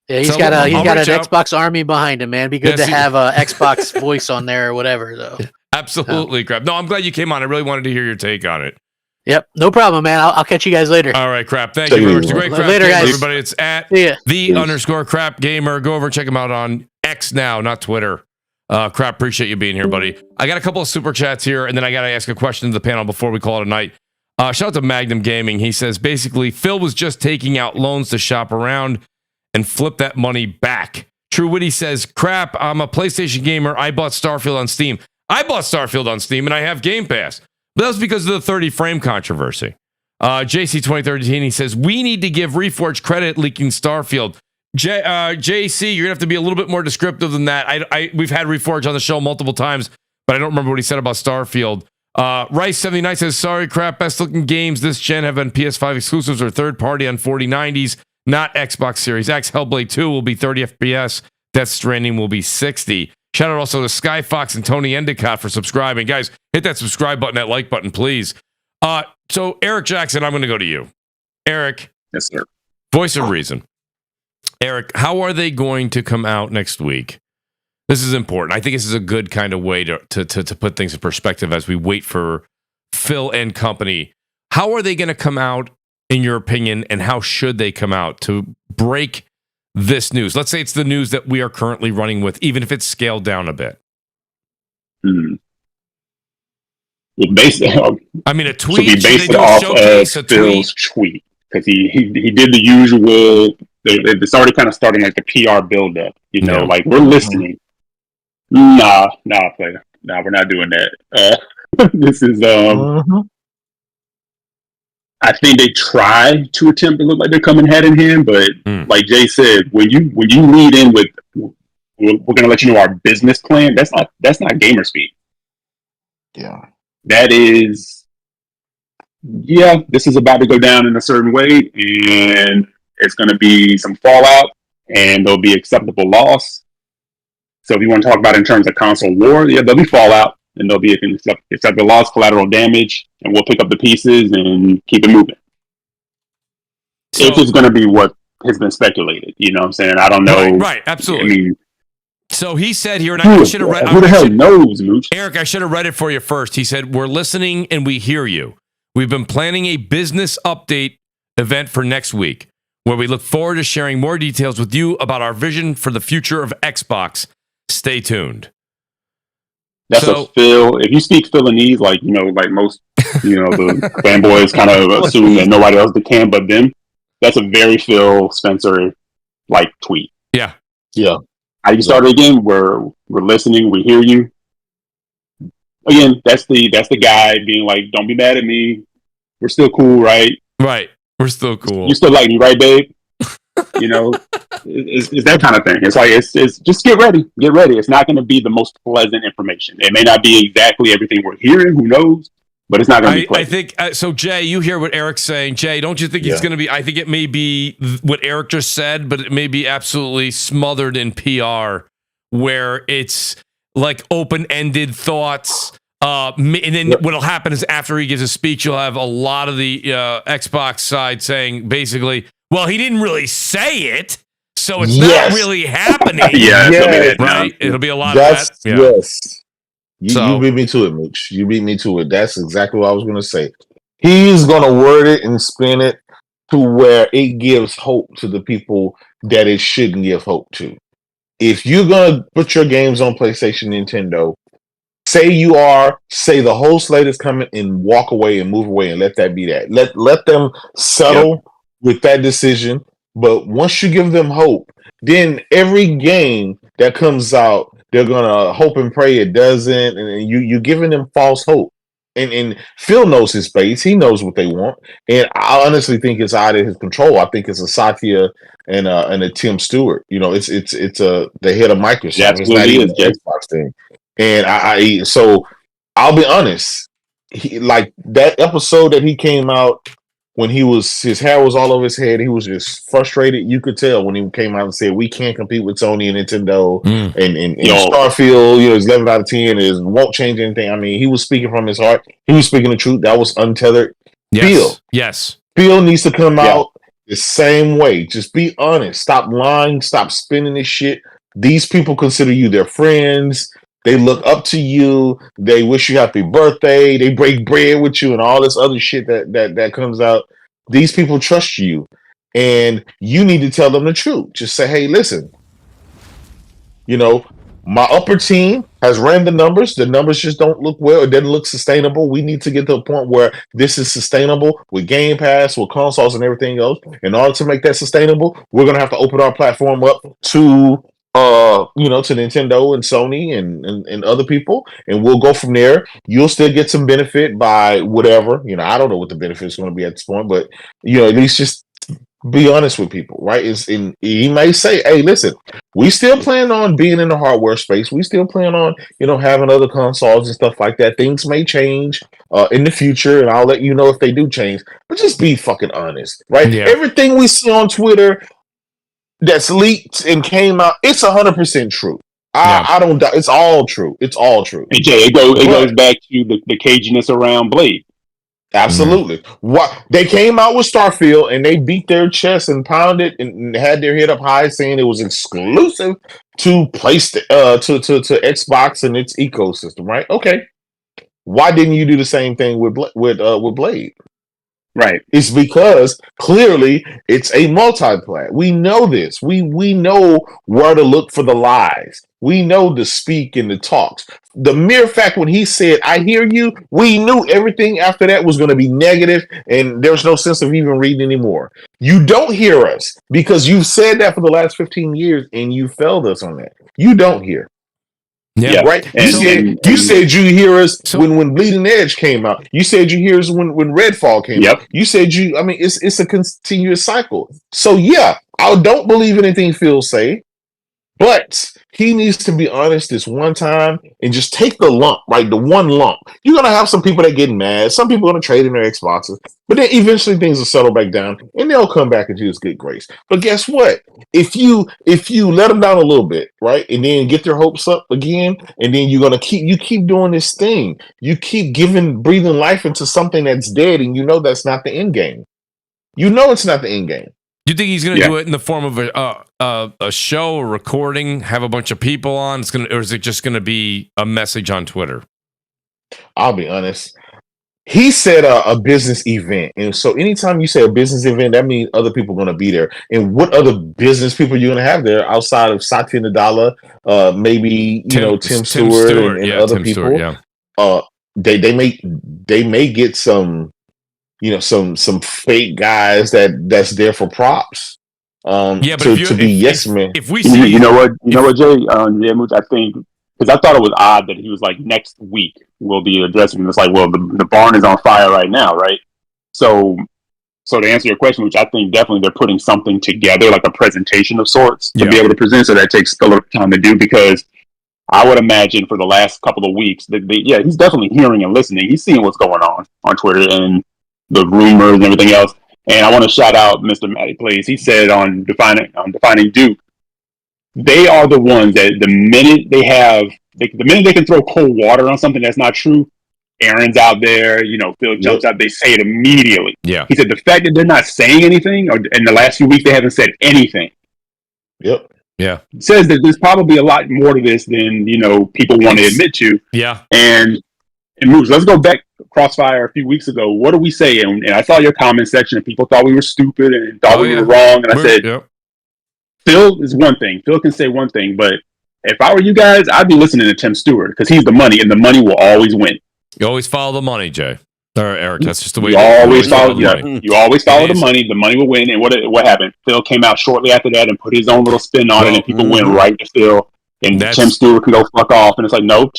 Yeah, he's got an Xbox army behind him, man. It'd be good to have a Xbox voice on there or whatever, though. Absolutely, crap. No, I'm glad you came on. I really wanted to hear your take on it. Yep, no problem, man. I'll catch you guys later. All right, crap. Thank you very much. It's a great crap later, gamer, guys. everybody. It's at _crap gamer. Go over and check him out on X now, not Twitter. Crap, appreciate you being here, buddy. I got a couple of super chats here, and then I got to ask a question to the panel before we call it a night. Shout out to Magnum Gaming. He says, basically, Phil was just taking out loans to shop around and flip that money back. TrueWiddy says, crap, I'm a PlayStation gamer. I bought Starfield on Steam. I bought Starfield on Steam, and I have Game Pass. But that was because of the 30 frame controversy. JC 2013, he says, we need to give Reforged credit leaking Starfield. JC, you're gonna have to be a little bit more descriptive than that. We've had Reforged on the show multiple times, but I don't remember what he said about Starfield. Rice79 says, sorry, crap, best looking games this gen have been PS5 exclusives or third party on 4090s, not Xbox Series X. Hellblade 2 will be 30 FPS. Death Stranding will be 60. Shout out also to Skyfox and Tony Endicott for subscribing. Guys, hit that subscribe button, that like button, please. So Eric Jackson, I'm going to go to you. Eric. Yes, sir. Voice of reason. Eric, how are they going to come out next week? This is important. I think this is a good kind of way to put things in perspective as we wait for Phil and company. How are they going to come out, in your opinion, and how should they come out to break this news? Let's say it's the news that we are currently running with, even if it's scaled down a bit. Well, a tweet. Should be based off of Phil's tweet because he did the usual. It's already kind of starting like the PR buildup. Like we're listening. Nah, player. Nah, we're not doing that. This is I think they try to attempt to look like they're coming hand in hand, but like Jay said, when you lead in with we're gonna let you know our business plan, that's not gamer speak. Yeah. That is this is about to go down in a certain way, and it's gonna be some fallout, and there'll be acceptable loss. So if you want to talk about it in terms of console war, there'll be fallout, and there'll be acceptable loss, collateral damage, and we'll pick up the pieces and keep it moving. So, if it's going to be what has been speculated, you know what I'm saying? I don't know. Right, absolutely. I mean, so he said here, and I should have read. Who the hell knows, Mooch? Eric, I should have read it for you first. He said, "We're listening and we hear you. We've been planning a business update event for next week, where we look forward to sharing more details with you about our vision for the future of Xbox. Stay tuned." That's a Phil. If you speak Philanese, like most, the fanboys kind of assume that nobody else can but them. That's a very Phil Spencer like tweet. Yeah. How you started again? We're listening. We hear you. Again, that's the guy being like, "Don't be mad at me. We're still cool, right? Right. We're still cool. You still like me, right, babe?" It's that kind of thing. It's like it's just get ready. It's not going to be the most pleasant information. It may not be exactly everything we're hearing. Who knows? But it's not going to be pleasant. I think so. Jay, you hear what Eric's saying. Jay, don't you think it's going to be? I think it may be what Eric just said, but it may be absolutely smothered in PR, where it's like open-ended thoughts. And then what'll happen is after he gives a speech, you'll have a lot of the Xbox side saying basically, well, he didn't really say it, so it's not really happening. Right? It'll be a lot of that. Yeah. Yes. You beat me to it, Mooch. You beat me to it. That's exactly what I was going to say. He's going to word it and spin it to where it gives hope to the people that it shouldn't give hope to. If you're going to put your games on PlayStation, Nintendo, say the whole slate is coming, and walk away and move away and let that be that. Let them settle with that decision. But once you give them hope, then every game that comes out, they're gonna hope and pray it doesn't, and you're giving them false hope. And Phil knows his base; he knows what they want, and I honestly think it's out of his control. I think it's a Satya and a Tim Stewart. You know, it's the head of Microsoft. It's not even an Xbox thing. And so I'll be honest. Like that episode that he came out when his hair was all over his head, he was just frustrated. You could tell when he came out and said, we can't compete with Sony and Nintendo and Starfield, it's 11 out of 10, it won't change anything. I mean, he was speaking from his heart. He was speaking the truth. That was untethered. Yes. Phil needs to come out the same way. Just be honest. Stop lying. Stop spinning this shit. These people consider you their friends. They look up to you. They wish you happy birthday. They break bread with you and all this other shit that comes out. These people trust you, and you need to tell them the truth. Just say, hey, listen, my upper team has ran the numbers. The numbers just don't look well. It doesn't look sustainable. We need to get to a point where this is sustainable with Game Pass, with consoles and everything else. In order to make that sustainable, we're going to have to open our platform up to to Nintendo and Sony and other people, and we'll go from there. You'll still get some benefit by whatever. I don't know what the benefit is going to be at this point, but at least just be honest with people, right? He may say, hey, listen, we still plan on being in the hardware space. We still plan on, having other consoles and stuff like that. Things may change in the future, and I'll let you know if they do change. But just be fucking honest, right? Yeah. Everything we see on Twitter that's leaked and came out, it's 100% true. I don't doubt. It's all true. It's all true. And Jay, it goes back to the caginess around Blade. Absolutely. What they came out with Starfield and they beat their chest and pounded and had their head up high, saying it was exclusive to PlayStation, to Xbox and its ecosystem. Right? Okay. Why didn't you do the same thing with Blade? Right. It's because clearly it's a multiplayer. We know this. We know where to look for the lies. We know the speak and the talks. The mere fact when he said, I hear you, we knew everything after that was going to be negative, and there's no sense of even reading anymore. You don't hear us because you've said that for the last 15 years and you failed us on that. You don't hear. Yeah, right. You said you hear us when Bleeding Edge came out. You said you hear us when Redfall came out. You said it's a continuous cycle. So yeah, I don't believe anything Phil say, but he needs to be honest this one time and just take the lump, right? The one lump. You're gonna have some people that get mad. Some people are gonna trade in their Xboxes, but then eventually things will settle back down and they'll come back into his good grace. But guess what? If you let them down a little bit, right, and then get their hopes up again, and then you're gonna keep doing this thing. You keep breathing life into something that's dead, and that's not the end game. It's not the end game. Do you think he's going to do it in the form of a show, a recording, have a bunch of people on? Or is it just going to be a message on Twitter? I'll be honest. He said a business event, and so anytime you say a business event, that means other people are going to be there. And what other business people are you going to have there outside of Satya Nadella? Maybe Tim Stewart and other Tim people. Stewart, they may get some. Some fake guys that's there for props. But to be yes men. If we see, you know what, Jay, Mooch, I think because I thought it was odd that he was like next week we'll be addressing this. Like, well, the barn is on fire right now, right? So to answer your question, which I think definitely they're putting something together, like a presentation of sorts, to be able to present. So that takes a little time to do because I would imagine for the last couple of weeks that he's definitely hearing and listening. He's seeing what's going on Twitter and the rumors and everything else. And I want to shout out Mr. Matty Plays. He said on Defining Duke, they are the ones that the minute they have the minute they can throw cold water on something that's not true, Aaron's out there, Phil jumps out, they say it immediately. Yeah. He said the fact that they're not saying anything, or in the last few weeks they haven't said anything. Yep. Yeah. Says that there's probably a lot more to this than, people want to admit to. Yeah. And Mooch, let's go back to Crossfire a few weeks ago. What do we say? And I saw your comment section and people thought we were stupid and thought we were wrong. And I said, Phil is one thing. Phil can say one thing, but if I were you guys, I'd be listening to Tim Stewart because he's the money and the money will always win. You always follow the money, Jay. Or Eric, that's just the way you always follow the money. You always follow the money. The money will win. And what happened? Phil came out shortly after that and put his own little spin on it, and people went right to Phil. And Tim Stewart can go fuck off. And it's like, nope.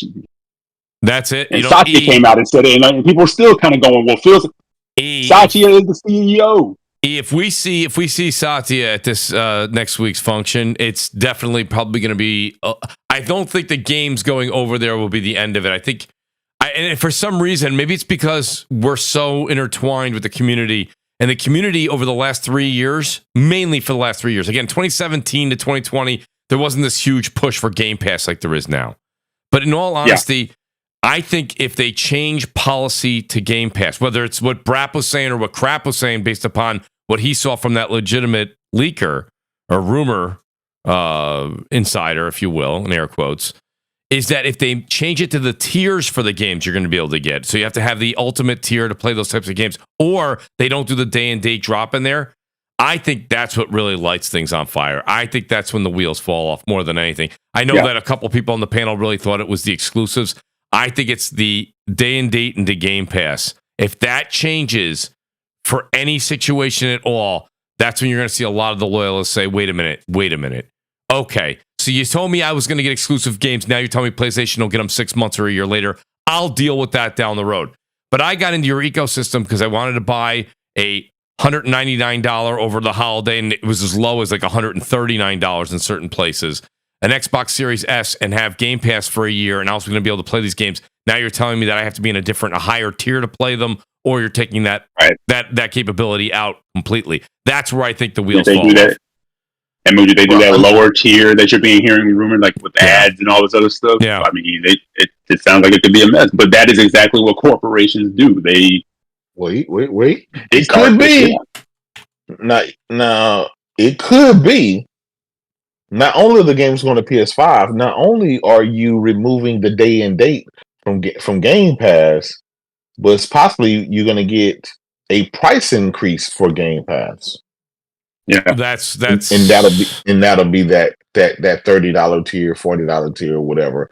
That's it. And Satya came out and said it, and people were still kind of going, well, Satya is the CEO. If we see Satya at this next week's function, it's definitely probably going to be. I don't think the games going over there will be the end of it. I think. And for some reason, maybe it's because we're so intertwined with the community, and the community over the last 3 years, mainly for the last 3 years. Again, 2017 to 2020, there wasn't this huge push for Game Pass like there is now. But in all honesty, I think if they change policy to Game Pass, whether it's what BRAP was saying or what Crap was saying based upon what he saw from that legitimate leaker or rumor insider, if you will, in air quotes, is that if they change it to the tiers for the games you're going to be able to get, so you have to have the ultimate tier to play those types of games, or they don't do the day and date drop in there, I think that's what really lights things on fire. I think that's when the wheels fall off more than anything. I know that a couple people on the panel really thought it was the exclusives. I think it's the day and date into Game Pass. If that changes for any situation at all, that's when you're going to see a lot of the loyalists say, wait a minute. Okay, so you told me I was going to get exclusive games. Now you're telling me PlayStation will get them 6 months or a year later. I'll deal with that down the road. But I got into your ecosystem because I wanted to buy a $199 over the holiday, and it was as low as like $139 in certain places. An Xbox Series S and have Game Pass for a year, and I was going to be able to play these games. Now you're telling me that I have to be in a higher tier to play them, or you're taking that capability out completely. That's where I think the wheels fall off. And maybe they do that lower tier that you're hearing rumored, like with ads and all this other stuff. Yeah. I mean, it sounds like it could be a mess, but that is exactly what corporations do. They wait. It could be. Now, it could be. Not only are the games going to PS5, not only are you removing the day and date from Game Pass, but it's possibly you're going to get a price increase for Game Pass. Yeah, that's and that'll be that $30 tier, $40 tier, or whatever.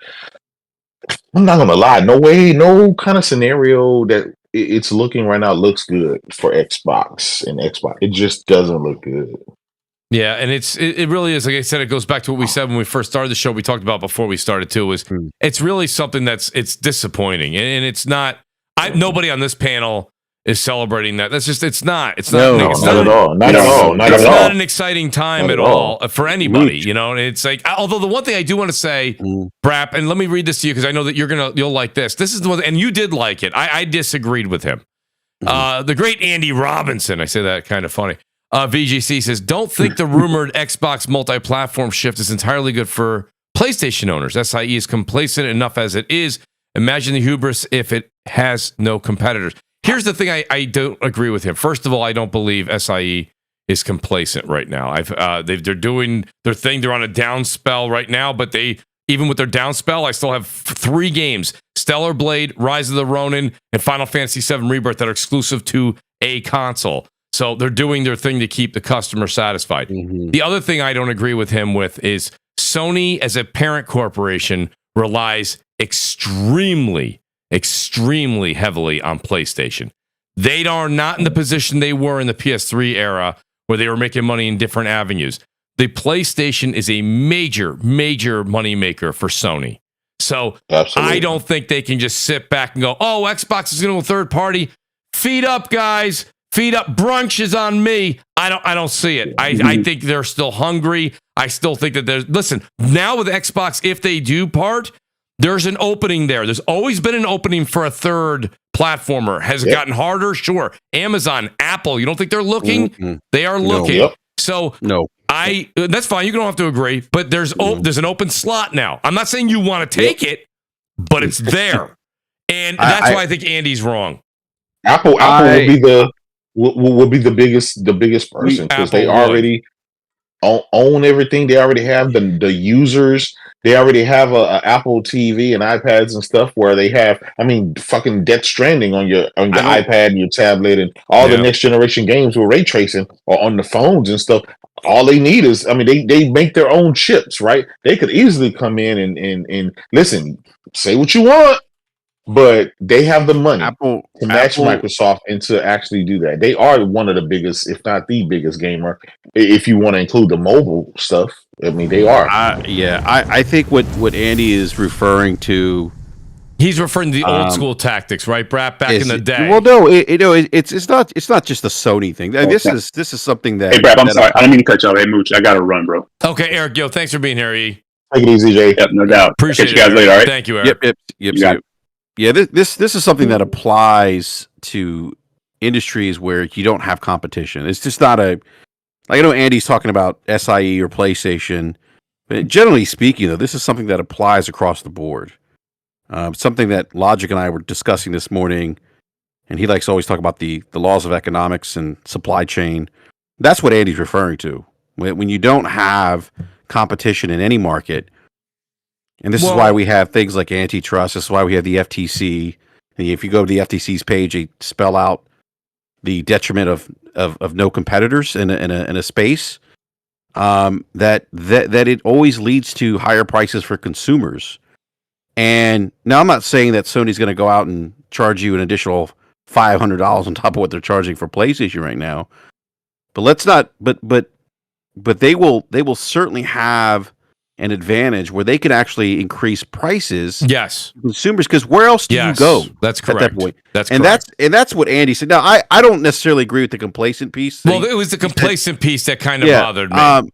I'm not gonna lie, no kind of scenario that it's looking right now looks good for Xbox and Xbox. It just doesn't look good. Yeah, and it really is. Like I said, it goes back to what we said when we first started the show. We talked about before we started too. It's really something it's disappointing, and it's not. Nobody on this panel is celebrating that. It's not at all. Not an exciting time at all for anybody. Mooch. It's like, although the one thing I do want to say, BRAP, and let me read this to you because I know that you'll like this. This is the one, and you did like it. I disagreed with him. The great Andy Robinson. I say that kind of funny. VGC says, don't think the rumored Xbox multi-platform shift is entirely good for PlayStation owners. SIE is complacent enough as it is. Imagine the hubris if it has no competitors. Here's the thing I don't agree with him. First of all, I don't believe SIE is complacent right now. They're doing their thing. They're on a down spell right now, but even with their down spell, I still have 3 games: Stellar Blade, Rise of the Ronin, and Final Fantasy VII Rebirth that are exclusive to a console. So they're doing their thing to keep the customer satisfied. The other thing I don't agree with him with is Sony as a parent corporation relies extremely heavily on PlayStation. They are not in the position they were in the PS3 era where they were making money in different avenues. The PlayStation is a major moneymaker for Sony. So I don't think they can just sit back and go, oh, Xbox is going to go third party. Feed up, guys. Feed up. Brunch is on me. I don't see it. I think they're still hungry. I still think that listen, now with Xbox, if they do part, there's an opening there. There's always been an opening for a third platformer. Has it gotten harder? Sure. Amazon, Apple, you don't think they're looking? They are looking. So that's fine. You don't have to agree, but there's an open slot now. I'm not saying you want to take it, but it's there, and that's why I think Andy's wrong. Apple will be the biggest person because they already own everything. They already have the users. They already have a Apple TV and iPads and stuff where they have, fucking Death Stranding on your iPad and your tablet and all the next generation games with ray tracing or on the phones and stuff. All they need is, they make their own chips, right? They could easily come in and listen, say what you want, but they have the money to match Microsoft and to actually do that. They are one of the biggest, if not the biggest gamer, if you want to include the mobile stuff. They are. I think what Andy is referring to, he's referring to the old school tactics, right, BRAP, back in the day. Well, no, it's not just a Sony thing. This is something that. Hey, BRAP, I'm sorry, I didn't mean to cut you off. Hey, Mooch, I got to run, bro. Okay, Eric, thanks for being here. Take it easy, Jay. Yep, no doubt. Appreciate you guys it, later. All right. Thank you, Eric. Yep. Yeah, this is something that applies to industries where you don't have competition. It's just not a. I know Andy's talking about SIE or PlayStation, but generally speaking, though, this is something that applies across the board. Something that Logic and I were discussing this morning, and he likes to always talk about the laws of economics and supply chain. That's what Andy's referring to. When you don't have competition in any market, and this is why we have things like antitrust. This is why we have the FTC. And if you go to the FTC's page, they spell out the detriment of no competitors in a space. That it always leads to higher prices for consumers. And now I'm not saying that Sony's going to go out and charge you an additional $500 on top of what they're charging for PlayStation right now. But let's not. But they will certainly have an advantage where they can actually increase prices. Yes, to consumers, because where else do you go? That's correct. At that point, that's that's what Andy said. Now, I don't necessarily agree with the complacent piece. Well, it was the complacent piece that kind of bothered me.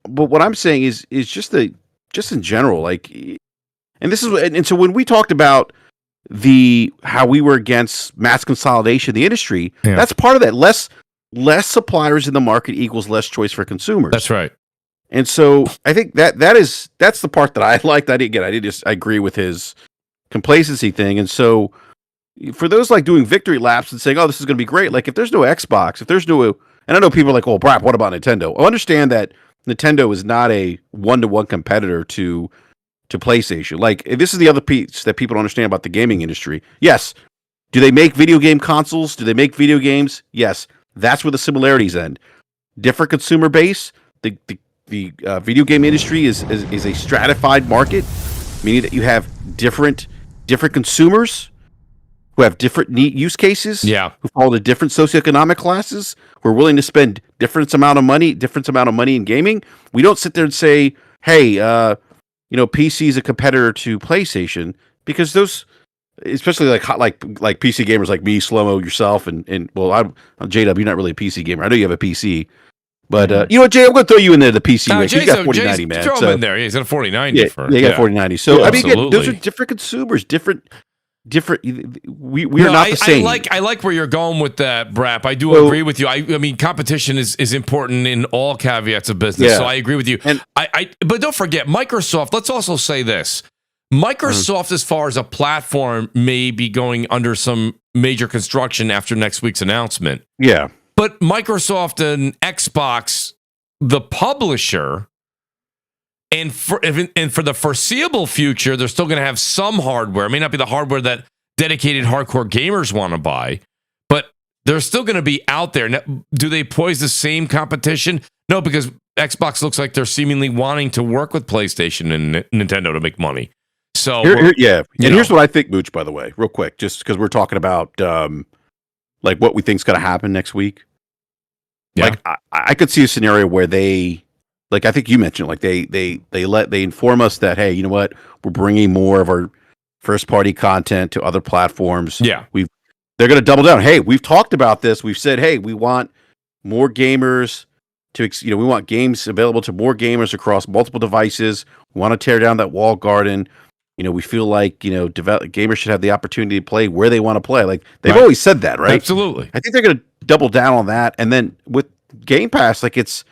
But what I'm saying is just in general, like, and this is and so when we talked about how we were against mass consolidation in the industry, that's part of that. Less suppliers in the market equals less choice for consumers. That's right. And so I think that's the part that I liked. I agree with his complacency thing. And so for those like doing victory laps and saying, "Oh, this is going to be great," like if there's no Xbox, and I know people are like, "Well, BRAP, what about Nintendo?" I understand that Nintendo is not a one-to-one competitor to PlayStation. Like, this is the other piece that people don't understand about the gaming industry. Yes, do they make video game consoles? Do they make video games? Yes, that's where the similarities end. Different consumer base. The video game industry is a stratified market, meaning that you have different consumers who have different use cases, who fall to different socioeconomic classes, who are willing to spend different amount of money in gaming. We don't sit there and say, hey, PC is a competitor to PlayStation, because those, especially like PC gamers like me, SloMo, yourself, and well, I'm JW, you're not really a PC gamer. I know you have a PC. But you know what, Jay, I'm going to throw you in there, the PC rank. You got 4090, man. Throw him in there. He's got a 4090. You got 4090. So again, those are different consumers, different. We are not the same. I like where you're going with that, BRAP. I do agree with you. I mean, competition is important in all caveats of business. So I agree with you. And but don't forget, Microsoft. Let's also say this: Microsoft, as far as a platform, may be going under some major construction after next week's announcement. Yeah. But Microsoft and Xbox, the publisher, and for the foreseeable future, they're still going to have some hardware. It may not be the hardware that dedicated hardcore gamers want to buy, but they're still going to be out there. Now, do they pose the same competition? No, because Xbox looks like they're seemingly wanting to work with PlayStation and Nintendo to make money. So here's what I think, Mooch, by the way, real quick, just because we're talking about like what we think is going to happen next week. Yeah. Like I could see a scenario where they, like I think you mentioned, like they inform us that, hey, you know what, we're bringing more of our first party content to other platforms. Yeah, they're going to double down. Hey, we've talked about this. We've said, hey, we want more gamers to, we want games available to more gamers across multiple devices. We want to tear down that walled garden. We feel like, gamers should have the opportunity to play where they want to play. Like, they've always said that, right? Absolutely. I think they're going to double down on that. And then with Game Pass, like, it's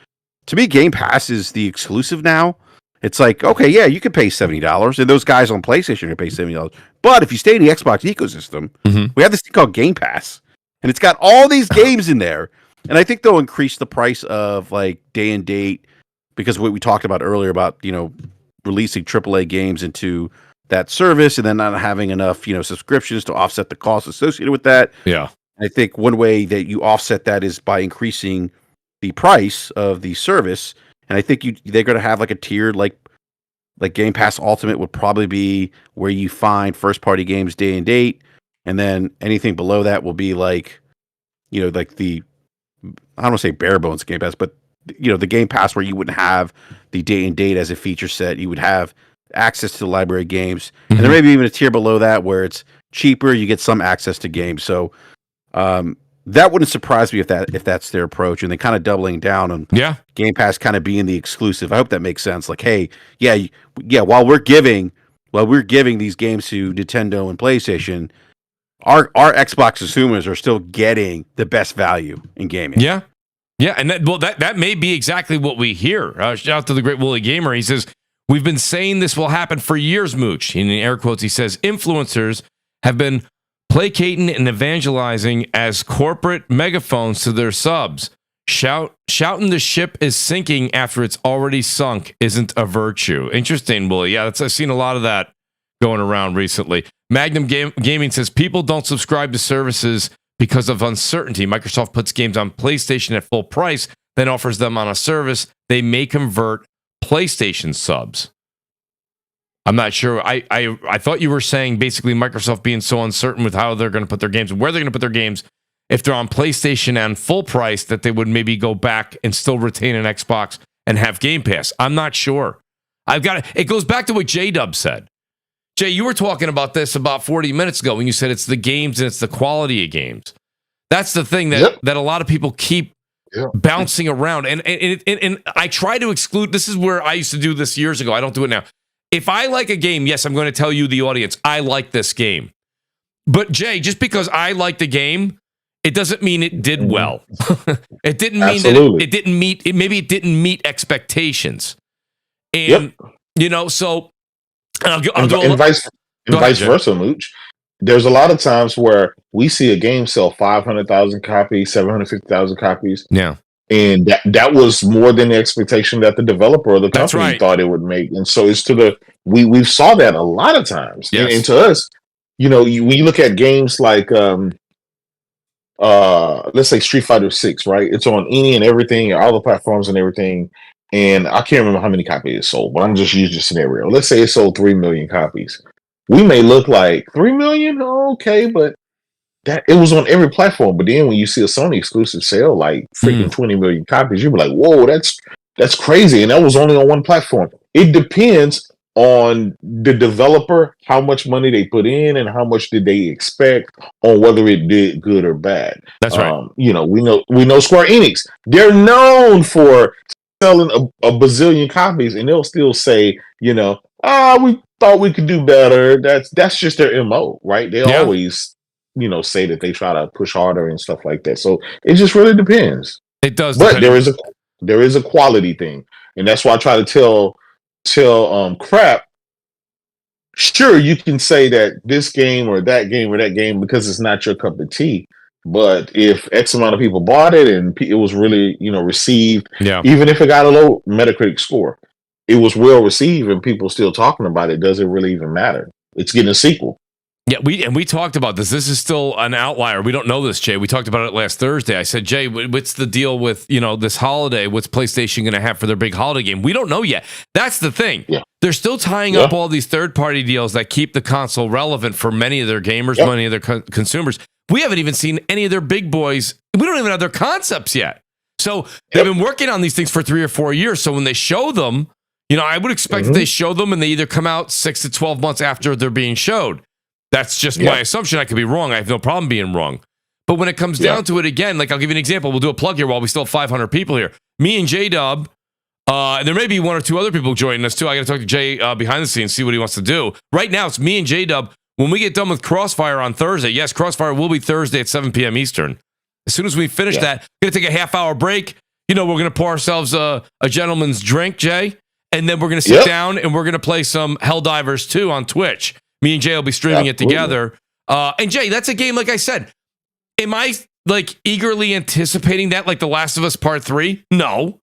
to me, Game Pass is the exclusive now. It's like, okay, yeah, you can pay $70, and those guys on PlayStation can pay $70. But if you stay in the Xbox ecosystem, we have this thing called Game Pass, and it's got all these games in there. And I think they'll increase the price of like day and date, because what we talked about earlier about, releasing AAA games into that service and then not having enough, subscriptions to offset the costs associated with that. Yeah. I think one way that you offset that is by increasing the price of the service. And I think they're going to have like a tiered, like Game Pass Ultimate would probably be where you find first party games day and date. And then anything below that will be like, like the, I don't want to say bare bones Game Pass, but the Game Pass where you wouldn't have the day and date as a feature set. You would have access to the library games. And there may be even a tier below that where it's cheaper. You get some access to games. So that wouldn't surprise me if that's their approach, and they kind of doubling down on Game Pass kind of being the exclusive. I hope that makes sense. Like, hey, while we're giving these games to Nintendo and PlayStation, our Xbox consumers are still getting the best value in gaming. Yeah, and that may be exactly what we hear. Shout out to the great WoolleyGamer. He says, we've been saying this will happen for years, Mooch. In air quotes, he says, influencers have been placating and evangelizing as corporate megaphones to their subs. Shouting the ship is sinking after it's already sunk isn't a virtue. Interesting, Wooly. Yeah, I've seen a lot of that going around recently. Magnum Gaming says people don't subscribe to services because of uncertainty. Microsoft puts games on PlayStation at full price, then offers them on a service. They may convert PlayStation subs. I'm not sure. I thought you were saying basically Microsoft being so uncertain with how they're going to put their games and where they're going to put their games if they're on PlayStation and full price, that they would maybe go back and still retain an Xbox and have Game Pass. I'm not sure. It goes back to what J-Dub said. Jay, you were talking about this about 40 minutes ago when you said it's the games and it's the quality of games. That's the thing that a lot of people keep bouncing around. And I try to exclude. This is where I used to do this years ago. I don't do it now. If I like a game, yes, I'm going to tell you, the audience, I like this game. But Jay, just because I like the game, it doesn't mean it did well. It didn't mean that it didn't meet. Maybe it didn't meet expectations. And so and vice versa, Mooch. There's a lot of times where we see a game sell 500,000 copies, 750,000 copies. Yeah. And that was more than the expectation that the developer or the company thought it would make. And so it's we saw that a lot of times. Yes. And to us, when you look at games like let's say Street Fighter 6, right? It's on any and everything, all the platforms and everything. And I can't remember how many copies it sold, but I'm just using a scenario. Let's say it sold 3 million copies. We may look like 3 million, okay, but that it was on every platform. But then when you see a Sony exclusive sale like freaking 20 million copies, you'll be like, whoa, that's crazy. And that was only on one platform. It depends on the developer, how much money they put in and how much did they expect on whether it did good or bad. That's right. We know Square Enix, they're known for selling a bazillion copies, and they'll still say, we thought we could do better. That's just their MO, right? They always say that they try to push harder and stuff like that. So it just really depends. It does, but there is a quality thing, and that's why I try to tell crap. Sure, you can say that this game or that game because it's not your cup of tea. But if X amount of people bought it and it was really received, even if it got a low Metacritic score, it was well received and people still talking about it. Does it really even matter? It's getting a sequel. Yeah, we talked about this. This is still an outlier. We don't know this, Jay. We talked about it last Thursday. I said, Jay, what's the deal with this holiday? What's PlayStation going to have for their big holiday game? We don't know yet. That's the thing. Yeah. They're still tying up all these third-party deals that keep the console relevant for many of their gamers, many of their consumers. We haven't even seen any of their big boys. We don't even have their concepts yet. So they've been working on these things for 3 or 4 years. So when they show them, I would expect that they show them and they either come out 6 to 12 months after they're being showed. That's just my assumption. I could be wrong. I have no problem being wrong. But when it comes down to it again, like I'll give you an example. We'll do a plug here while we still have 500 people here. Me and J-Dub, and there may be 1 or 2 other people joining us too. I got to talk to Jay behind the scenes, see what he wants to do. Right now, it's me and J-Dub. When we get done with CrossFire on Thursday, yes, CrossFire will be Thursday at 7 p.m. Eastern. As soon as we finish that, we're going to take a half-hour break. we're going to pour ourselves a gentleman's drink, Jay, and then we're going to sit down and we're going to play some Helldivers 2 on Twitch. Me and Jay will be streaming it together. And Jay, that's a game, like I said, am I like eagerly anticipating that, like The Last of Us Part 3? No.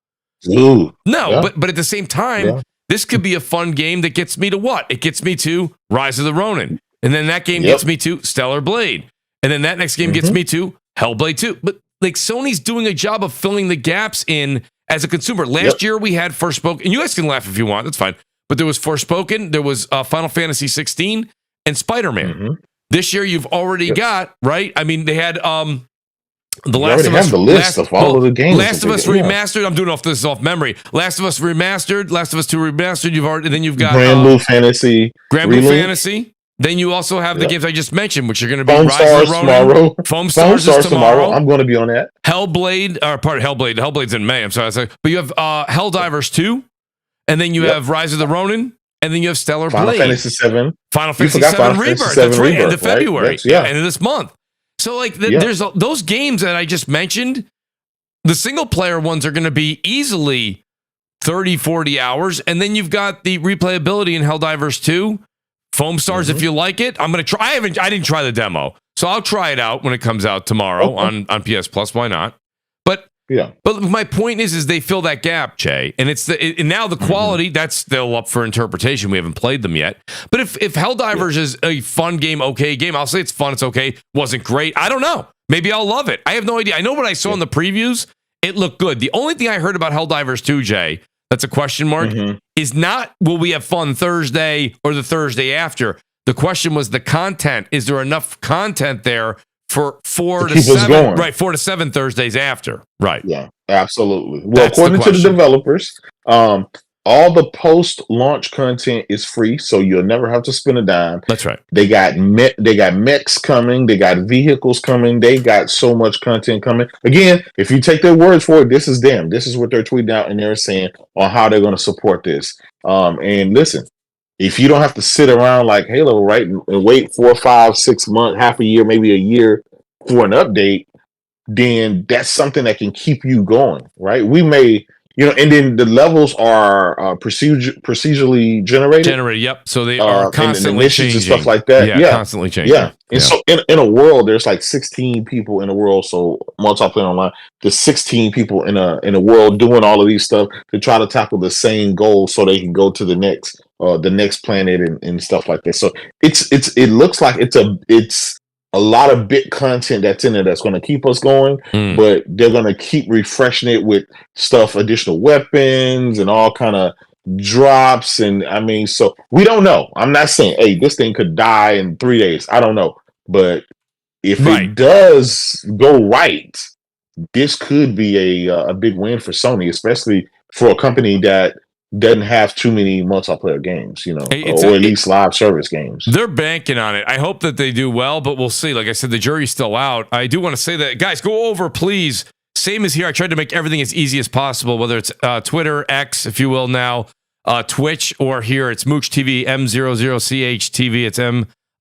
Ooh. No, but at the same time, this could be a fun game that gets me to what? It gets me to Rise of the Ronin. And then that game gets me to Stellar Blade. And then that next game gets me to Hellblade 2. But like Sony's doing a job of filling the gaps in as a consumer. Last year we had Forspoken, and you guys can laugh if you want, that's fine. But there was Forspoken, there was Final Fantasy 16, and Spider-Man. This year you've already got, right? I mean, they had the Last of Us. Have the list of all of the games. Last of Us Remastered. I'm doing this off memory. Last of Us Remastered, Last of Us 2 Remastered. And then you've got Grand Blue Fantasy. Then you also have the games I just mentioned, which are going to be Rise of the Ronin, tomorrow. Foam Stars is tomorrow. I'm going to be on that. Hellblade, or part of Hellblade. Hellblade's in May. I'm sorry. But you have Helldivers 2, and then you have Rise of the Ronin, and then you have Stellar Blade. Final Fantasy 7 Rebirth. That's right, end of February. End of this month. So like there's those games that I just mentioned, the single player ones are going to be easily 30, 40 hours. And then you've got the replayability in Helldivers 2. Foam Stars, if you like it. I'm going to try. I didn't try the demo. So I'll try it out when it comes out tomorrow on PS Plus. Why not? But my point is they fill that gap, Jay. And and now the quality, that's still up for interpretation. We haven't played them yet. But if Helldivers is a fun game, okay game, I'll say it's fun, it's okay. Wasn't great. I don't know. Maybe I'll love it. I have no idea. I know what I saw in the previews. It looked good. The only thing I heard about Helldivers 2, Jay, that's a question mark, is not will we have fun Thursday or the Thursday after. The question was the content. Is there enough content there for 4 to 7? Right, 4 to 7 Thursdays after. Right. Yeah, absolutely. Well, according to the developers, all the post-launch content is free, so you'll never have to spend a dime. That's right. They got mechs coming, they got vehicles coming, they got so much content coming. Again, if you take their words for it, this is them. This is what they're tweeting out, and they're saying on how they're going to support this. And listen, if you don't have to sit around like Halo, right, and wait 4, 5, 6 months, half a year, maybe a year for an update, then that's something that can keep you going, right? We may, and then the levels are procedurally generated. Yep. So they are constantly changing and stuff like that. Yeah, constantly changing. Yeah. And so in a world, there's like 16 people in the world. So multiplayer online, there's 16 people in a world doing all of these stuff to try to tackle the same goal so they can go to the next planet and stuff like that. So it looks like it's a lot of bit content that's in there that's going to keep us going, but they're going to keep refreshing it with stuff, additional weapons and all kind of drops. And I mean, so we don't know. I'm not saying, hey, this thing could die in 3 days. I don't know. But if it does go right, this could be a big win for Sony, especially for a company that doesn't have too many multiplayer games, or at least live service games. They're banking on it. I hope that they do well, but we'll see. Like I said, the jury's still out. I do want to say that, guys, go over, please. Same as here. I tried to make everything as easy as possible, whether it's Twitter, X, if you will, now, Twitch, or here it's Mooch TV, M00CHTV. It's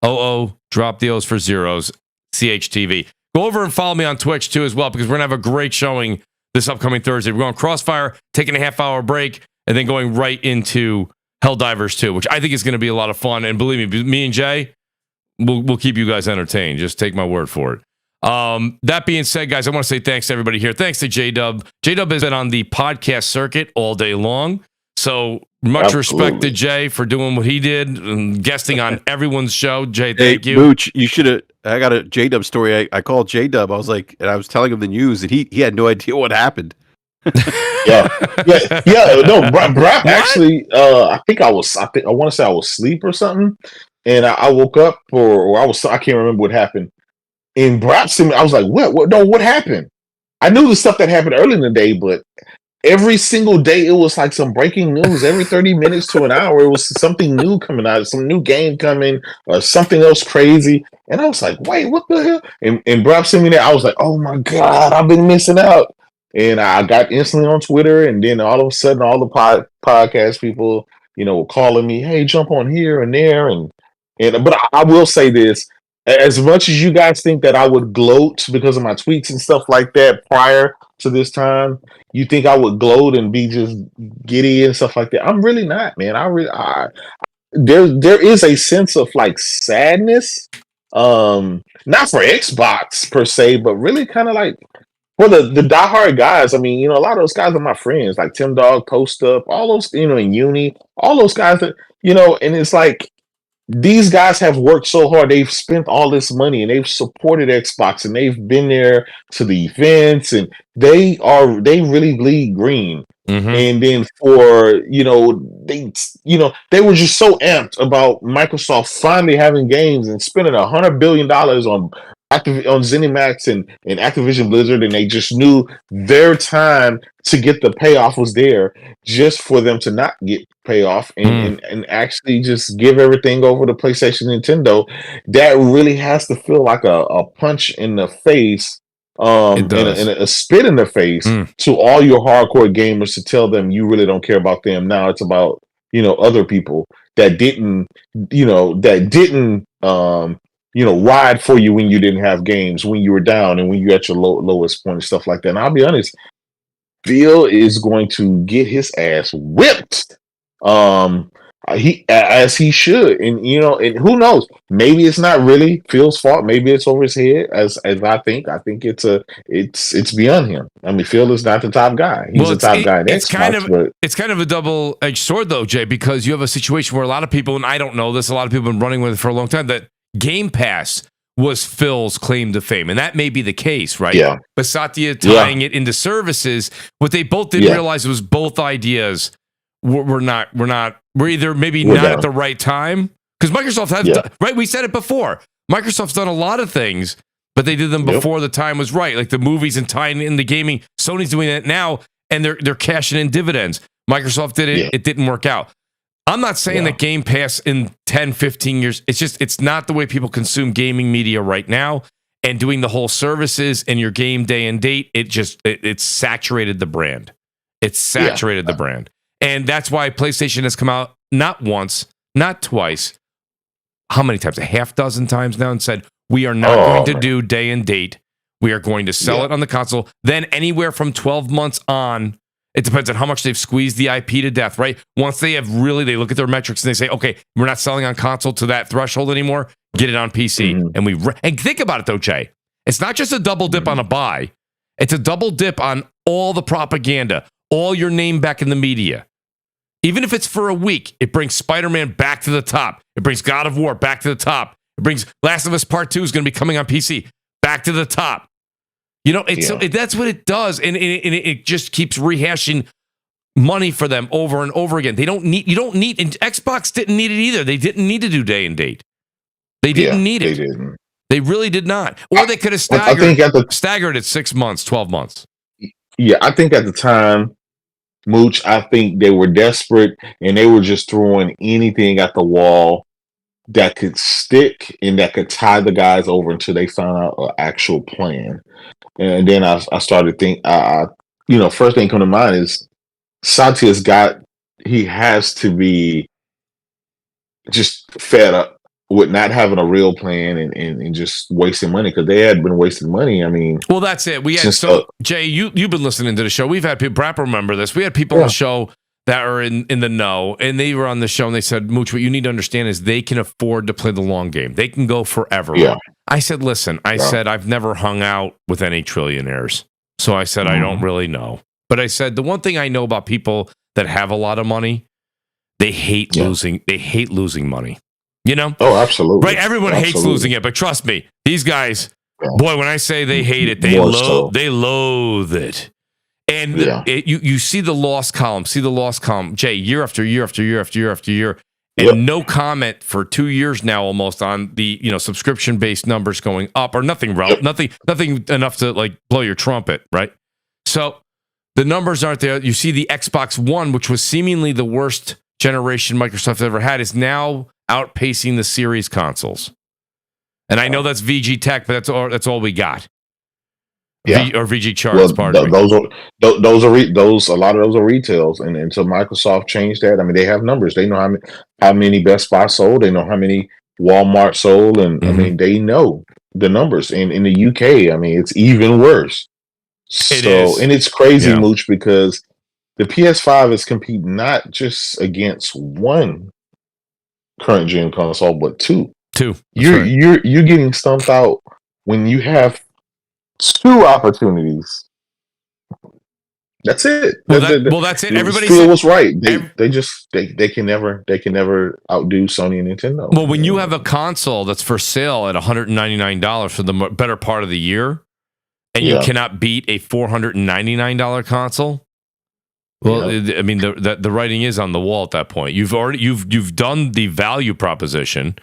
MOO, drop the O's for zeros, CHTV. Go over and follow me on Twitch, too, as well, because we're going to have a great showing this upcoming Thursday. We're going Crossfire, taking a half-hour break, and then going right into Helldivers 2, which I think is going to be a lot of fun. And believe me and Jay, we'll keep you guys entertained. Just take my word for it. That being said, guys, I want to say thanks to everybody here. Thanks to J-Dub. J-Dub has been on the podcast circuit all day long. So much respect to Jay for doing what he did and guesting on everyone's show. Jay, thank you. Mooch, you should have. I got a J-Dub story. I called J-Dub. I was like, and I was telling him the news, and he had no idea what happened. No, BRAP actually, I want to say I was asleep or something, and I woke up or I can't remember what happened. And BRAP sent me, I was like, what happened? I knew the stuff that happened early in the day, but every single day it was like some breaking news. Every 30 minutes to an hour, it was something new coming out, some new game coming, or something else crazy. And I was like, wait, what the hell? And BRAP sent me that. I was like, oh my God, I've been missing out. And I got instantly on Twitter, and then all of a sudden, all the podcast people, were calling me, "Hey, jump on here and there." But I will say this: as much as you guys think that I would gloat because of my tweets and stuff like that prior to this time, you think I would gloat and be just giddy and stuff like that. I'm really not, man. There is a sense of like sadness, not for Xbox per se, but really kind of like for the diehard guys. I mean, a lot of those guys are my friends, like Tim Dog, Post Up, all those, in Uni, all those guys that, and it's like, these guys have worked so hard. They've spent all this money and they've supported Xbox and they've been there to the events and they really bleed green. Mm-hmm. And then they were just so amped about Microsoft finally having games and spending $100 billion on ZeniMax and Activision Blizzard, and they just knew their time to get the payoff was there, just for them to not get payoff and actually just give everything over to PlayStation, Nintendo. That really has to feel like a punch in the face, and a spit in the face to all your hardcore gamers, to tell them you really don't care about them. Now it's about other people that didn't ride for you when you didn't have games, when you were down and when you were at your lowest point and stuff like that. And I'll be honest, Phil is going to get his ass whipped. As he should. And and who knows? Maybe it's not really Phil's fault. Maybe it's over his head, as I think. I think it's beyond him. I mean, Phil is not the top guy. He's the top guy. It's kind of a double-edged sword though, Jay, because you have a situation where a lot of people, and I don't know this, a lot of people have been running with it for a long time, that Game Pass was Phil's claim to fame, and that may be the case, right? Yeah. But Satya tying it into services, what they both didn't realize was both ideas were either maybe not at the right time, because Microsoft has right. We said it before. Microsoft's done a lot of things, but they did them before the time was right, like the movies and tying in the gaming. Sony's doing it now, and they're cashing in dividends. Microsoft did it; it didn't work out. I'm not saying that Game Pass in 10, 15 years, it's not the way people consume gaming media right now, and doing the whole services and your game day and date, it's saturated the brand. It's saturated the brand. And that's why PlayStation has come out not once, not twice, how many times? A half dozen times now, and said, we are not going to do day and date. We are going to sell it on the console. Then anywhere from 12 months on, it depends on how much they've squeezed the IP to death, right? Once they look at their metrics and they say, okay, we're not selling on console to that threshold anymore, get it on PC. Mm-hmm. And think about it though, Jay. It's not just a double dip on a buy. It's a double dip on all the propaganda, all your name back in the media. Even if it's for a week, it brings Spider-Man back to the top. It brings God of War back to the top. It brings Last of Us Part 2 is going to be coming on PC back to the top. That's what it does, and it just keeps rehashing money for them over and over again. You don't need, and Xbox didn't need it either. They didn't need to do day and date. They didn't need it. Didn't. They really did not. Or they could have staggered it 6 months, 12 months. Yeah, I think at the time, Mooch, I think they were desperate and they were just throwing anything at the wall that could stick and that could tie the guys over until they found out an actual plan. And then I started thinking, first thing come to mind is Satya's he has to be just fed up with not having a real plan and just wasting money, because they had been wasting money. I mean, well, that's it. We had Jay, you've been listening to the show. We've had people, BRAP remember this. We had people on the show that are in the know, and they were on the show and they said, Mooch, what you need to understand is they can afford to play the long game. They can go forever. Yeah. I said, listen, said, I've never hung out with any trillionaires. So I said, I don't really know. But I said, the one thing I know about people that have a lot of money, they hate losing. They hate losing money. You know? Oh, absolutely. Right? Everyone hates losing it, but trust me, these guys, boy, when I say they hate it, they loathe it. And you see the loss column, Jay, year after year after year after year after year, and no comment for 2 years now almost on the subscription-based numbers going up, or nothing enough to like blow your trumpet, right? So the numbers aren't there. You see the Xbox One, which was seemingly the worst generation Microsoft ever had, is now outpacing the Series consoles. And I know that's VG Tech, but that's all we got. Yeah. Or VG Charts, pardon me. A lot of those are retails, and until Microsoft changed that, I mean, they have numbers. They know how many Best Buy sold. They know how many Walmart sold, and I mean they know the numbers. And in the UK, I mean it's even worse. And it's crazy, Mooch, because the PS5 is competing not just against one current gen console, but two. You're getting stumped out when you have two opportunities. That's it. That's it. Everybody was right. They can never outdo Sony and Nintendo. Well, when you have a console that's for sale at $199 for the better part of the year, and you cannot beat a $499 console, well, I mean the writing is on the wall at that point. You've done the value proposition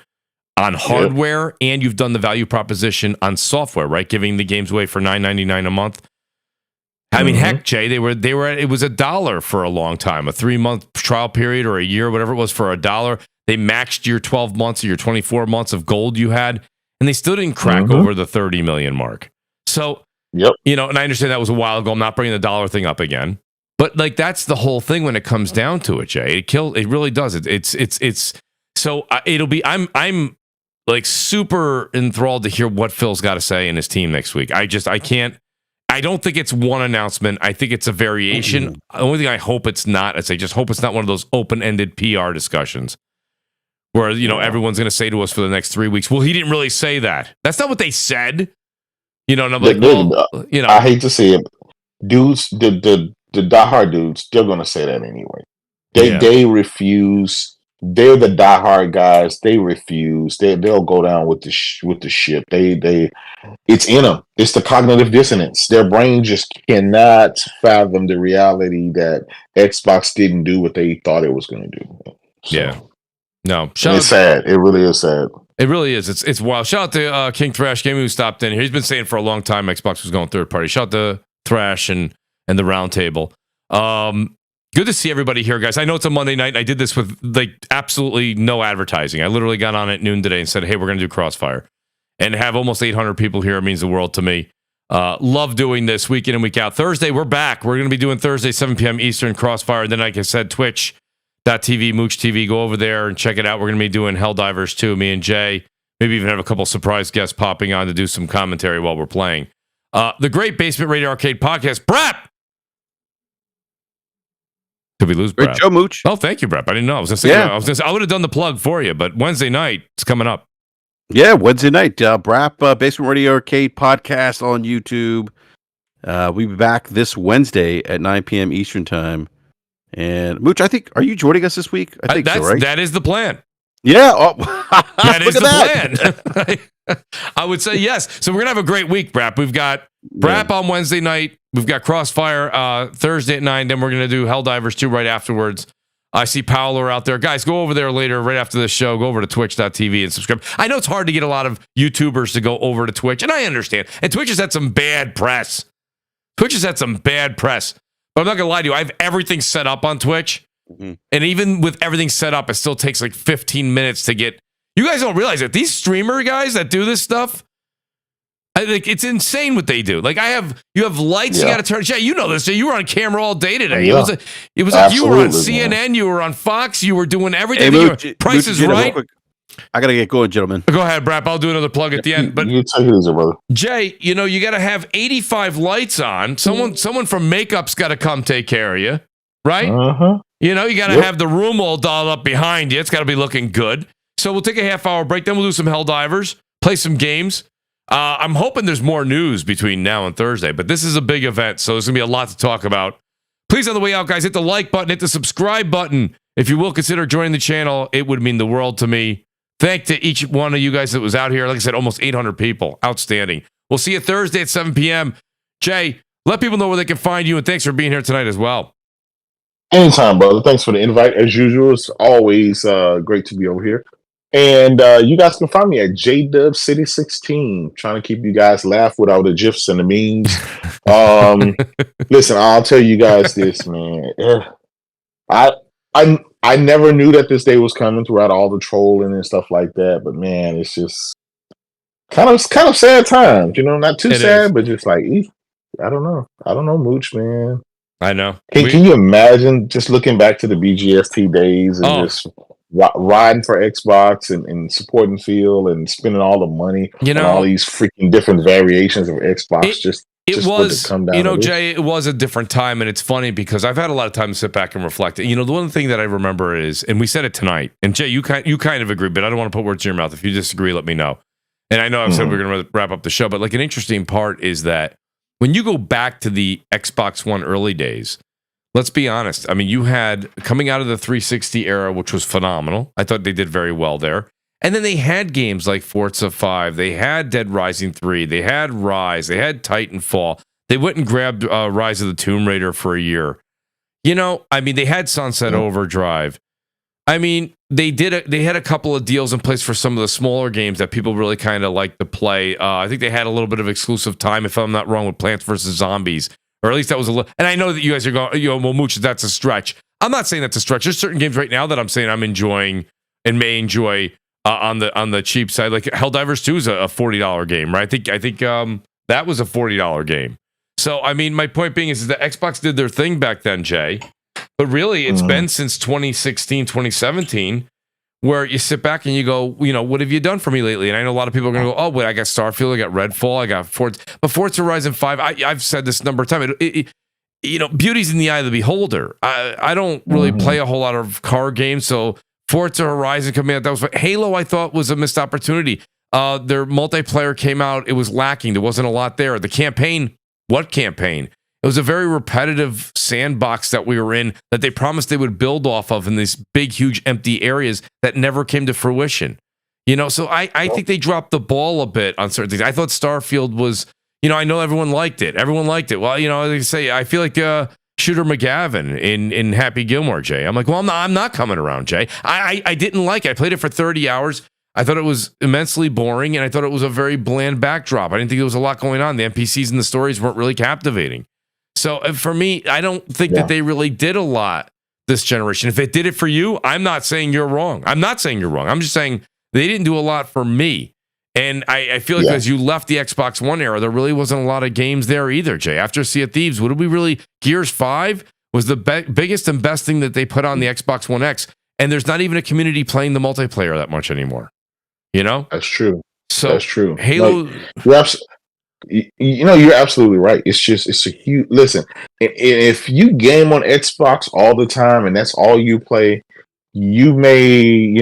on hardware, and you've done the value proposition on software, right? Giving the games away for $9.99 a month. I mean, heck, Jay, they were it was $1 for a long time, a 3-month trial period or a year, whatever it was, for $1. They matched your 12 months or your 24 months of gold you had, and they still didn't crack over the 30 million mark. So, you know, and I understand that was a while ago. I'm not bringing the dollar thing up again, but like that's the whole thing when it comes down to it, Jay. It really does. It's so it'll be. I'm like super enthralled to hear what Phil's got to say in his team next week. I can't. I don't think it's one announcement. I think it's a variation. The only thing I hope it's not is I just hope it's not one of those open-ended PR discussions where, you know, everyone's going to say to us for the next 3 weeks, well, he didn't really say that. That's not what they said. You know, and I'm like, you know. I hate to say it. Dudes, the diehard dudes, they're going to say that anyway. They refuse. They're the diehard guys. They refuse. They'll go down with the ship. It's in them. It's the cognitive dissonance. Their brain just cannot fathom the reality that Xbox didn't do what they thought it was going to do. So, no. It's sad. It really is sad. It really is. It's wild. Shout out to King Thrash Gaming who stopped in here. He's been saying for a long time Xbox was going third party. Shout out to Thrash and the Roundtable. Good to see everybody here, guys. I know it's a Monday night. I did this with like absolutely no advertising. I literally got on at noon today and said, hey, we're going to do Crossfire. And to have almost 800 people here means the world to me. Love doing this week in and week out. Thursday, we're back. We're going to be doing Thursday, 7 p.m. Eastern, Crossfire. And then, like I said, Twitch.tv, Mooch TV. Go over there and check it out. We're going to be doing Helldivers too, me and Jay. Maybe even have a couple surprise guests popping on to do some commentary while we're playing. The great Basement Radio Arcade Podcast, BRAP! Did we lose BRAP? Great show, Mooch. Oh, thank you, BRAP. I didn't know. I was going to say, I would have done the plug for you, but Wednesday night, it's coming up. Yeah, Wednesday night, BRAP Basement Radio Arcade Podcast on YouTube. We'll be back this Wednesday at 9 p.m. Eastern Time. And Mooch, I think, are you joining us this week? I think so, right? That is the plan. Yeah. That is the plan. I would say yes. So we're going to have a great week, BRAP. We've got BRAP on Wednesday night. We've got Crossfire Thursday at 9. Then we're going to do Helldivers 2 right afterwards. I see Paolo out there. Guys, go over there later, right after this show. Go over to twitch.tv and subscribe. I know it's hard to get a lot of YouTubers to go over to Twitch, and I understand. And Twitch has had some bad press. But I'm not going to lie to you. I have everything set up on Twitch. Mm-hmm. And even with everything set up, it still takes like 15 minutes to get... You guys don't realize that these streamer guys that do this stuff, I think it's insane what they do. Like you have lights you got to turn. Yeah, you know this. You were on camera all day today. Yeah. It was like you were on CNN, man. You were on Fox, you were doing everything. Hey, Price is Right. I gotta get going, gentlemen. Go ahead, BRAP. I'll do another plug at the end. But you take it easy, brother. Jay, you know you got to have 85 lights on. Someone from makeup's got to come take care of you, right? You know you got to have the room all dolled up behind you. It's got to be looking good. So we'll take a half-hour break. Then we'll do some Helldivers, play some games. I'm hoping there's more news between now and Thursday, but this is a big event, so there's going to be a lot to talk about. Please, on the way out, guys, hit the like button, hit the subscribe button. If you will consider joining the channel, it would mean the world to me. Thank to each one of you guys that was out here. Like I said, almost 800 people. Outstanding. We'll see you Thursday at 7 p.m. Jay, let people know where they can find you, and thanks for being here tonight as well. Anytime, brother. Thanks for the invite. As usual, it's always great to be over here. And you guys can find me at JDubCity16, trying to keep you guys laugh with all the GIFs and the memes. Listen, I'll tell you guys this, man. I never knew that this day was coming throughout all the trolling and stuff like that. But man, it's just kind of sad times, you know. Not too sad, but just like I don't know, Mooch, man. I know. Can you imagine just looking back to the BGST days and just riding for Xbox and supporting Phil and spending all the money on all these freaking different variations of Xbox. It was, Jay, it was a different time, and it's funny because I've had a lot of time to sit back and reflect. The one thing that I remember is, and we said it tonight, and Jay, you kind of agree, but I don't want to put words in your mouth. If you disagree, let me know. And I know I've said we're going to wrap up the show, but like an interesting part is that when you go back to the Xbox One early days, let's be honest. I mean, you had coming out of the 360 era, which was phenomenal. I thought they did very well there. And then they had games like Forza 5. They had Dead Rising 3. They had Rise. They had Titanfall. They went and grabbed Rise of the Tomb Raider for a year. They had Sunset Overdrive. I mean, they had a couple of deals in place for some of the smaller games that people really kind of like to play. I think they had a little bit of exclusive time, if I'm not wrong, with Plants vs. Zombies. Or at least that was a little... And I know that you guys are going, well, Mooch, that's a stretch. I'm not saying that's a stretch. There's certain games right now that I'm saying I'm enjoying and may enjoy on the cheap side. Like Helldivers 2 is a $40 game, right? I think that was a $40 game. So, I mean, my point being is that Xbox did their thing back then, Jay. But really, it's been since 2016, 2017, where you sit back and you go, what have you done for me lately? And I know a lot of people are going to go, oh, wait, I got Starfield, I got Redfall, I got Forza. But Forza Horizon 5, I've said this number of times. Beauty's in the eye of the beholder. I don't really play a whole lot of car games, so Forza Horizon coming out, that was fun. Halo, I thought, was a missed opportunity. Their multiplayer came out, it was lacking. There wasn't a lot there. The campaign, what campaign? It was a very repetitive sandbox that we were in that they promised they would build off of in these big, huge, empty areas that never came to fruition. So I think they dropped the ball a bit on certain things. I thought Starfield was, I know everyone liked it. Everyone liked it. Well, they say, I feel like Shooter McGavin in Happy Gilmore, Jay. I'm like, well, I'm not coming around, Jay. I didn't like it. I played it for 30 hours. I thought it was immensely boring, and I thought it was a very bland backdrop. I didn't think there was a lot going on. The NPCs and the stories weren't really captivating. So for me, I don't think that they really did a lot this generation. If it did it for you, I'm not saying you're wrong. I'm just saying they didn't do a lot for me. And I feel like as you left the Xbox One era, there really wasn't a lot of games there either, Jay. After Sea of Thieves, what did we really... Gears 5 was the biggest and best thing that they put on the Xbox One X. And there's not even a community playing the multiplayer that much anymore. That's true. So that's true. Halo... you're absolutely right. It's a huge... Listen, if you game on Xbox all the time and that's all you play... You may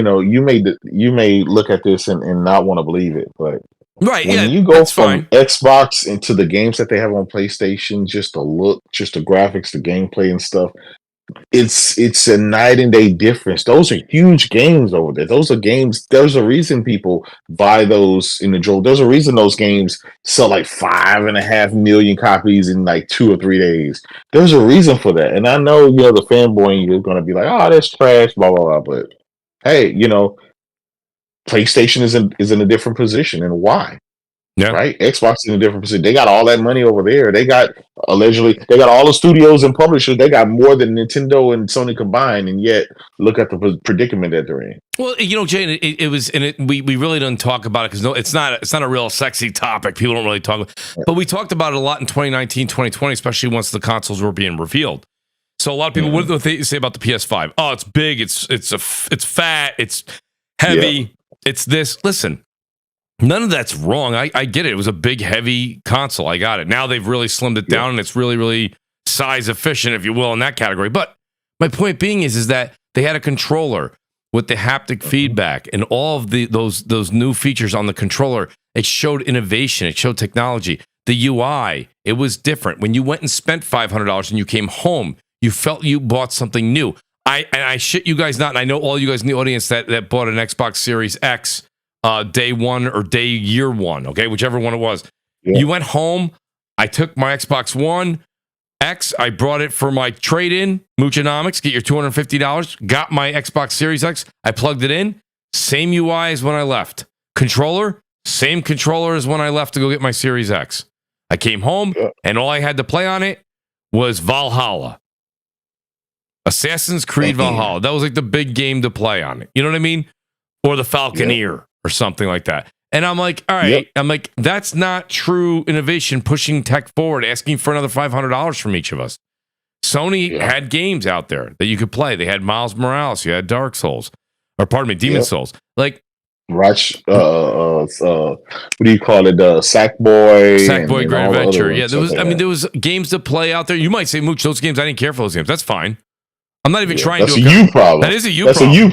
look at this and not want to believe it, but when you go from Xbox into the games that they have on PlayStation, just the look, just the graphics, the gameplay and stuff, it's a night and day difference. Those are huge games over there. Those are games. There's a reason people buy those in the drawer. There's a reason those games sell like 5.5 million copies in like 2 or 3 days. There's a reason for that. And I know, the fanboy, you're going to be like, oh, that's trash, blah, blah, blah. But hey, PlayStation is in a different position. And why? Yeah. Right? Xbox is in a different position. They got all that money over there. They got all the studios and publishers. They got more than Nintendo and Sony combined, and yet look at the predicament that they're in. Well, Jay, it was, and we really don't talk about it because it's not a real sexy topic. People don't really talk about it. But we talked about it a lot in 2019, 2020, especially once the consoles were being revealed. So a lot of people, what do they say about the PS5? Oh, it's big, it's fat, it's heavy, it's this. Listen. None of that's wrong. I get it. It was a big, heavy console. I got it. Now they've really slimmed it down, and it's really, really size efficient, if you will, in that category. But my point being is that they had a controller with the haptic feedback and all of those new features on the controller. It showed innovation. It showed technology. The UI, it was different. When you went and spent $500 and you came home, you felt you bought something new. I shit you guys not, and I know all you guys in the audience that bought an Xbox Series X day one or year one, okay, whichever one it was. Yeah. You went home. I took my Xbox One X. I brought it for my trade-in. Moochonomics, get your $250. Got my Xbox Series X. I plugged it in. Same UI as when I left. Controller, same controller as when I left to go get my Series X. I came home, and all I had to play on it was Valhalla. Assassin's Creed Valhalla. That was like the big game to play on it. You know what I mean? Or the Falconeer. Or something like that. And I'm like, all right. I'm like, that's not true innovation, pushing tech forward, asking for another $500 from each of us. Sony had games out there that you could play. They had Miles Morales. You had Dark Souls. or pardon me, Demon Souls. Like, what do you call it? Sackboy Great Adventure. Yeah, there was. Like I mean, there was games to play out there. You might say, Mooch, those games, I didn't care for those games. That's fine. I'm not even trying that's to. That's a you problem. That is a you that's problem. A you.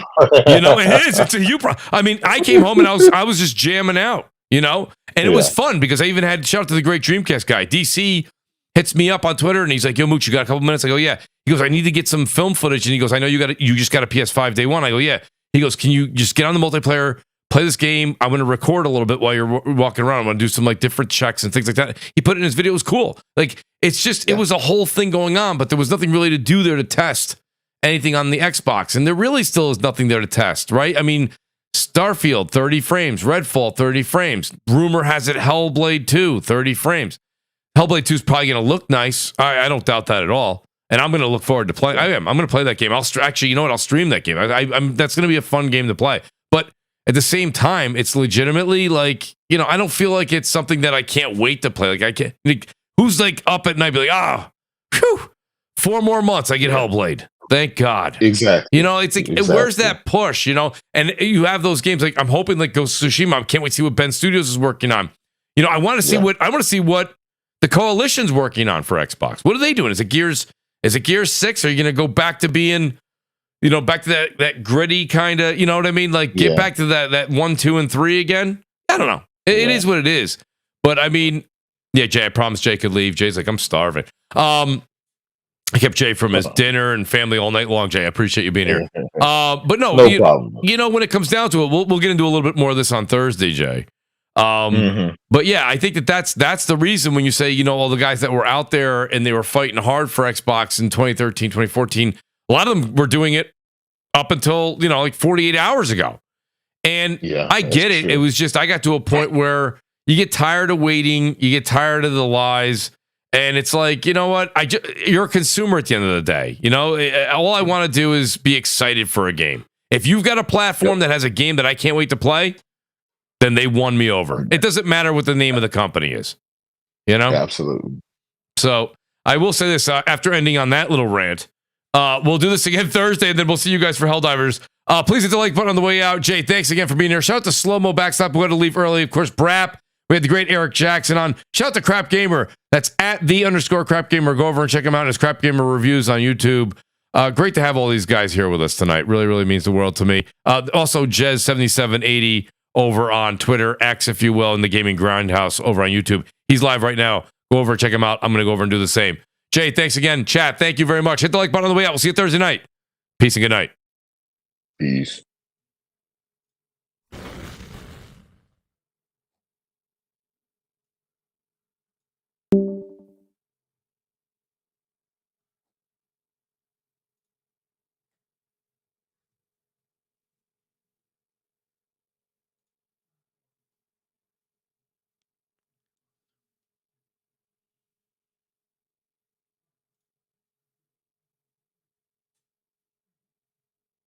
You know, it is. It's a you problem. I mean, I came home and I was just jamming out. You know, and it was fun because I even had shout out to the great Dreamcast guy. DC hits me up on Twitter and he's like, "Yo, Mooch, you got a couple minutes?" I go, "Yeah." He goes, "I need to get some film footage," and he goes, "I know you just got a PS5 day one." I go, "Yeah." He goes, "Can you just get on the multiplayer, play this game? I'm going to record a little bit while you're walking around. I'm going to do some like different checks and things like that." He put it in his video. It was cool. Like, it's just it was a whole thing going on, but there was nothing really to do there to test anything on the Xbox, and there really still is nothing there to test, right? I mean, Starfield 30 frames, Redfall 30 frames. Rumor has it Hellblade 2 30 frames. Hellblade 2 is probably going to look nice. I don't doubt that at all. And I'm going to look forward to playing. I'm going to play that game. Actually, you know what? I'll stream that game. That's going to be a fun game to play. But at the same time, it's legitimately like, you know, I don't feel like it's something that I can't wait to play. Like, I can't. Like, who's like up at night, be like, phew, 4 more months, I get Hellblade. Thank God. Exactly. You know, it's like, where's that push, you know? And you have those games like, I'm hoping like Ghost of Tsushima. I can't wait to see what Ben Studios is working on. You know, I want to see what the Coalition's working on for Xbox. What are they doing? Is it Gears 6? Are you going to go back to being, you know, back to that gritty kind of, you know what I mean? Like get back to that 1, 2, and 3 again? I don't know. It is what it is. But I mean, yeah, Jay, I promised Jay could leave. Jay's like, I'm starving. I kept Jay from his dinner and family all night long. Jay, I appreciate you being here. But no problem. You know, when it comes down to it, we'll get into a little bit more of this on Thursday, Jay. But yeah, I think that's the reason when you say, you know, all the guys that were out there and they were fighting hard for Xbox in 2013, 2014, a lot of them were doing it up until, you know, like 48 hours ago. And I get it. True. It was just, I got to a point where you get tired of waiting, you get tired of the lies. And it's like, you know what? You're a consumer at the end of the day. You know, all I want to do is be excited for a game. If you've got a platform that has a game that I can't wait to play, then they won me over. It doesn't matter what the name of the company is. You know? Absolutely. So I will say this after ending on that little rant. We'll do this again Thursday, and then we'll see you guys for Helldivers. Please hit the like button on the way out. Jay, thanks again for being here. Shout out to SloMoBackSlap. We had to leave early. Of course, BRAP. We had the great Eric Jackson on. Shout out to Crap Gamer. That's at @the_Crap Gamer. Go over and check him out in his Crap Gamer reviews on YouTube. Great to have all these guys here with us tonight. Really, really means the world to me. Also, Jez7780 over on Twitter, X, if you will, in the Gaming Grindhouse over on YouTube. He's live right now. Go over and check him out. I'm going to go over and do the same. Jay, thanks again. Chat, thank you very much. Hit the like button on the way out. We'll see you Thursday night. Peace and good night. Peace.